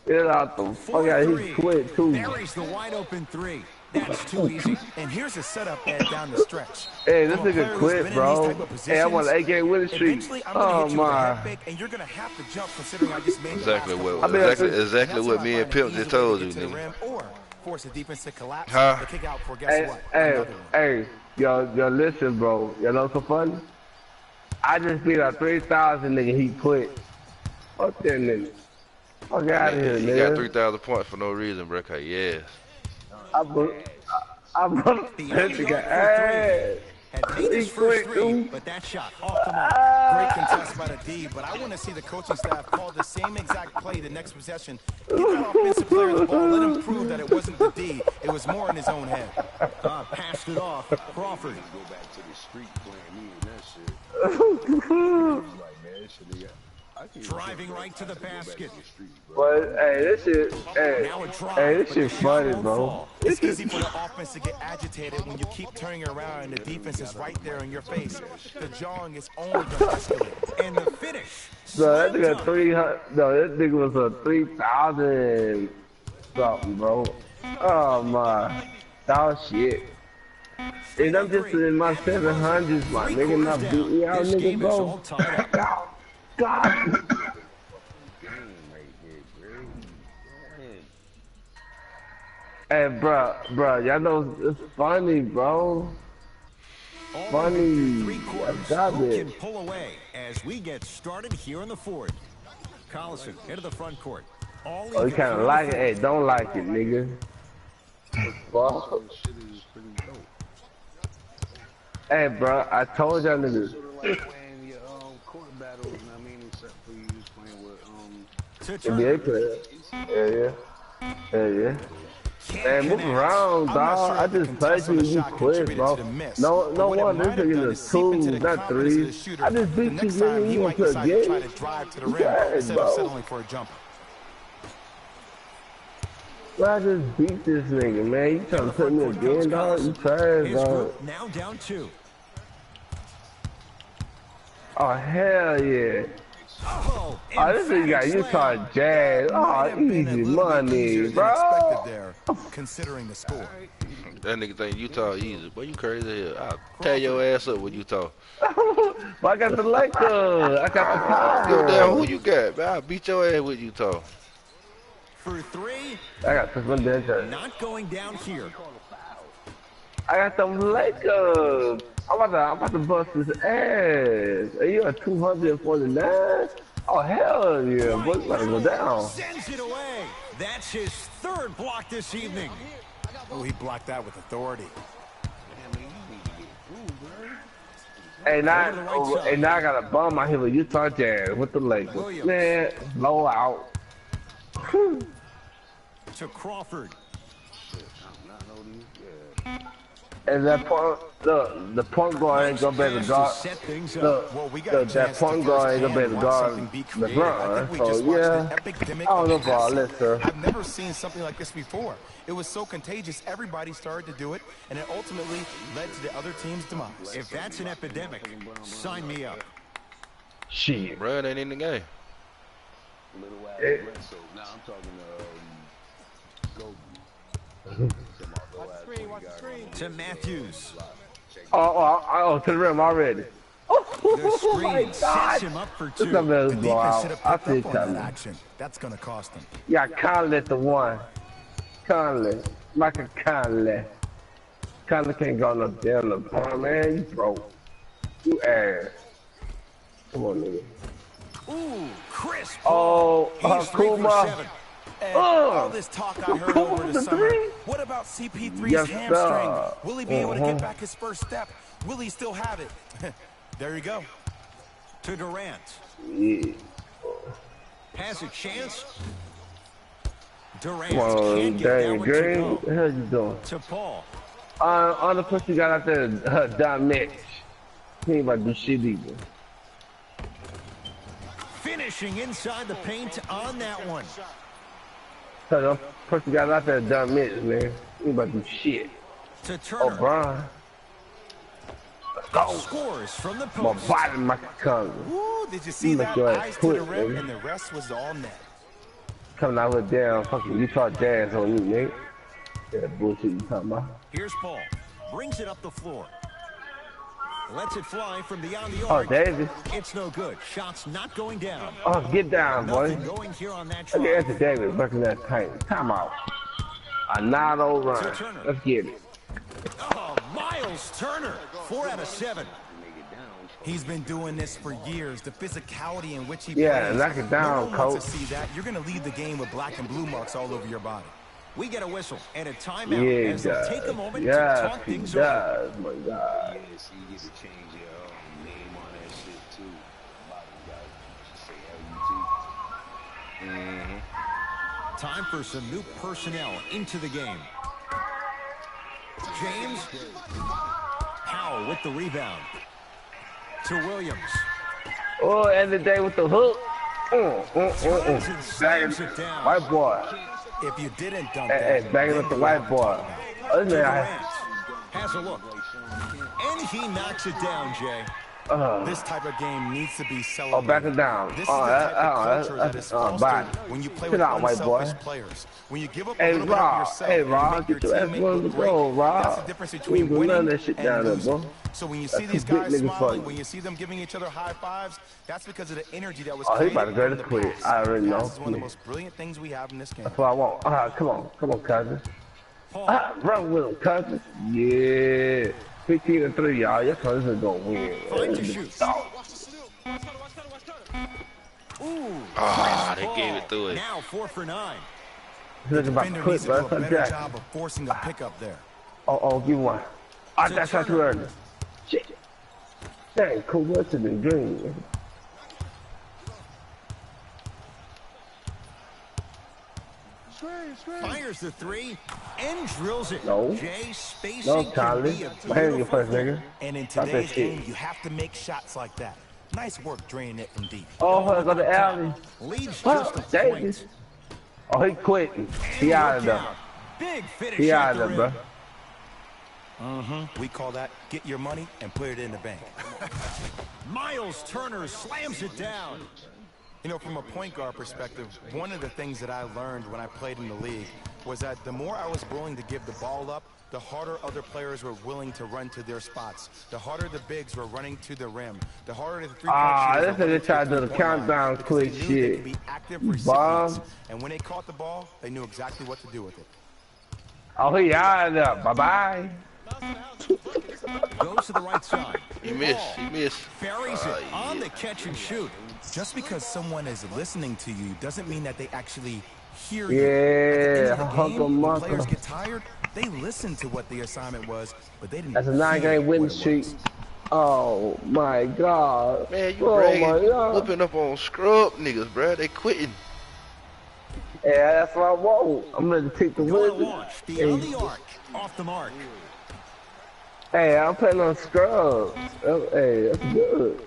Get out the fuck out. He quit too. Buries the wide open three. That's too easy. And here's a setup Ed down the stretch. Hey, this From a player nigga who's quit, been in bro. these type of Hey, I want an positions, AK Winning Streak. Eventually, I'm gonna Oh hit you with a head my. fake, and you're gonna have to jump considering I just made the Exactly last what couple I mean, exactly what me and Pimp just told you, to the nigga. rim, or force the defense to collapse Huh? and kick out for guess Hey, what? hey, Another one. hey, yo, listen, bro. You know what's so funny? I just beat up 3,000 nigga. He quit. Fuck that nigga. Fuck out of here, He got nigga. 3,000 points for no reason, bro. Cause yes. I put that nigga ass. Had made his He first quit, three, dude. but that shot off the mark. Great contest by the D, but I want to see the coaching staff call the same exact play the next possession. Give that offensive player the ball. Let him prove that it wasn't the D. It was more in his own head. Passed it off. Crawford. Go back to the street playing me and that shit. Like, man, that shit, nigga. I can't Driving right to the basket. But hey, this shit, hey, Now a drive, hey, this but shit the shot funny, won't bro. fall. It's easy for the offense to get agitated when you keep turning around and the defense is right there in your face. The jawing is only going to escalate. And the finish. So that nigga 300. No, that nigga was a 3,000 something, bro. Oh my, dog shit. And I'm just in my 700s, my nigga, not beating y'all, This nigga, game is bro. all tied up. God. Hey, bro, y'all know it's funny, bro. Funny. I got Who it. can pull away as we get started here in the fourth? Collison into the front court. All Oh, you kind of like it? Hey, don't like it, nigga. Fuck. Shit is pretty dope. Hey, bro, I told y'all niggas. Sort of like playing your court battles, I mean, except for you just playing with NBA player. Yeah. Man, move around, dog. I just played you and you quit, bro. No one. This nigga is 2, not 3. I just beat you, nigga. You want to play a game? For a jumper. Well, I just beat this nigga, man. You trying to put me again, dog? You trash, dog. Now down 2. Oh, hell yeah. Oh, this nigga got Utah Jazz. Oh, easy money, bro. There, considering the score. That nigga think Utah easy. Boy, you crazy as hell. I'll tear your ass up with Utah. But I got the Lakers. I got the Power. Damn, who you got, man? I'll beat your ass with Utah. For 3. I got this one there. Not going down here. I got them Lakers. I'm about to bust his ass. Are you at 249? Oh, hell yeah. Boy, you about to go down. Sends it away. That's his 3rd block this evening. Oh, he blocked that with authority. Hey, now I got a bum out here with Utah Jazz with the Lakers. Man, blow out. To Crawford. And that point, the point guard ain't gonna be able to guard. That point guard ain't gonna be able to guard LeBron. So yeah, I don't know about all this, sir. I've never seen something like this before. It was so contagious, everybody started to do it, and it ultimately led to the other team's demise. If that's an epidemic, sign me up. Shit. Bro, they ain't in the game. Little ass so now I'm talking Goldie. Watch the screen. To Matthews. Oh, to the rim already. Oh my God! Him up for 2. This is a blowout. I feel action. That's gonna cost him. Yeah, Conley the one. Conley, Michael Conley. Conley can't go no damn LeBron, man. You broke. You ass. Come on, nigga. Ooh, crisp. Oh, Kuma. All this talk I heard over the summer. What about CP3's hamstring? Will he be able to get back his first step? Will he still have it? There you go. To Durant. Yeah. Has a chance. Durant Come on, Daniel Green. What the hell you doing? To Paul. All the pussy got out there, Don Mitch. He ain't about to do shit either. Finishing inside the paint on that one. So the person got out there dumb minutes, man. You about to do shit. To Turner. Brian. Let's go. Scores from the My post. body, my cousin. Ooh, did you see that? Eyes to the rim, and the rest was all net. Coming out with damn fucking Utah Jazz on you, nigga. That bullshit you talking about. Here's Paul. Brings it up the floor. Lets it fly from beyond the Oh, arc. Davis. It's no good. Shots not going down. Oh, get down, boy. Nothing going here on that Look try. at Anthony Davis working that tight. Time out. A 9-0 run. Let's get it. Oh, Miles Turner. 4 out of 7. He's been doing this for years. The physicality in which he Yeah, plays. knock it down, no one wants coach. to see that. You're going to lead the game with black and blue marks all over your body. We get a whistle and a timeout Yeah, as they'll take a moment to yes, talk he things over. does, my God. Yes, you get to change your name on that shit too. A lot of guys just say LUT. Time for some new personnel into the game. James. Powell with the rebound. To Williams. Oh, end of the day with the hook. Slams it down. White boy. If you didn't dunk Hey, banging up the white boy. Oh, this man, Has a look. And he knocks it down, Jay. This type of game needs to be celebrated. Oh, back it down. This is the type of culture that is bye. fostered when you play Sit with down, white boy. unselfish players. When you give up a Hey, little bit of Rob. yourself Hey, and you Rob. make Get your ass teammate on the look great, go, Rob. that's the difference We between ain't doing none winning of that shit and down there, losing. bro. So when you That's see these some big guys niggas smiling, for when you. you see them giving each other high fives, that's because of the energy that was Oh, he created about to go to from the quit. pass. I already The know. pass is one of the most brilliant things we have in this game. That's what I want. Come on, cousin. Run with him, cousin. Yeah. 15-3, y'all. That's how this is gonna win. Fine to shoot. Ah, they gave it through it. Now 4 for 9. This is about to quit, bro. A better job of forcing a pickup there. Oh, give one. I got shot too early. Shit. Dang, cool. What's in the dream? Fires the 3 and drills it. No. Jay, spacing No, Charlie. My hand you first, nigga. And in Stop that today's shit. game, you have to make shots like that. Nice work draining it from deep. Oh, I got the alley. Leads Fuck, just a Davis. point. Oh, he quitting. He out of there. Big finish. He at out of the there, rim. bro. We call that get your money and put it in the bank. Miles Turner slams it down. You know, from a point guard perspective, one of the things that I learned when I played in the league was that the more I was willing to give the ball up, the harder other players were willing to run to their spots. The harder the bigs were running to the rim. The harder the three-point shooters this nigga tried to do the countdown quick they shit. could be active Bomb. recipients. And when they caught the ball, they knew exactly what to do with it. Oh, he out of there. Bye-bye. Goes to the right side. He missed. He missed. Ferries it on the catch and shoot. Just because someone is listening to you doesn't mean that they actually hear you. Yeah, At the end of the Uncle game, when Marco. players get tired, they listen to what the assignment was, but they didn't. That's a hear 9-game what winning it streak. was. Oh, my God. Man, you oh, bragging, my God. whooping up on scrub niggas, bruh. They quitting. Yeah, that's what I want. I'm ready to take the Going to win. launch beyond the arc. Off the mark. Hey, I'm playing on scrubs. Hey, that's good.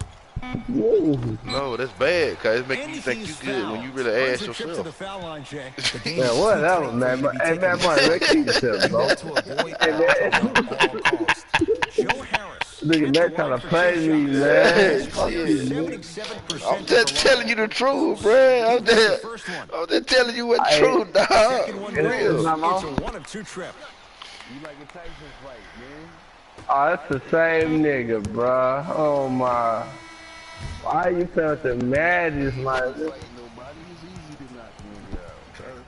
Ooh. No, that's bad, cause it make And you think you he's good when fouled. you really Earns ask a trip to the yourself. foul line, Jay. Man, whatever, man. Hey, man, boy, let's keep yourself, bro. To avoid Hey, man. at all costs. Joe Harris. Nigga, that trying to play me, man. Fuck you, man. 77% I'm just telling you the truth, bruh. I'm just telling you what's true, dog. Second one It goes. is, my It's mom. a 1-of-2 trip. You like a Tyson fight, man. Oh, that's the same nigga, bruh. Oh, my. Why you felt the madness, man? Fight nobody. It's easy to knock nigga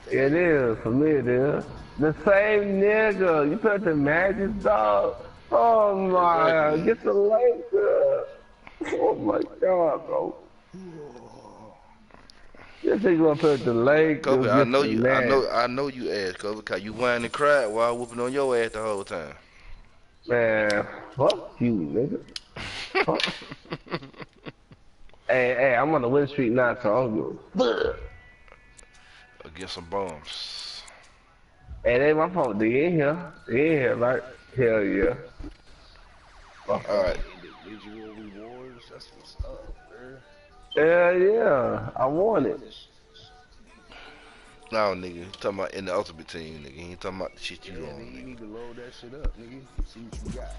out. It is, for me it is. The same nigga. You felt the madness, dog. Oh, my. Get the Lakers. Oh, my God, bro. This nigga gonna put the Lakers. Kobe, I get know the you. madness. I know you asked, Kobe, cause you whined and cried while whooping on your ass the whole time. Man, fuck you, nigga. Fuck. Hey, I'm on the win streak now, so I'm good. Against some bombs. Hey, they my fault. They in here. They in here, right? Hell yeah. All right. Individual rewards. That's what's up, man. Hell yeah. I want it. No, nigga, you talking about in the ultimate team, nigga. You ain't talking about the shit you Yeah, on, nigga, you nigga. need to load that shit up, nigga. See what you got.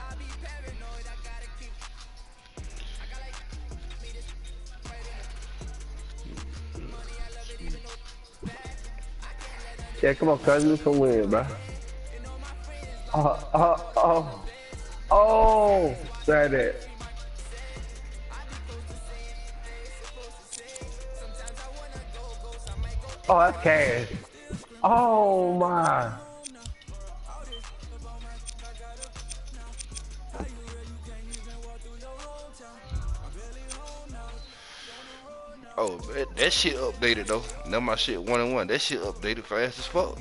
Yeah, come on, cuz. You can win, bro. Oh. Say that. Oh, that's cash. Oh, my. Oh, that shit updated though. Now my shit 1-1. That shit updated fast as fuck.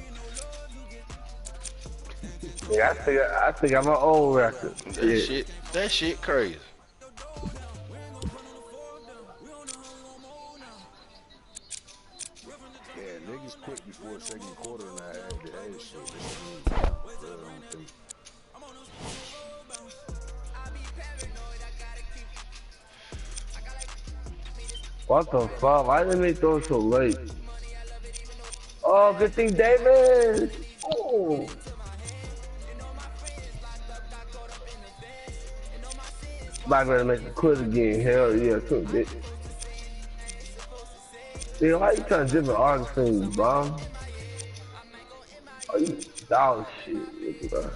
Yeah, I think I'm an old record. That shit crazy. Yeah, niggas quit before second quarter and I had that shit. What the fuck? Why didn't they throw it so late? Oh, good thing Davis! Oh! Back ready to make it quit again. Hell yeah, took it. Yeah, why you trying to different Augustine, bro? Oh, you dog shit, bro.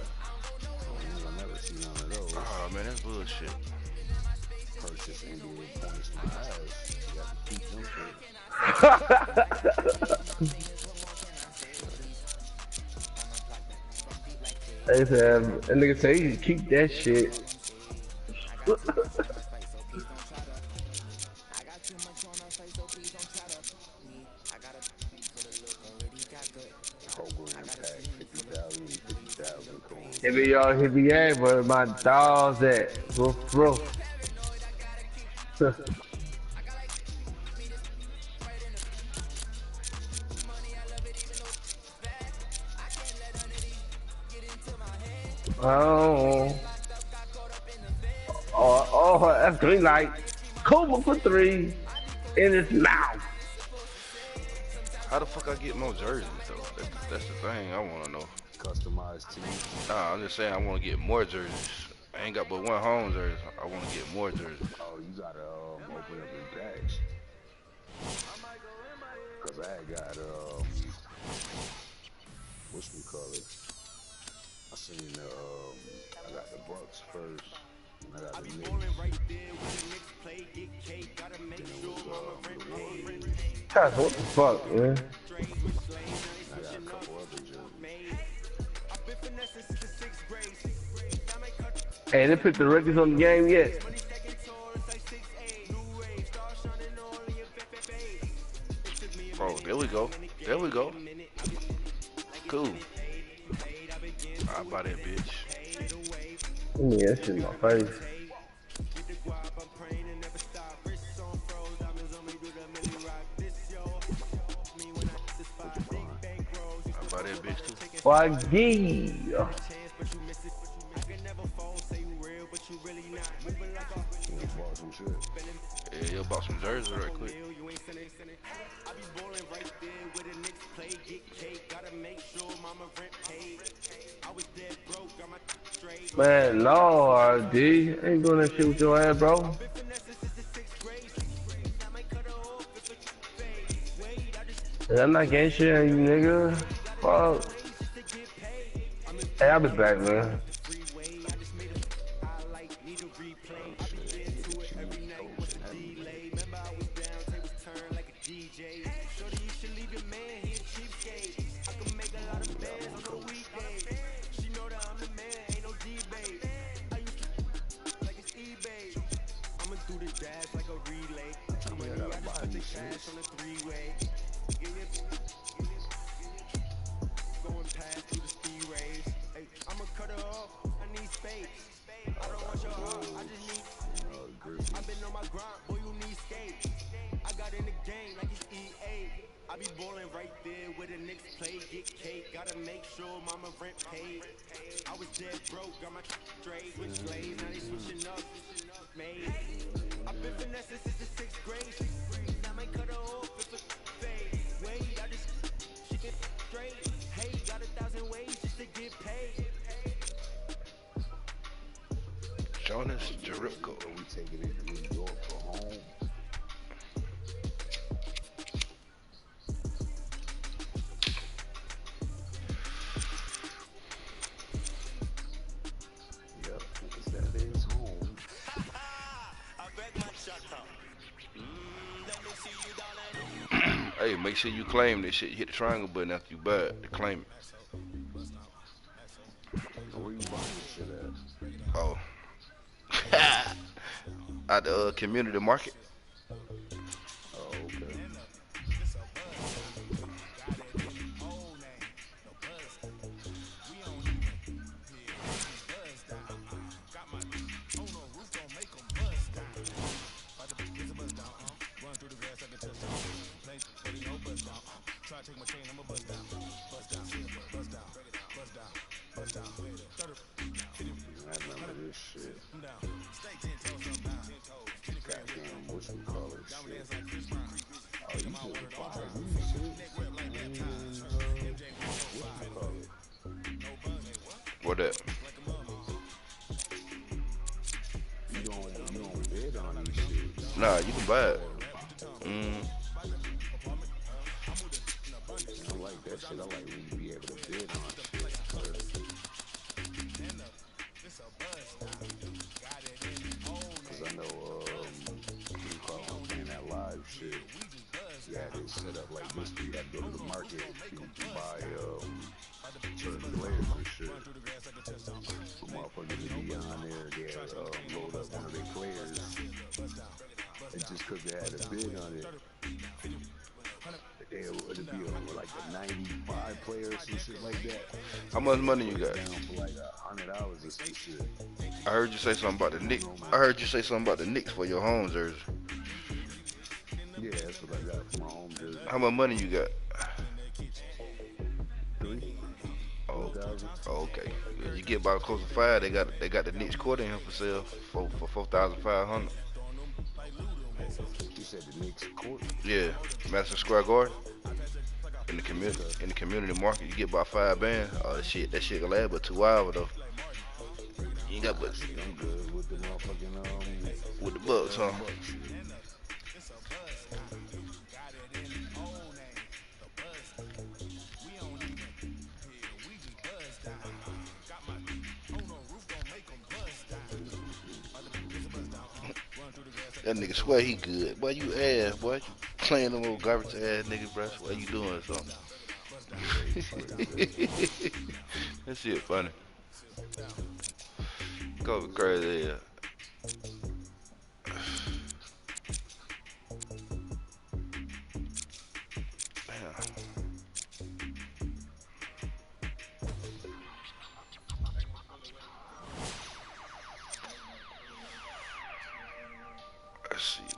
Oh man, that's bullshit. Purchase NBA points in my eyes. You got to keep them shit. They said, that nigga say you keep that shit. Program pack 50,000, 50,000 coins. Hit me y'all, hit me yeah, where my dogs at? Roof, roof. Oh, that's green light. Cobra for 3 in his mouth. How the fuck I get more jerseys though? That's the thing I want to know. Customized team. Nah, I'm just saying I want to get more jerseys. I ain't got but one home jersey. I want to get more jerseys. Oh, you gotta open up your packs. Cause I got what's we call it? I seen I got the Bucks first. And I got the Knicks. God, what the fuck, man? I got a couple other jerseys. Hey, they put the records on the game yet? Oh, there we go. There we go. Cool. I'll buy that bitch. Yeah, that shit in my face. I'll buy that bitch too. Why, yeah. Yeah, you bought some jerseys right quick. Man, Lord, D. Ain't doing that shit with your ass, bro. I'm not getting shit on you, nigga. Fuck. Hey, I'll be back, man. Jonas Jericho. We taking it to New York for home. Yep, that is home. Hey, make sure you claim this shit. You hit the triangle button after you buy it to claim it. Where you buying this shit at? Oh. At the community market. Oh, okay. I remember this shit. Goddamn, what's we call it shit. Oh, you just buy these shit. What you call it? What that? You don't bid on these shit. Nah, you can buy it. I like that shit. I like when you be able to bid on shit. Cause I know, you call them playing that live shit. You had it set up like this. You had to go to the market. You buy certain players and shit. just because they had a bid on it. It would be like a 95 player or some shit like that. How much money you got? Down for like $100 or some shit. I heard you say something about the Knicks. I heard you say something about the Knicks for your home jersey. Yeah, that's what I got for my home jersey. How much money you got? 3. Oh, okay. If you get about close to 5, they got the Knicks court in here for sale for $4,500. You said the Knicks court? Yeah, Madison Square Garden. In the community market, you get about 5 bands. Oh, that shit gonna last but 2 hours though. You ain't got but I'm good with the motherfucking with the Bucks, huh? That nigga swear he good. Boy, you ass, boy. You playing them little garbage ass nigga, bro. Why you doing something? That shit funny. Go crazy, yeah.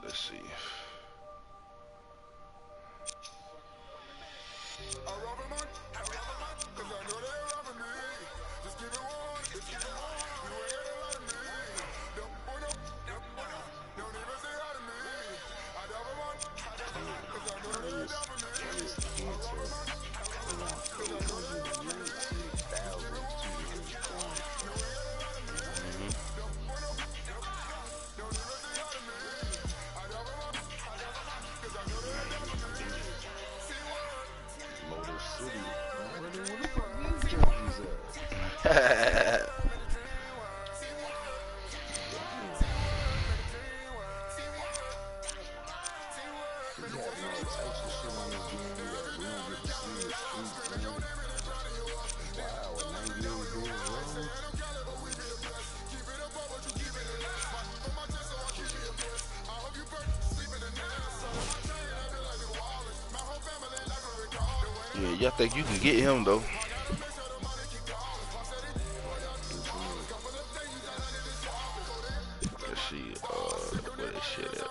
Let's see. Yeah, y'all think you can get him though? Let's see, where this shit at?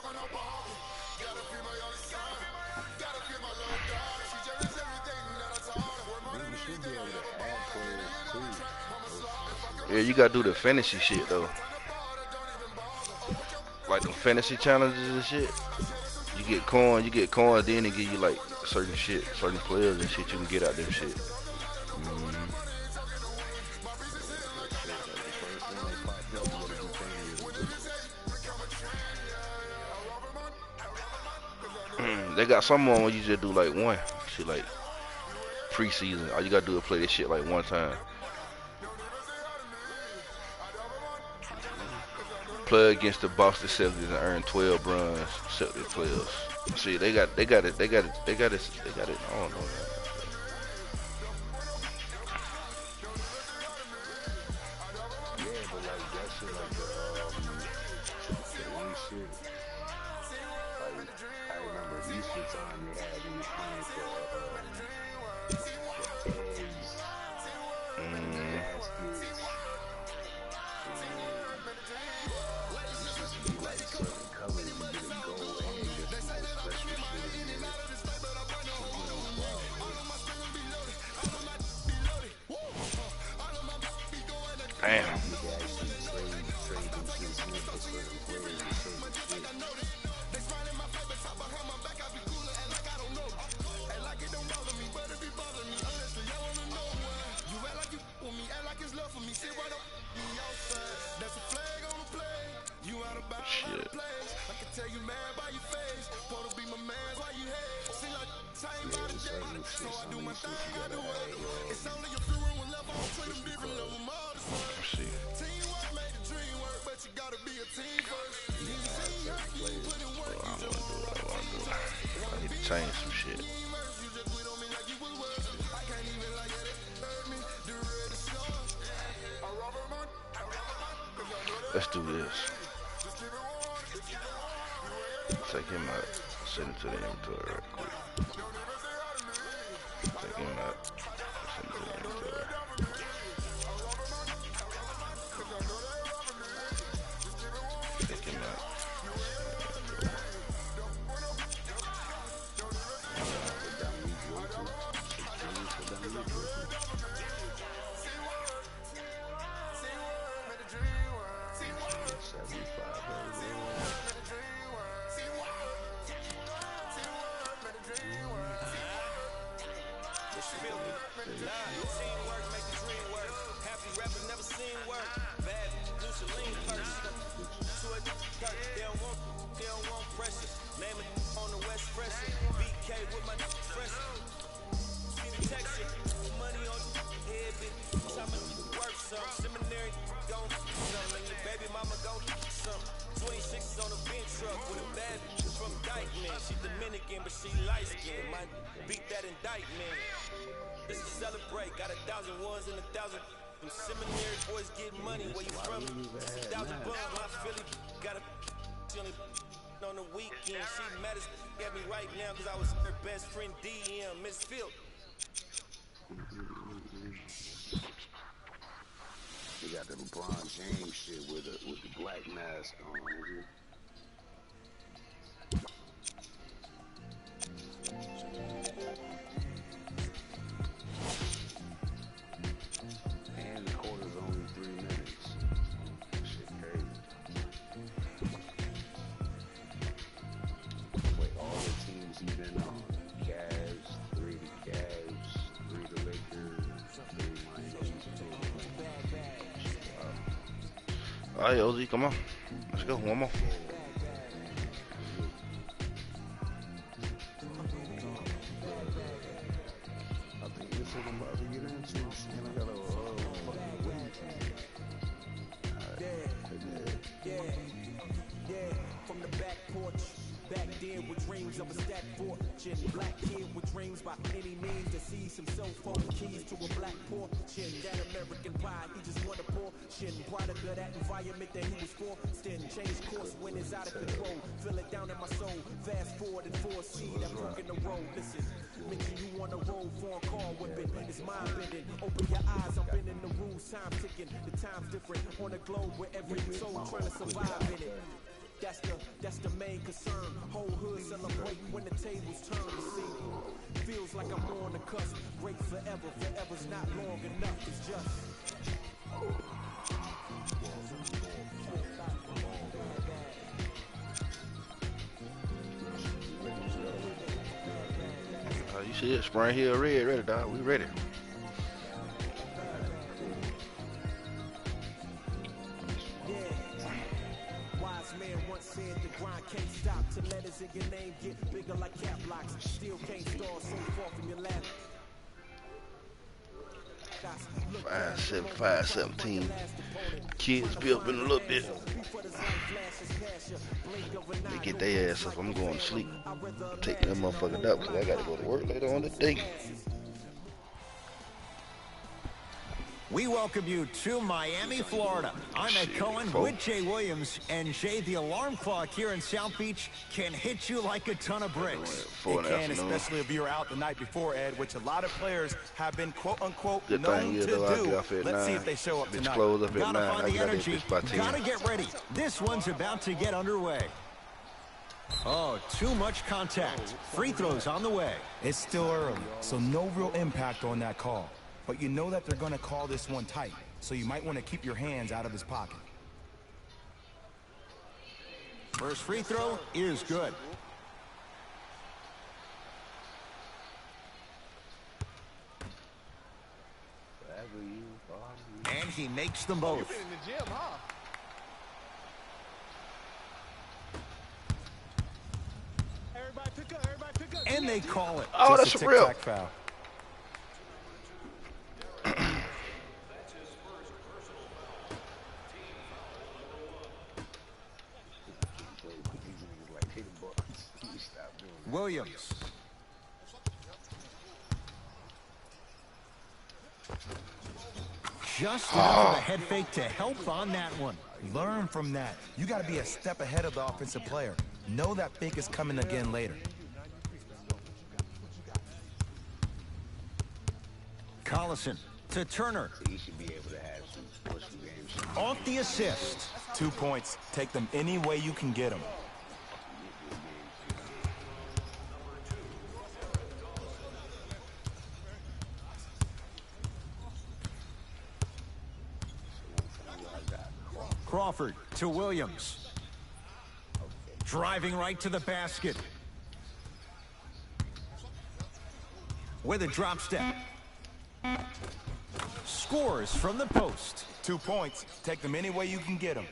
Yeah, you gotta do the fantasy shit though. Like the fantasy challenges and shit. You get coins, then they give you like certain shit, certain players and shit you can get out them shit. They got some on where you just do like one shit, like preseason. All you gotta do is play this shit like one time. Play against the Boston Celtics and earn 12 bronze Celtic players. See, they got it. I don't know. Damn. Shit. I need to change some shit. Let's do this. Take him out. Send it to the inventory real quick. Take him out. Send it to the inventory. Take him out. They got the LeBron James shit with the black mask on. And the quarter's only 3 minutes. Shit crazy. Wait, all the teams he's been on. Cavs, 3 to Cavs, 3 to Lakers, 3 Miami, 2 to Alright, Ozzy, come on. Let's go. One more. I think this is what I'm about to get into. And I got a fucking win. Yeah, from the back porch. Back then with dreams of a stacked fortune. Black kid with dreams by any means to seize some cell phone keys to a black fortune. That American pie, he just want a portion. Product of that environment that he was forced in. Change course when it's out of control. Feel it down in my soul. Fast forward and foresee that broken the road. Listen, mention you on the road for a car whipping. It's mind bending. Open your eyes, I'm bending the rules. Time ticking. The time's different on the globe where every soul trying to survive in it. That's the main concern. Whole hood celebrate when the tables turn to see. Feels like I'm on the cusp. Great forever, forever's not long enough. It's just. You see it? Spring Hill Red, ready, dog. We ready. Can't stop till letters in your name get bigger like cap locks. Still can't stall so far from your lap. 5'7", 5'17". Kids be up in a little bit. They get their ass up. I'm going to sleep. Take that motherfucker up because I got to go to work later on today. We welcome you to Miami, Florida. I'm Ed Cohen with Jay Williams, and Jay, the alarm clock here in South Beach can hit you like a ton of bricks. It can, especially if you're out the night before, Ed, which a lot of players have been quote-unquote known to do. Let's see if they show up tonight. Gotta find the energy, gotta get ready. This one's about to get underway. Oh, too much contact. Free throws on the way. It's still early, so no real impact on that call. But you know that they're going to call this one tight, so you might want to keep your hands out of his pocket. First free throw is good. And he makes them both. You've been in the gym, huh? Everybody pick up, everybody pick up. And they call it. Oh, that's a real foul. Williams. Just enough of a head fake to help on that one. Learn from that. You got to be a step ahead of the offensive player. Know that fake is coming again later. Collison to Turner. He should be able to have some games. Off the assist. 2 points. Take them any way you can get them. Crawford to Williams. Driving right to the basket. With a drop step. Scores from the post. 2 points. Take them any way you can get them.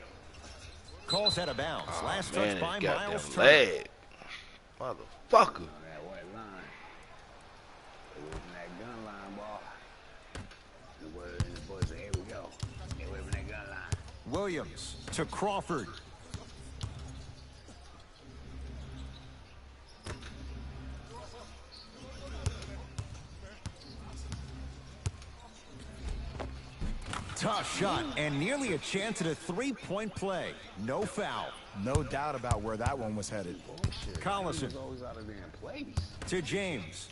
Calls out of bounds. Oh, Last man, touch by goddamn Miles Turner. leg. Motherfucker. On that white line. They were from that gun line, ball. And the boys say, here we go. They were from that gun line. Williams to Crawford. Tough shot and nearly a chance at a three-point play. No foul. No doubt about where that one was headed. Collison Always out of damn place. to James.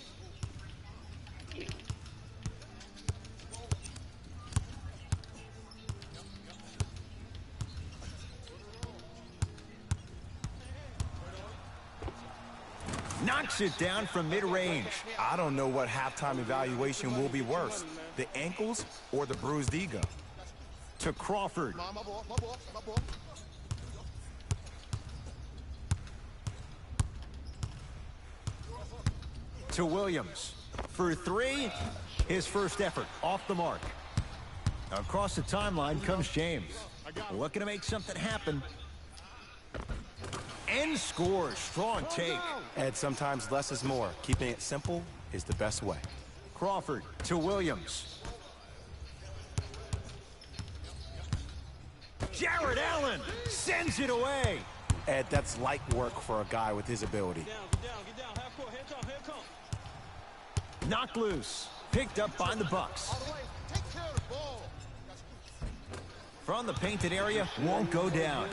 Knocks it down from mid-range. I don't know what halftime evaluation will be worse, the ankles or the bruised ego. To Crawford. To Williams. For three, his first effort off the mark. Across the timeline comes James. Looking to make something happen. And scores. Strong take. And sometimes less is more. Keeping it simple is the best way. Crawford to Williams. Jared Allen sends it away. Ed, that's light work for a guy with his ability. Get down. Half court, here come. Knocked loose. Picked up by the Bucks. Take care of the ball. From the painted area, won't go down.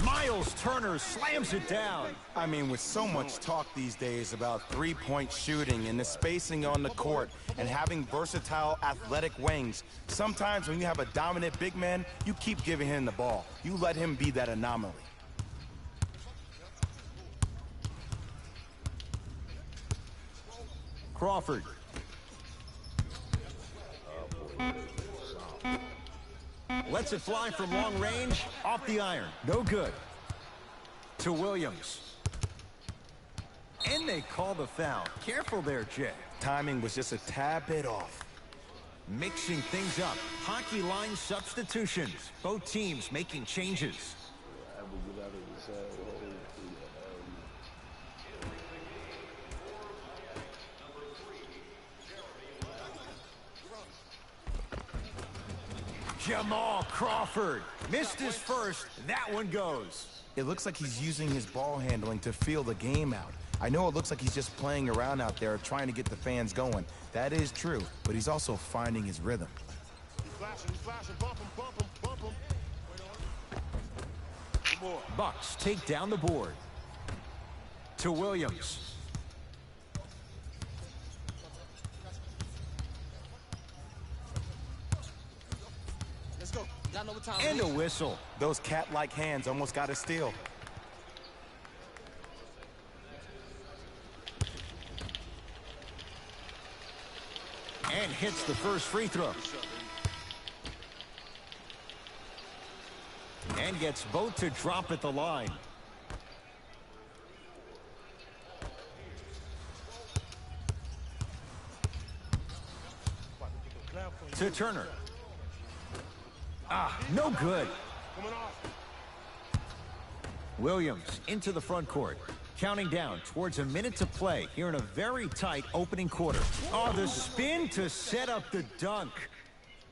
Miles Turner slams it down. I mean, with so much talk these days about three-point shooting and the spacing on the court and having versatile athletic wings, sometimes when you have a dominant big man, you keep giving him the ball. You let him be that anomaly. Crawford. Lets it fly from long range, off the iron. No good. To Williams. And they call the foul. Careful there, Jay. Timing was just a tad bit off. Mixing things up. Hockey line substitutions. Both teams making changes. Jamal Crawford missed his first. That one goes. It looks like he's using his ball handling to feel the game out. I know it looks like he's just playing around out there trying to get the fans going. That is true, but he's also finding his rhythm. He's flashing, bump him. Bucks take down the board. To Williams. Let's go. Y'all know what time And a whistle. Those cat-like hands almost got a steal. And hits the first free throw. And gets both to drop at the line. To Turner. No good. Williams into the front court. Counting down towards a minute to play here in a very tight opening quarter. Oh, the spin to set up the dunk.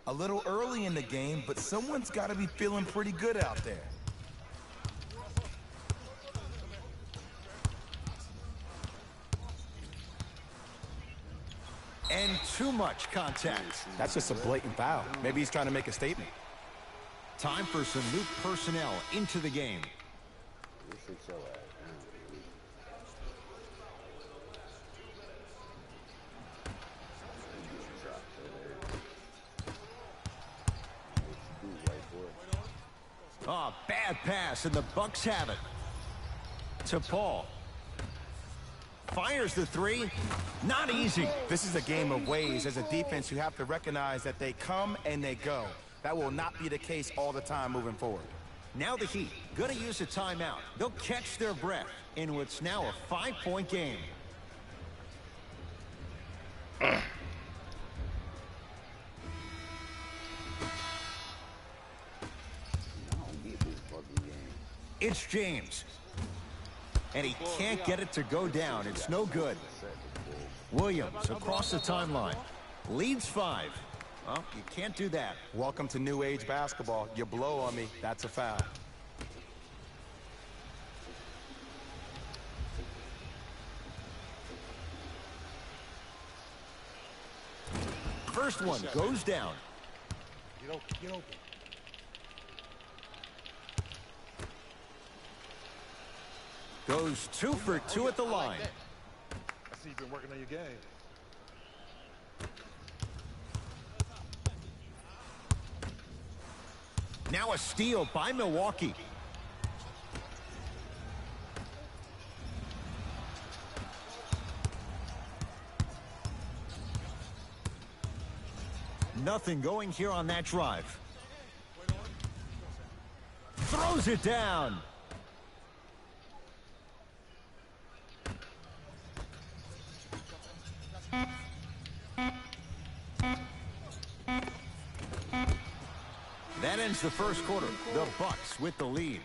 A little early in the game, but someone's got to be feeling pretty good out there. And too much contact. That's just a blatant foul. Maybe he's trying to make a statement. Time for some new personnel into the game. Oh, bad pass, and the Bucks have it. To Paul. Fires the three. Not easy. This is a game of ways. As a defense, you have to recognize that they come and they go. That will not be the case all the time moving forward. Now the Heat going to use a timeout. They'll catch their breath in what's now a 5-point game. It's James. And he can't get it to go down. It's no good. Williams across the timeline. Leads 5. Well, you can't do that. Welcome to new age basketball. You blow on me, that's a foul. First one goes down. Get open, get open. Goes 2 for 2 at the line. I see you've been working on your game. Now a steal by Milwaukee. Nothing going here on that drive. Throws it down. That ends the first quarter. The Bucks with the lead.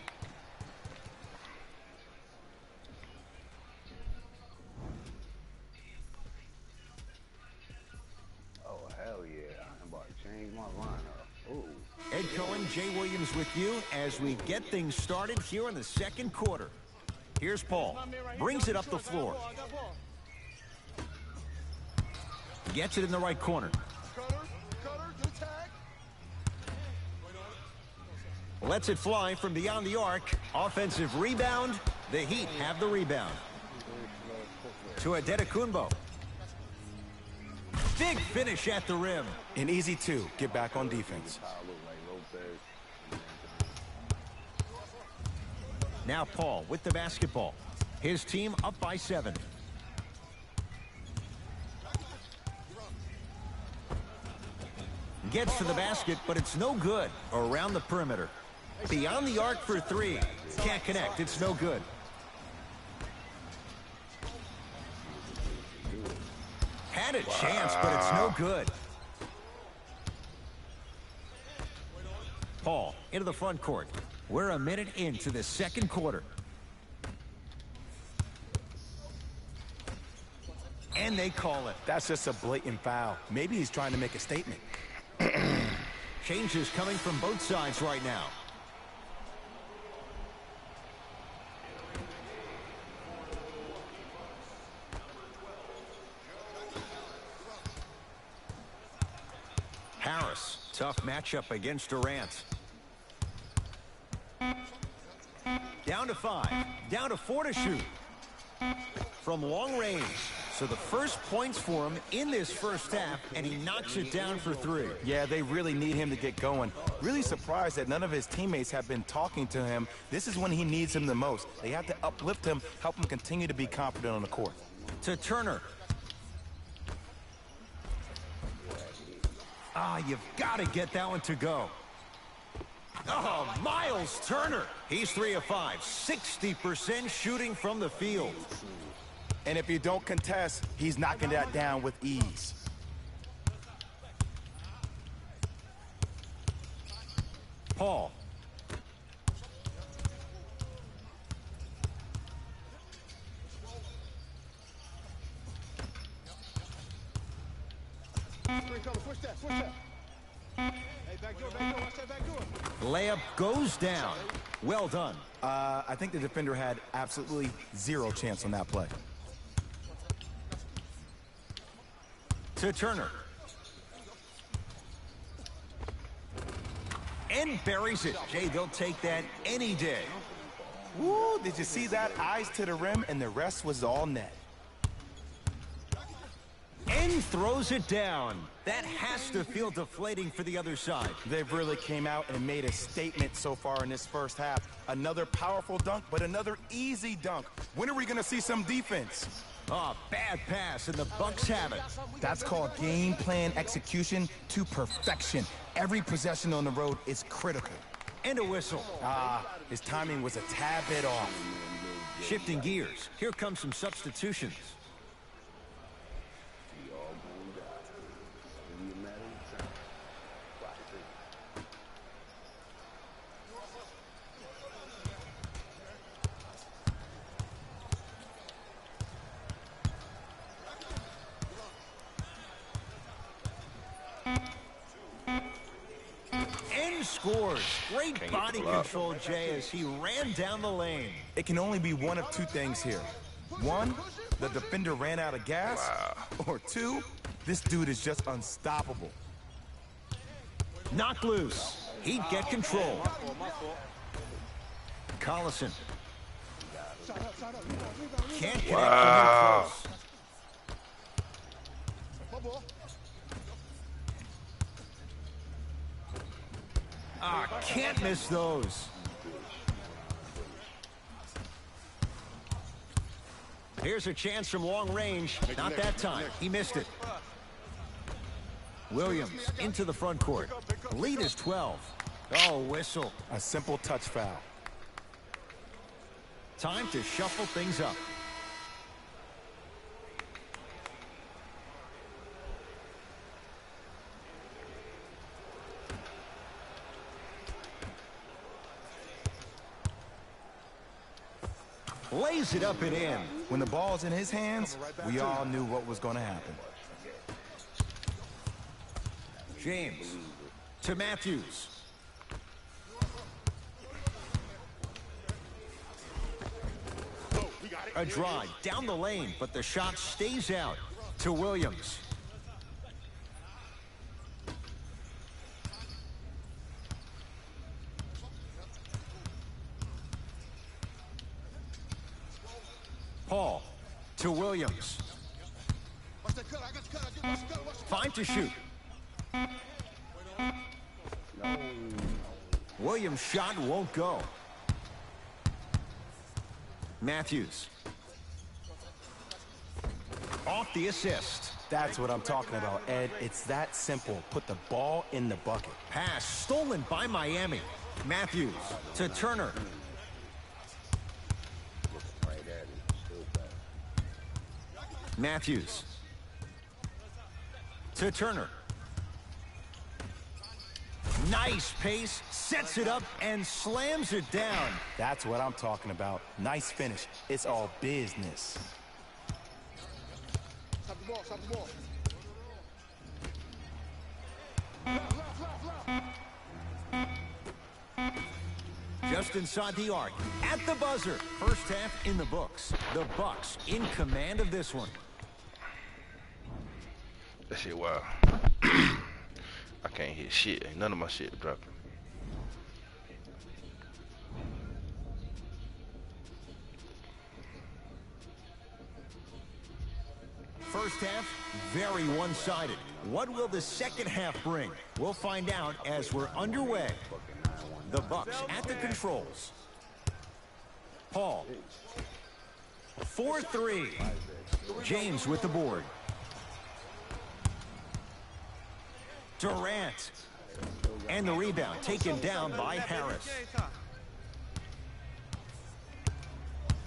Oh, hell yeah. I'm about to change my lineup. Ooh. Ed Cohen, Jay Williams with you as we get things started here in the second quarter. Here's Paul. Brings it up the floor. Gets it in the right corner. Lets it fly from beyond the arc. Offensive rebound. The Heat have the rebound. To Adetokunbo. Big finish at the rim. An easy 2. Get back on defense. Now Paul with the basketball. His team up by 7. Gets to the basket, but it's no good. Around the perimeter. Beyond the arc for 3. Can't connect. It's no good. Had a chance, but it's no good. Paul into the front court. We're a minute into the second quarter. And they call it. That's just a blatant foul. Maybe he's trying to make a statement. Changes coming from both sides right now. Harris, tough matchup against Durant. Down to 5, down to 4 to shoot. From long range. So the first points for him in this first half, and he knocks it down for 3. Yeah, they really need him to get going. Really surprised that none of his teammates have been talking to him. This is when he needs him the most. They have to uplift him, help him continue to be confident on the court. To Turner. Ah, you've got to get that one to go. Oh, Miles Turner. He's 3 of 5, 60% shooting from the field. And if you don't contest, he's knocking that down with ease. Paul. Switch that, switch that. Hey, back door, watch that back door. Layup goes down. Well done. I think the defender had absolutely 0 chance on that play. To Turner. And buries it. Jay, they'll take that any day. Woo, did you see that? Eyes to the rim, and the rest was all net. And throws it down. That has to feel deflating for the other side. They've really came out and made a statement so far in this first half. Another powerful dunk, but another easy dunk. When are we going to see some defense? Oh, bad pass, and the Bucks have it. That's called game plan execution to perfection. Every possession on the road is critical. And a whistle. His timing was a tad bit off. Shifting gears, here come some substitutions. Scores. Great body control, Jay, as he ran down the lane. It can only be one of two things here. One, the defender ran out of gas. Wow. Or two, this dude is just unstoppable. Knocked loose. He'd get control. Collison. Can't connect from close. Can't miss those. Here's a chance from long range. Not that time. He missed it. Williams into the front court. Lead is 12. Oh, whistle. A simple touch foul. Time to shuffle things up. Lays it up and in. When the ball's in his hands, we all knew what was going to happen. James to Matthews. A drive down the lane, but the shot stays out. To Williams. Paul to Williams. 5 to shoot. Williams' shot won't go. Matthews. Off the assist. That's what I'm talking about, Ed. It's that simple. Put the ball in the bucket. Pass stolen by Miami. Matthews to Turner. Matthews to Turner. Nice pace, sets it up and slams it down. That's what I'm talking about. Nice finish. It's all business. Stop the ball. Just inside the arc, at the buzzer. First half in the books. The Bucks in command of this one. That shit wild. I can't hit shit. Ain't none of my shit dropping. First half, very one-sided. What will the second half bring? We'll find out as we're underway. The Bucks at the controls. Paul. 4-3. James with the board. Durant. And the rebound taken down by Harris.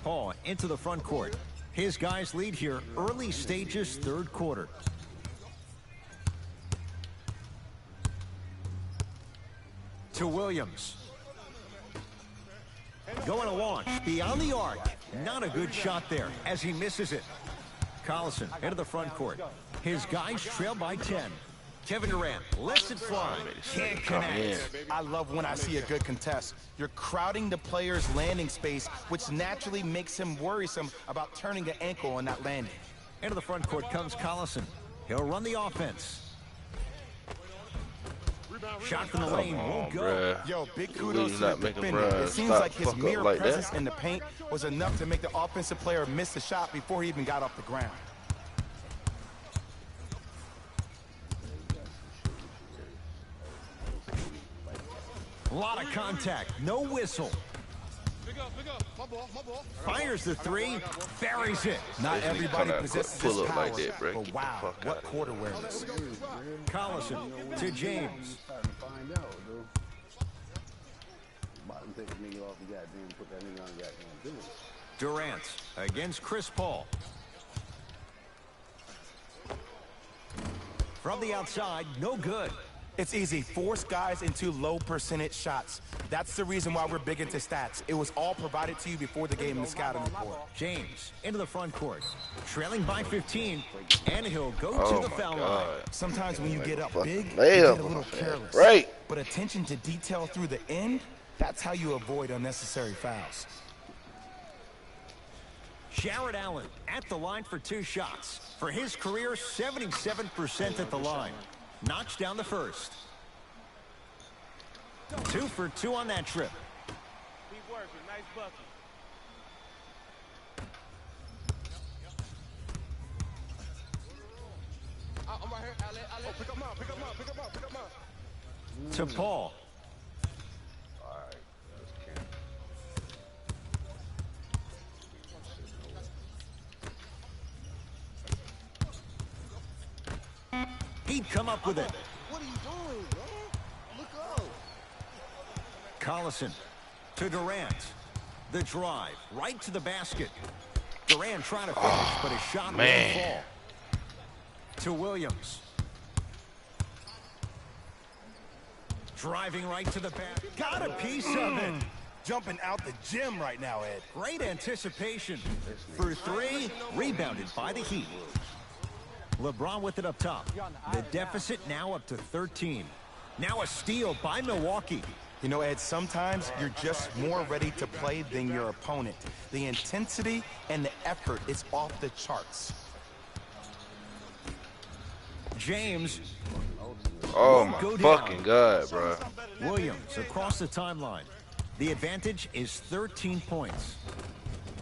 Paul into the front court. His guys lead here early stages, third quarter. To Williams. Going to launch beyond the arc. Not a good shot there as he misses it. Collison into the front court. His guys trail by 10. Kevin Durant lets it fly. Can't connect. I love when I see a good contest. You're crowding the player's landing space, which naturally makes him worrisome about turning an ankle on that landing. Into the front court comes Collison. He'll run the offense. Shot from the lane won't go. Bruh. Yo, big He's kudos to not the making defender. It runs. seems Stop like his fuck up mere like that. presence in the paint was enough to make the offensive player miss the shot before he even got off the ground. A lot of contact, no whistle. My ball. Fires the three, buries it. Not This nigga everybody kinda possesses pull this up power, like that, bro. but Get the wow, fuck what outta court awareness. Collison to James. Starting to find out, dude. Bottom take the nigga off the goddamn, put that nigga on the goddamn bench. Durant against Chris Paul. From the outside, no good. It's easy. Force guys into low percentage shots. That's the reason why we're big into stats. It was all provided to you before the game in the scouting report. James into the front court, trailing by 15, and he'll go Oh to the my foul line. God. Sometimes when you get up Fucking big, you layup get a on little that. careless. Right. But attention to detail through the end, that's how you avoid unnecessary fouls. Jared Allen at the line for 2 shots. For his career, 77% at the line. Knocks down the first. 2 for 2 on that trip. Keep working. Nice bucket. I'm right here. Ale. Pick him up. To Paul. He'd come up with it. What are you doing, bro? Look up. Collison to Durant. The drive right to the basket. Durant trying to finish, but his shot won't fall. To Williams. Driving right to the basket. Got a piece of it. Jumping out the gym right now, Ed. Great anticipation. For 3, rebounded by the Heat. LeBron with it up top. The deficit now up to 13. Now a steal by Milwaukee. You know, Ed, sometimes you're just more ready to play than your opponent. The intensity and the effort is off the charts. James. Oh my fucking God, bro. Williams across the timeline. The advantage is 13 points.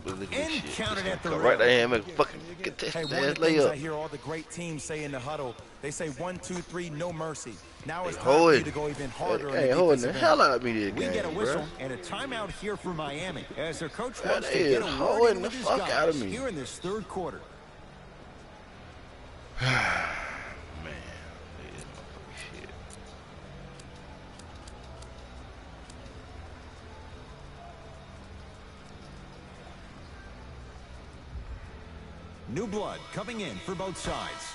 Look at And this shit. counted at the Right rim. there and make a fucking Hey, contested one of ass the things I layup. hear all the great teams say in the huddle, they say 1, 2, 3, no mercy. Now it's They time for you holding. to go even harder. Hey, on holding the the defensive hell end. out of me this We game, get a whistle bro. and a timeout here for Miami as their coach Yeah, wants to they get a is word holding in the with his fuck out of guys me. here in this 3rd quarter. Man, this motherfucking shit. New blood coming in for both sides.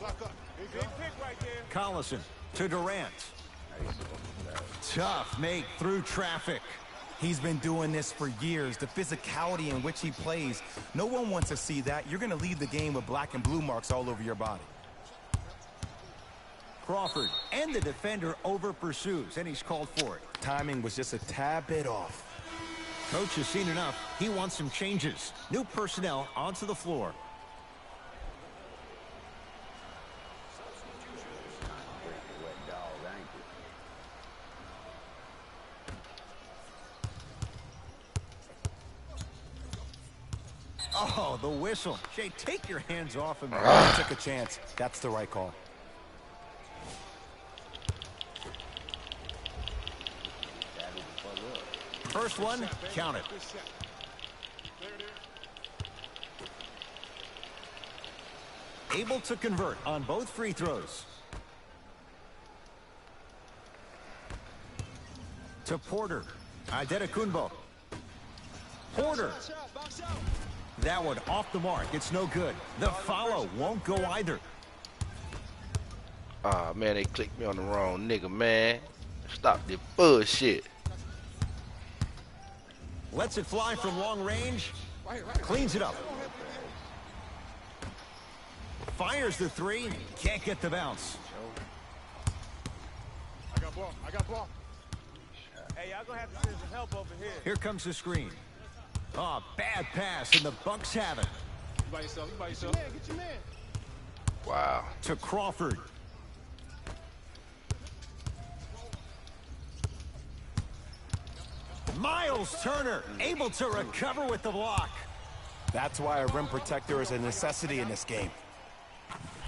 Lock up. Big pick right there. Collison to Durant. Tough make through traffic. He's been doing this for years. The physicality in which he plays, no one wants to see that. You're going to leave the game with black and blue marks all over your body. Crawford and the defender over pursues, and he's called for it. Timing was just a tad bit off. Coach has seen enough. He wants some changes. New personnel onto the floor. Oh, the whistle. Jay, take your hands off him. Took a chance. That's the right call. First one, count it. Able to convert on both free throws. To Porter. Adetokunbo. Porter. That one off the mark. It's no good. The follow won't go either. Ah, man, they clicked me on the wrong nigga, man. Stop this bullshit. Lets it fly from long range. Cleans it up. Fires the 3. Can't get the bounce. I got ball. Hey, y'all gonna have to send some help over here. Here comes the screen. Oh, bad pass, and the Bucks have it. You by yourself. You by yourself. Get your man. Wow. To Crawford. Miles Turner able to recover with the block. That's why a rim protector is a necessity in this game.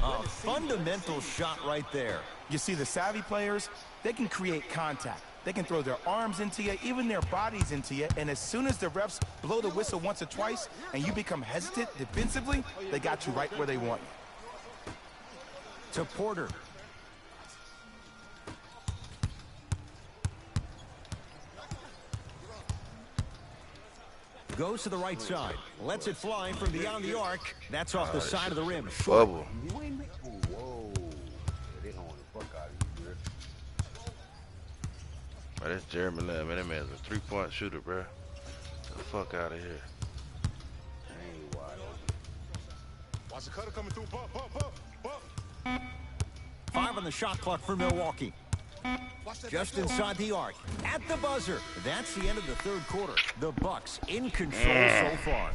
A fundamental shot right there. You see, the savvy players, they can create contact. They can throw their arms into you, even their bodies into you, and as soon as the refs blow the whistle once or twice and you become hesitant defensively, they got you right where they want you. To Porter. Goes to the right side. Lets it fly from beyond the arc. That's off the side of the rim. Bubble. Whoa. They don't want the fuck out of you, bro. That's Jeremy Lin, man. That man's a 3-point shooter, bro. Get the fuck out of here. Ain't wide open. Watch the cutter coming through. Bump. 5 on the shot clock for Milwaukee. Just inside the arc. At the buzzer. That's the end of the third quarter. The Bucks in control so far.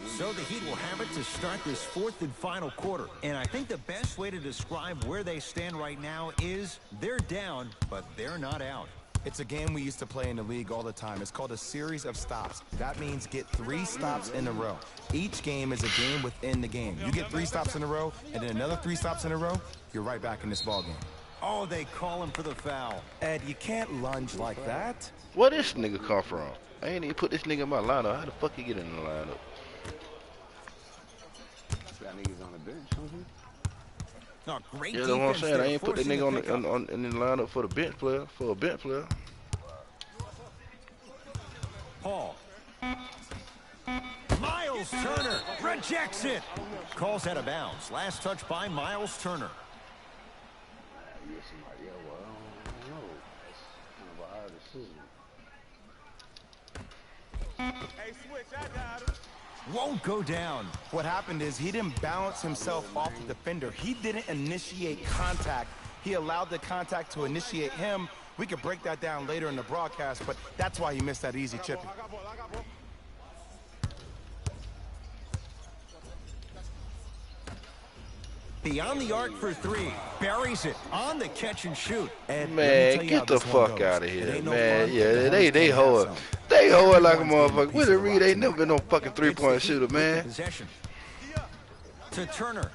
So the Heat will have it to start this fourth and final quarter. And I think the best way to describe where they stand right now is they're down, but they're not out. It's a game we used to play in the league all the time. It's called a series of stops. That means get 3 stops in a row. Each game is a game within the game. You get 3 stops in a row, and then another 3 stops in a row, you're right back in this ball game. Oh, they call him for the foul. Ed, you can't lunge like that. Where this nigga come from? I ain't even put this nigga in my lineup. How the fuck he get in the lineup? Got niggas on the bench, don't he? Oh, great Yeah, that's what I'm defense saying. I there, ain't put that forcing nigga the pickup. in the lineup for the bench player, for a bench player. Paul. Miles Turner rejects it. Calls out of bounds. Last touch by Miles Turner. Yeah, somebody else. Well, I don't know. That's kind of a hard decision. Hey, switch. I got him. Won't go down. What happened is he didn't balance himself off the defender. He didn't initiate contact. He allowed the contact to initiate him. We could break that down later in the broadcast, but that's why he missed that easy chipping. I got ball. Beyond the arc for 3. Buries it on the catch and shoot. And Man, get the fuck out of here, man. Yeah, they hold. They hold like a motherfucker. Willie Reed ain't never been no fucking 3-point shooter, man. Possession. To Turner.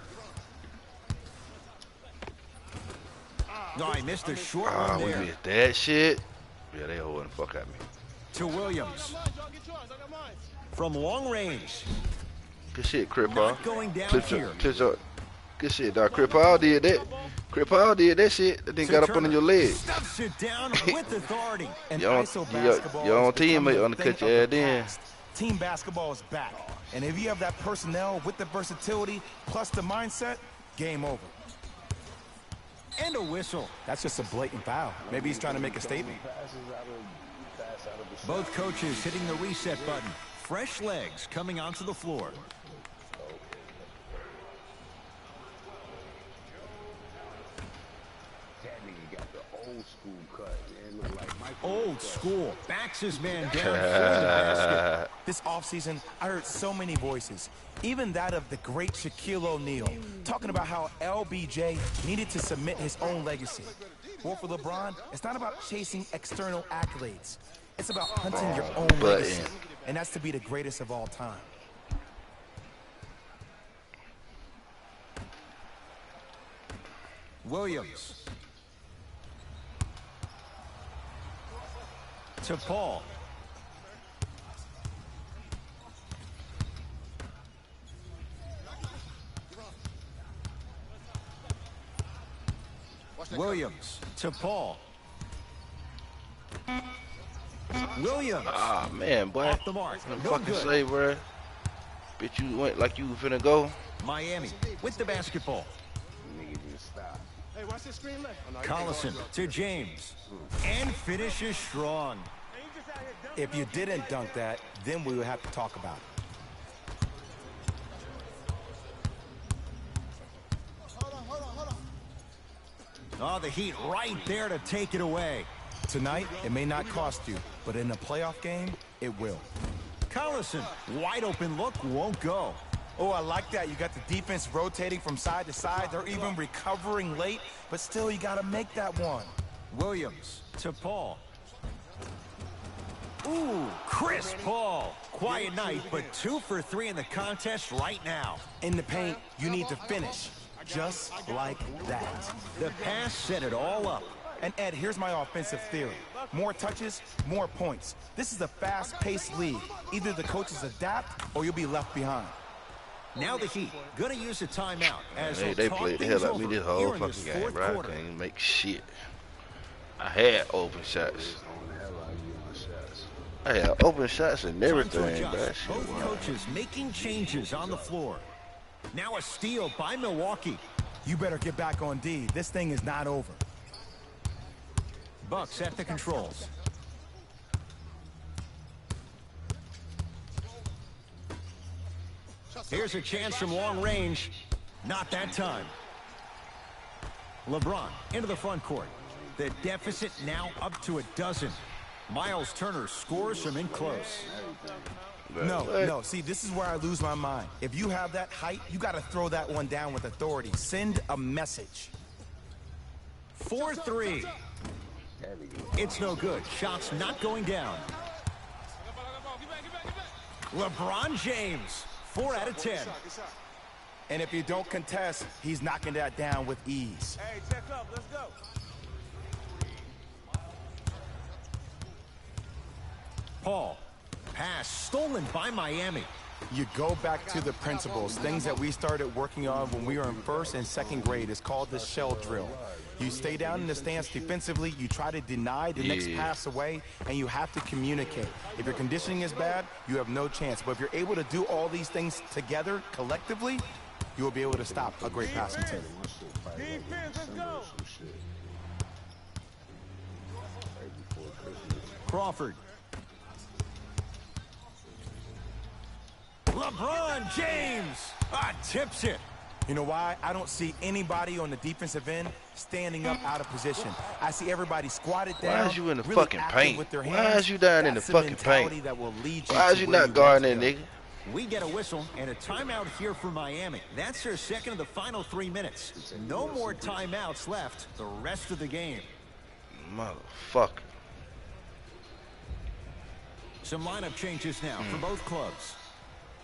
No, I missed a short one We there. missed that shit. Yeah, they holding the fuck at me. To Williams. From long range. Good shit, Crip Not going down here. Good shit, dog. Crip Hall did that. Crip Hall did that shit. That thing got up under your leg. Stuffs it down with authority. And Your own teammate undercut your head in. Team basketball is back. And if you have that personnel with the versatility plus the mindset, game over. And a whistle. That's just a blatant foul. Maybe he's trying to make a statement. Both coaches hitting the reset button. Fresh legs coming onto the floor. That nigga got the old school cut. Man, look like Michael. Old school. Backs his man down for the basket. This offseason, I heard so many voices, even that of the great Shaquille O'Neal, talking about how LBJ needed to submit his own legacy. Well, for LeBron, it's not about chasing external accolades. It's about hunting your own legacy, and that's to be the greatest of all time. Williams. To Paul. Williams to Paul. Williams. Ah, man, boy. Off the mark. I'm No fucking good. say, bro. Bitch, you went like you finna go. Miami with the basketball. Nigga just stop. Hey, watch this screen left. Collison to James. And finishes strong. If you didn't dunk that, then we would have to talk about it. Oh, the Heat right there to take it away. Tonight, it may not cost you, but in a playoff game, it will. Collison, wide open look, won't go. Oh, I like that. You got the defense rotating from side to side. They're even recovering late, but still, you got to make that one. Williams to Paul. Ooh, Chris Paul. Quiet night, but 2 for 3 in the contest right now. In the paint, you need to finish, just like that. The pass set it all up. And Ed, here's my offensive theory. More touches, more points. This is a fast-paced league. Either the coaches adapt or you'll be left behind. Now the Heat gonna use a timeout as They played the hell out of me this whole fucking game, bro. I can't make shit. I had open shots. I had open shots and everything, bro. Both coaches making changes on the floor. Now a steal by Milwaukee. You better get back on D. This thing is not over. Bucks at the controls. Here's a chance from long range. Not that time. LeBron into the front court. The deficit now up to 12. Miles Turner scores from in close. No. See, this is where I lose my mind. If you have that height, you got to throw that one down with authority. Send a message. 4-3. It's no good. Shots not going down. LeBron James. 4 out of 10. And if you don't contest, he's knocking that down with ease. Hey, check up. Let's go. Paul. Pass stolen by Miami. You go back to the principles, things that we started working on when we were in 1st and 2nd grade. It's called the shell drill. You stay down in the stance defensively, you try to deny the next pass away, and you have to communicate. If your conditioning is bad, you have no chance. But if you're able to do all these things together, collectively, you will be able to stop a great passing team. Defense, let's go. Crawford. LeBron James tips it. You know why? I don't see anybody on the defensive end standing up out of position. I see everybody squatted down. Why is you in the really fucking paint? Why is you down in the fucking paint? Why is you not guarding that nigga? We get a whistle and a timeout here for Miami. That's their second of the final 3 minutes. No more timeouts left the rest of the game. Motherfucker. Some lineup changes now for both clubs.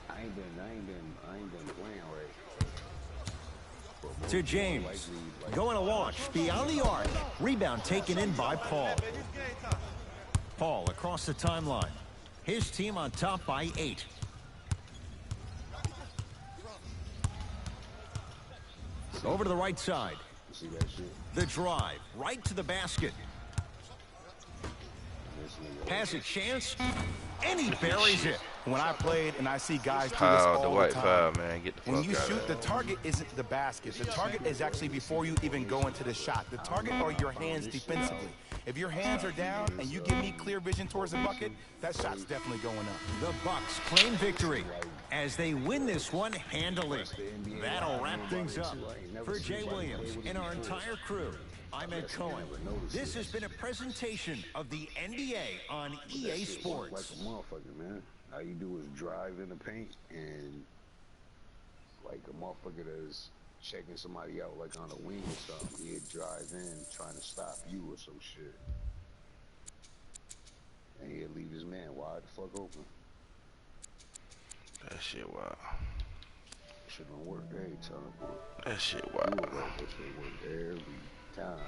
I ain't been playing right. To James. Going to launch beyond the arc. Rebound taken in by Paul. Paul across the timeline. His team on top by 8. Over to the right side. The drive right to the basket. Has a chance, and he buries it. When I played and I see guys do this all the time, man. Get the fuck when you out shoot, of the target isn't the basket. The target is actually before you even go into the shot. The target are your hands defensively. If your hands are down and you give me clear vision towards the bucket, that shot's definitely going up. The Bucks claim victory as they win this one handily. That'll wrap things up. For Jay Williams and our entire crew, I'm Ed Cohen. This has been a presentation of the NBA on EA Sports. Like a motherfucker, man. All you do is drive in the paint and like a motherfucker that's checking somebody out like on a wing or something. He'd drive in trying to stop you or some shit. And he'd leave his man wide the fuck open. That shit wild. Shit don't work every time, boy. That shit wild. That shit work every time.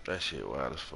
That shit wild as fuck.